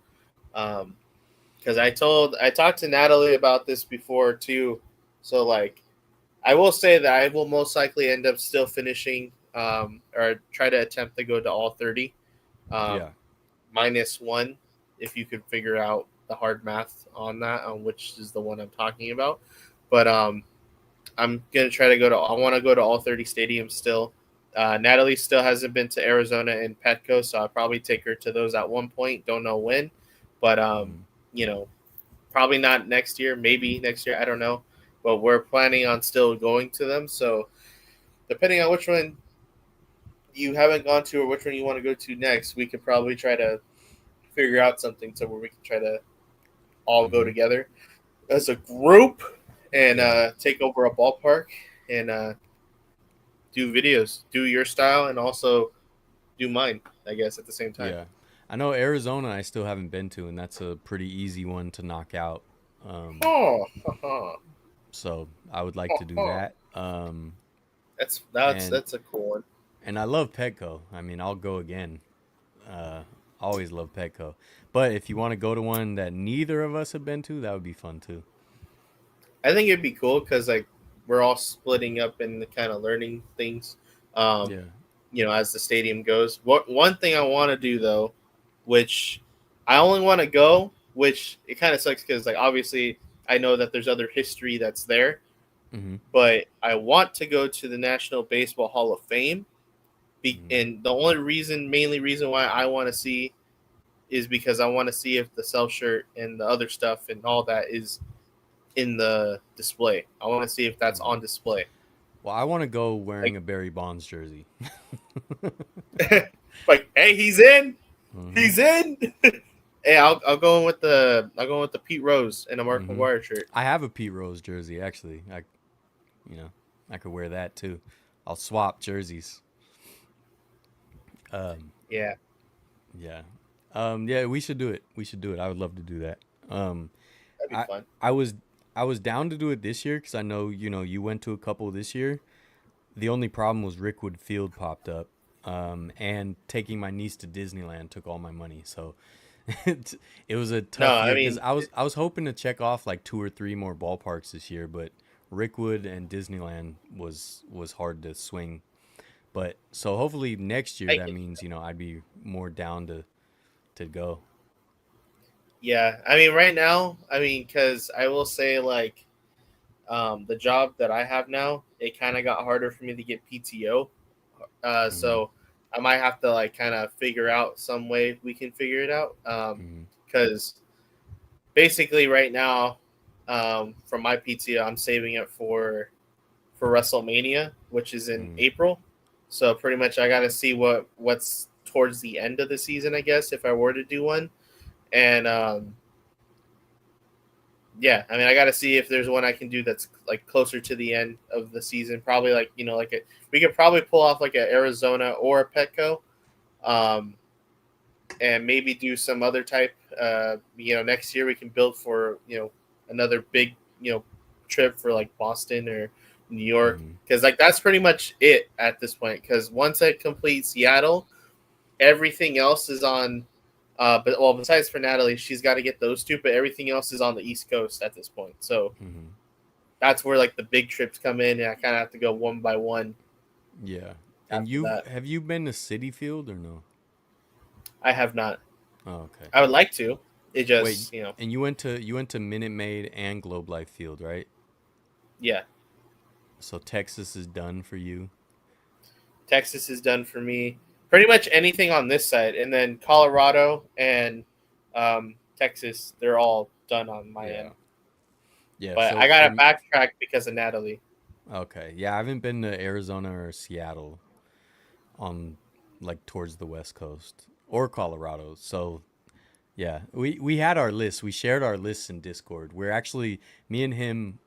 Because I talked to Natalie about this before too. So like, I will say that I will most likely end up still finishing or try to attempt to go to all 30, Yeah. minus one if you could figure out the hard math on that, on which is the one I'm talking about. But I'm gonna try to go to. I want to go to all 30 stadiums still. Natalie still hasn't been to Arizona and Petco, so I'll probably take her to those at one point. Don't know when, but you know, probably not next year. Maybe next year. I don't know. But we're planning on still going to them. So depending on which one you haven't gone to or which one you want to go to next, we could probably try to figure out something so where we can try to all go together as a group and take over a ballpark and do videos, do your style, and also do mine, I guess, at the same time. Yeah. I know Arizona I still haven't been to, and that's a pretty easy one to knock out. Oh, So I would like to do that. that's And a cool one. and I love Petco. I mean, I'll go again. Always love Petco. But if you want to go to one that neither of us have been to, that would be fun too. I think it'd be cool because like we're all splitting up and kind of learning things. Yeah. You know, as the stadium goes. One thing I want to do though, which I only want to go, which it kind of sucks because like obviously I know that there's other history that's there, Mm-hmm. but I want to go to the National Baseball Hall of Fame. And the mainly reason why I want to see is because I want to see if the self shirt and the other stuff and all that is in the display. I want to see if that's on display. Well, I want to go wearing a Barry Bonds jersey. Like, hey, he's in. Mhm. He's in. Hey, I'll go in with the Pete Rose and a Mark McGwire shirt. I have a Pete Rose jersey actually. I could wear that too. I'll swap jerseys. Yeah. Yeah. Yeah, we should do it. I would love to do that. That'd be fun. I was down to do it this year because I know you went to a couple this year. The only problem was Rickwood Field popped up, and taking my niece to Disneyland took all my money. So it was a tough year because I was hoping to check off like 2 or 3 more ballparks this year, but Rickwood and Disneyland was hard to swing. But so hopefully next year that means I'd be more down to go. Yeah, I mean, right now, because I will say, like, the job that I have now, it kind of got harder for me to get PTO. So I might have to, like, kind of figure out some way we can figure it out. Because basically right now, from my PTO, I'm saving it for WrestleMania, which is in April. So pretty much I got to see what's towards the end of the season, I guess, if I were to do one. And yeah, I mean, I got to see if there's one I can do that's like closer to the end of the season. Probably like we could probably pull off like a Arizona or a Petco, and maybe do some other type. Next year we can build for another big trip for like Boston or New York, because like that's pretty much it at this point. Because once I complete Seattle, everything else is on. Besides for Natalie, she's got to get those 2, but everything else is on the East Coast at this point. So that's where like the big trips come in, and I kind of have to go one by one. Yeah. And have you been to Citi Field or no? I have not. Oh, okay. I would like to. It just And you went to Minute Maid and Globe Life Field, right? Yeah. So Texas is done for you. Texas is done for me. Pretty much anything on this side, and then Colorado and Texas, they're all done on my end. Yeah, but so I gotta backtrack because of Natalie. Okay, yeah, I haven't been to Arizona or Seattle, on like towards the West Coast or Colorado. So yeah, we had our list. We shared our lists in Discord. We're actually me and him.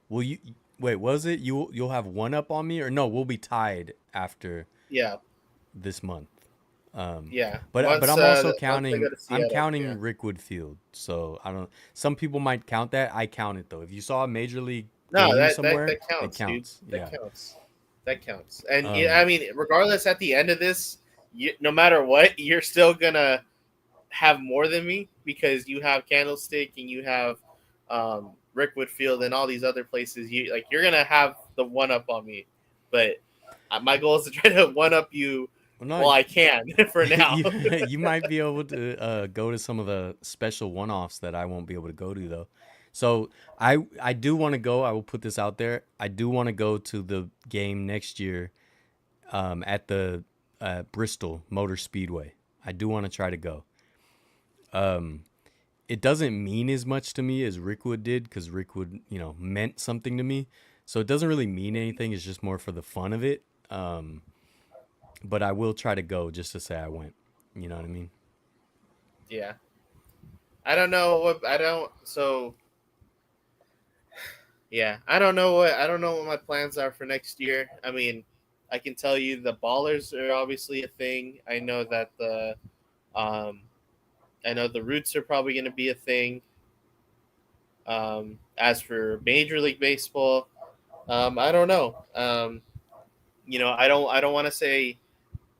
Will you wait? Was it you'll have one up on me or no? We'll be tied after. Yeah. This month. Yeah. But I'm also counting. I'm counting yeah. Rickwood Field. So I don't. Some people might count that. I count it though. If you saw a major league game somewhere, that counts, it counts. Dude. Yeah. That counts. And I mean, regardless, at the end of this, no matter what, you're still gonna have more than me because you have Candlestick and you have Rickwood Field and all these other places. You're gonna have the one up on me, but my goal is to try to one up you No, Well, I can for now. you might be able to go to some of the special one-offs that I won't be able to go to though. So I do want to go. I will put this out there. I do want to go to the game next year at the Bristol Motor Speedway. I do want to try to go. It doesn't mean as much to me as Rickwood did because Rickwood, meant something to me. So it doesn't really mean anything. It's just more for the fun of it. But I will try to go just to say I went. You know what I mean? Yeah. I don't know what I don't. So yeah, I don't know what my plans are for next year. I mean, I can tell you the ballers are obviously a thing. I know that um I know the roots are probably going to be a thing. As for Major League Baseball, I don't know. I don't want to say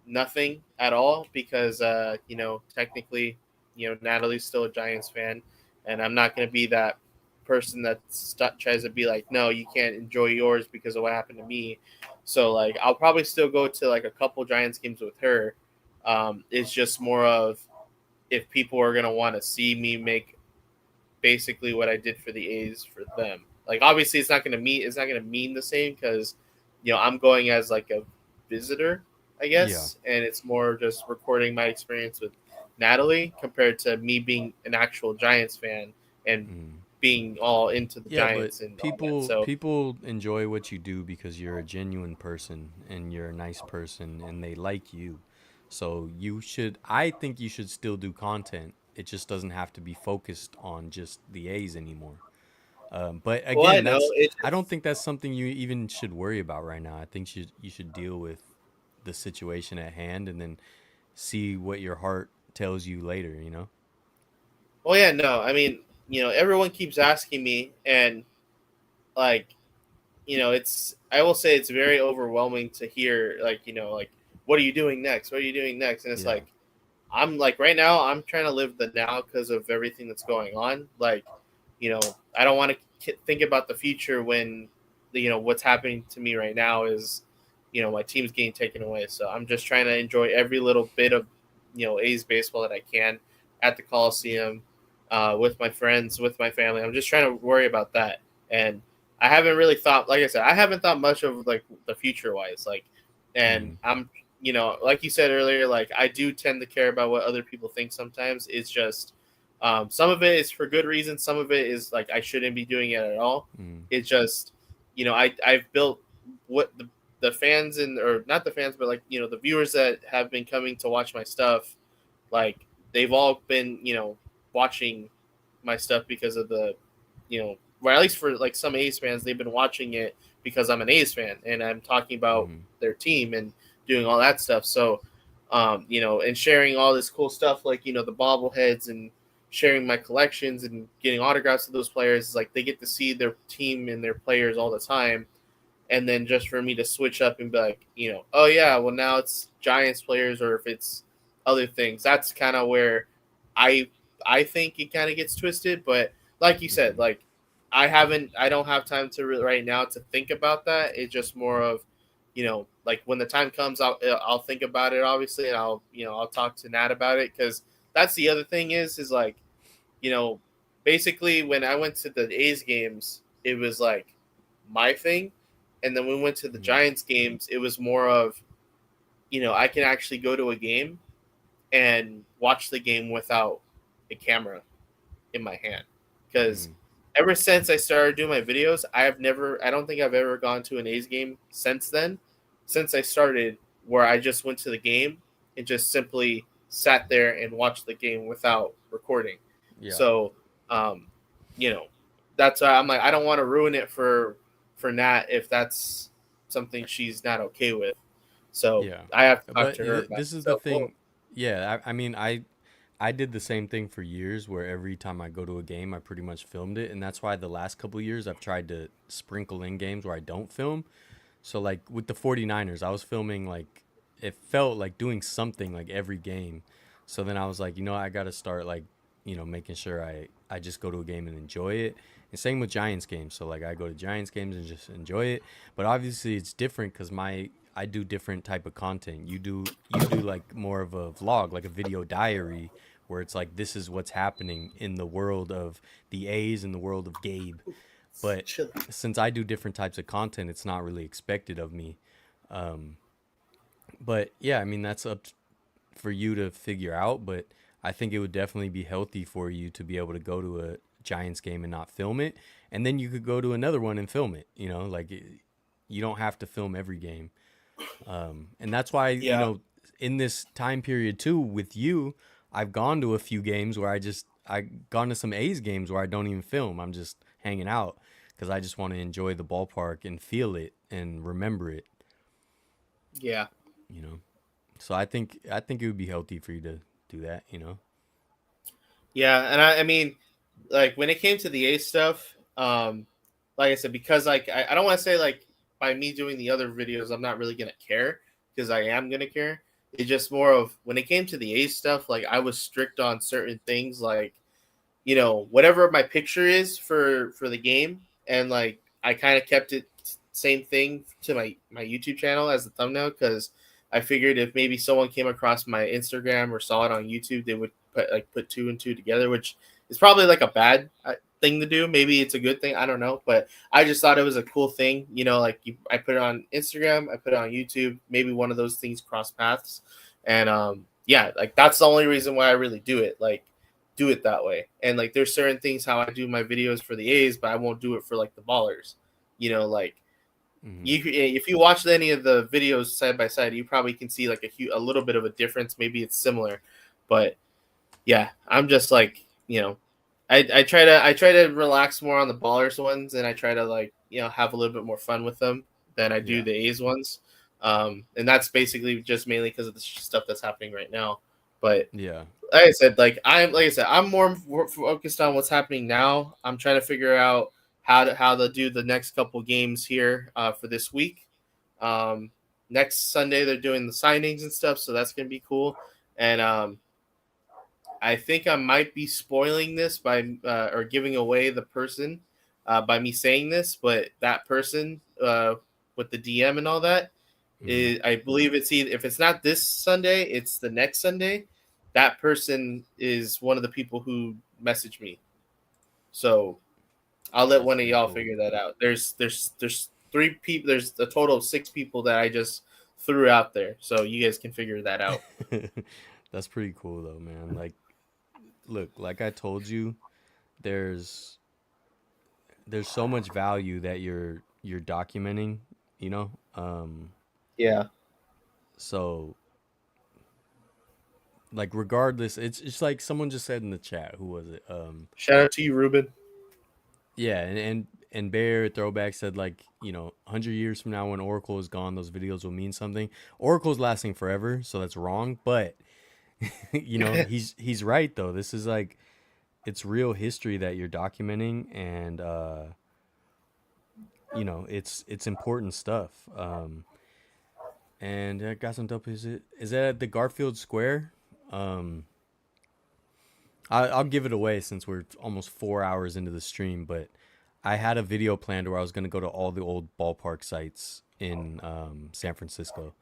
nothing at all because technically, Natalie's still a Giants fan, and I'm not going to be that person that tries to be like, no, you can't enjoy yours because of what happened to me. So like, I'll probably still go to like a couple Giants games with her. It's just more of if people are going to want to see me make basically what I did for the A's for them. Like obviously it's not gonna mean the same because I'm going as like a visitor, I Yeah. guess, and it's more just recording my experience with Natalie compared to me being an actual Giants fan and Mm. being all into the Yeah, but Giants and all that. people So people enjoy what you do because you're a genuine person and you're a nice person and they like you. So I think you should still do content. It just doesn't have to be focused on just the A's anymore. But well, I again, know it I don't just think that's something you even should worry about right now. I think you should deal with the situation at hand and then see what your heart tells you later. well yeah no I mean everyone keeps asking me and like it's I will say it's very overwhelming to hear like what are you doing next? What are you doing next? And it's Yeah. like I'm like right now I'm trying to live the now because of everything that's going on. Like, you know, I don't want to think about the future when what's happening to me right now is my team's getting taken away. So I'm just trying to enjoy every little bit of A's baseball that I can at the Coliseum with my friends, with my family. I'm just trying to worry about that. And I haven't really thought, like I said, I haven't thought much of like the future wise. Like, and Mm. I'm like you said earlier, like I do tend to care about what other people think sometimes. It's just some of it is for good reasons. Some of it is like I shouldn't be doing it at all. Mm. It's just, I've built what the fans or not the fans, but like, the viewers that have been coming to watch my stuff, like they've all been, watching my stuff because of well, at least for like some A's fans, they've been watching it because I'm an A's fan and I'm talking about Mm. their team and doing all that stuff. So, and sharing all this cool stuff like, the bobbleheads and sharing my collections and getting autographs of those players is like they get to see their team and their players all the time. And then just for me to switch up and be like, oh yeah, well now it's Giants players or if it's other things, that's kind of where I I think it kind of gets twisted. But like you said, Mm. like I don't have time to really right now to think about that. It's just more of, like when the time comes, I'll think about it obviously, and I'll talk to Nat about it because that's the other thing is like, you know, basically when I went to the A's games, it was like my thing, and then when we went to the Mm. Giants games, it was more of, I can actually go to a game and watch the game without a camera in my hand because Mm. ever since I started doing my videos, I don't think I've ever gone to an A's game since then, since I started, where I just went to the game and just simply sat there and watched the game without recording. Yeah. So, um, you know, that's why I'm like, I don't want to ruin it for Nat if that's something she's not okay with. So Yeah. I have to talk But to her about it. this is the So, well, thing. Yeah, I mean, I did the same thing for years where every time I go to a game, I pretty much filmed it, and that's why the last couple years I've tried to sprinkle in games where I don't film. So like with the 49ers, I was filming like it felt like doing something like every game. So then I was like, I got to start like, making sure I just go to a game and enjoy it. And same with Giants games. So like I go to Giants games and just enjoy it. But obviously it's different cuz I do different type of content. You do like more of a vlog, like a video diary, where it's like this is what's happening in the world of the A's and the world of Gabe. But Chill. since I do different types of content, it's not really expected of me. Um, but yeah, I mean that's up for you to figure out. But I think it would definitely be healthy for you to be able to go to a Giants game and not film it, and then you could go to another one and film it. You know, like you don't have to film every game. And that's why, Yeah. in this time period too, with you, I've gone to a few games where I gone to some A's games where I don't even film. I'm just hanging out because I just want to enjoy the ballpark and feel it and remember it. Yeah. You know, so I think it would be healthy for you to do that. Yeah. And I mean, like when it came to the A stuff, like I said, because like I don't want to say like by me doing the other videos, I'm not really gonna care because I am gonna care. It's just more of when it came to the A stuff, like I was strict on certain things, like whatever my picture is for the game, and like I kind of kept it same thing to my YouTube channel as the thumbnail because I figured if maybe someone came across my Instagram or saw it on YouTube, they would put two and two together, which is probably like a bad thing to do. Maybe it's a good thing, I don't know, but I just thought it was a cool thing. Like I put it on Instagram, I put it on YouTube. Maybe one of those things cross paths, and yeah, like that's the only reason why I really do it. Like do it that way. And like there's certain things how I do my videos for the A's, but I won't do it for like the ballers. Like Hmm. if you watch any of the videos side by side, you probably can see like a little bit of a difference. Maybe it's similar, but yeah, I'm just like I try to relax more on the ballers ones, and I try to like have a little bit more fun with them than I do Yeah. the A's ones. And that's basically just mainly because of the stuff that's happening right now. But Yeah. like I said, I'm more focused on what's happening now. I'm trying to figure out how to do the next couple games here for this week. Um, Next Sunday they're doing the signings and stuff, so that's gonna be cool. And I think I might be spoiling this by or giving away the person by me saying this, but that person with the DM and all that Hmm. I believe it's either if it's not this Sunday, it's the next Sunday. That person is one of the people who messaged me. So I'll let That's one of pretty y'all cool. figure that out. There's three people. There's a total of six people that I just threw out there. So you guys can figure that out. That's pretty cool though, man. Like, look, like I told you, there's there's so much value that you're documenting, you know? Yeah. So like regardless, it's like someone just said in the chat, who was it? Shout out to you, Ruben. Yeah, and Bear Throwback said like, 100 years from now when Oracle is gone, those videos will mean something. Oracle's lasting forever, so that's wrong, but he's right though. This is like it's real history that you're documenting, and it's important stuff. And I got some dope. Is that at the Garfield Square? Um, I'll give it away since we're almost 4 hours into the stream, but I had a video planned where I was gonna go to all the old ballpark sites in San Francisco.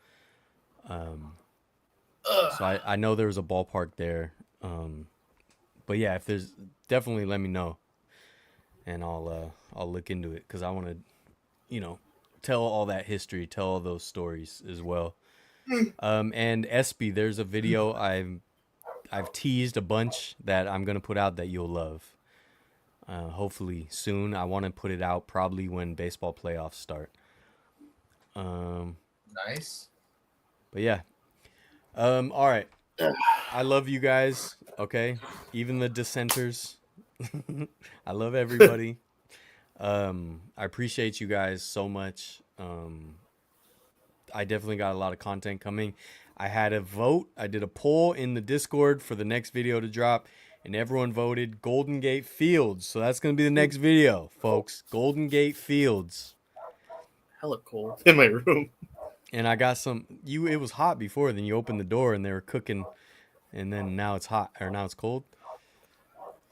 Um, so I know there was a ballpark there. But yeah, if there's definitely let me know, and I'll look into it because I want to you know tell all that history, tell all those stories as well. And SB, there's a video I've teased a bunch that I'm gonna put out that you'll love. Hopefully soon. I want to put it out probably when baseball playoffs start. Um, Nice. but yeah. All right. I love you guys. Okay, even the dissenters. I love everybody. I appreciate you guys so much. I definitely got a lot of content coming. I had a vote. I did a poll in the Discord for the next video to drop, and everyone voted Golden Gate Fields. So that's gonna be the next video, folks. Golden Gate Fields. Hella cold in my room. And I got some. It was hot before. Then you opened the door and they were cooking, and then now it's hot or now it's cold.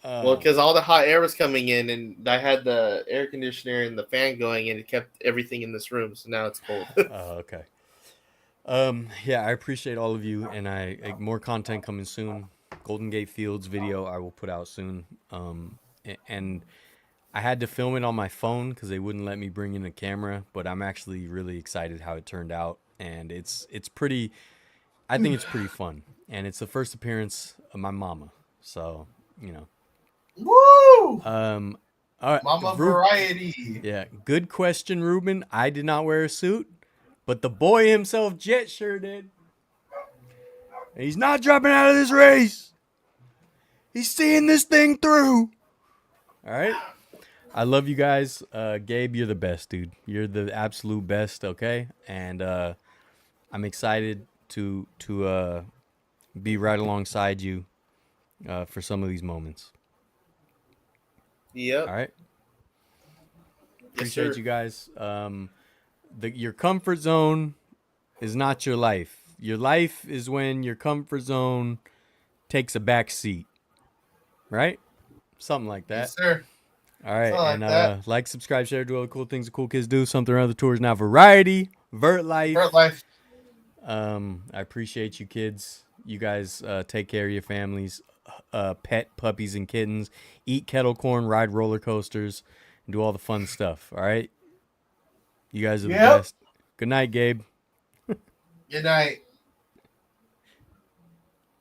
Well, Uh, because all the hot air was coming in, and I had the air conditioner and the fan going, and it kept everything in this room. So now it's cold. okay. Yeah, I appreciate all of you, and more content coming soon. Golden Gate Fields video I will put out soon. And I had to film it on my phone because they wouldn't let me bring in a camera, but I'm actually really excited how it turned out, and it's pretty. I think it's pretty fun, and it's the first appearance of my mama, so you know. Woo! All right, Mama Variety. Yeah, good question, Ruben. I did not wear a suit, but the boy himself, Jet, sure did. And he's not dropping out of this race. He's seeing this thing through. All right. I love you guys. Gabe, you're the best, dude. You're the absolute best, okay? And I'm excited to be right alongside you for some of these moments. Yep. All right. Yes, Appreciate sir. you guys. Your comfort zone is not your life. Your life is when your comfort zone takes a back seat. Right? Something like that. Yes, sir. All right. Something And like that. like, subscribe, share, do all the cool things the cool kids do. Something or other tours now. Variety, Vertlife. Vertlife. I appreciate you kids. You guys take care of your families, pet puppies and kittens, eat kettle corn, ride roller coasters, and do all the fun stuff. All right? You guys are the Yep. best. Good night, Gabe. Good night.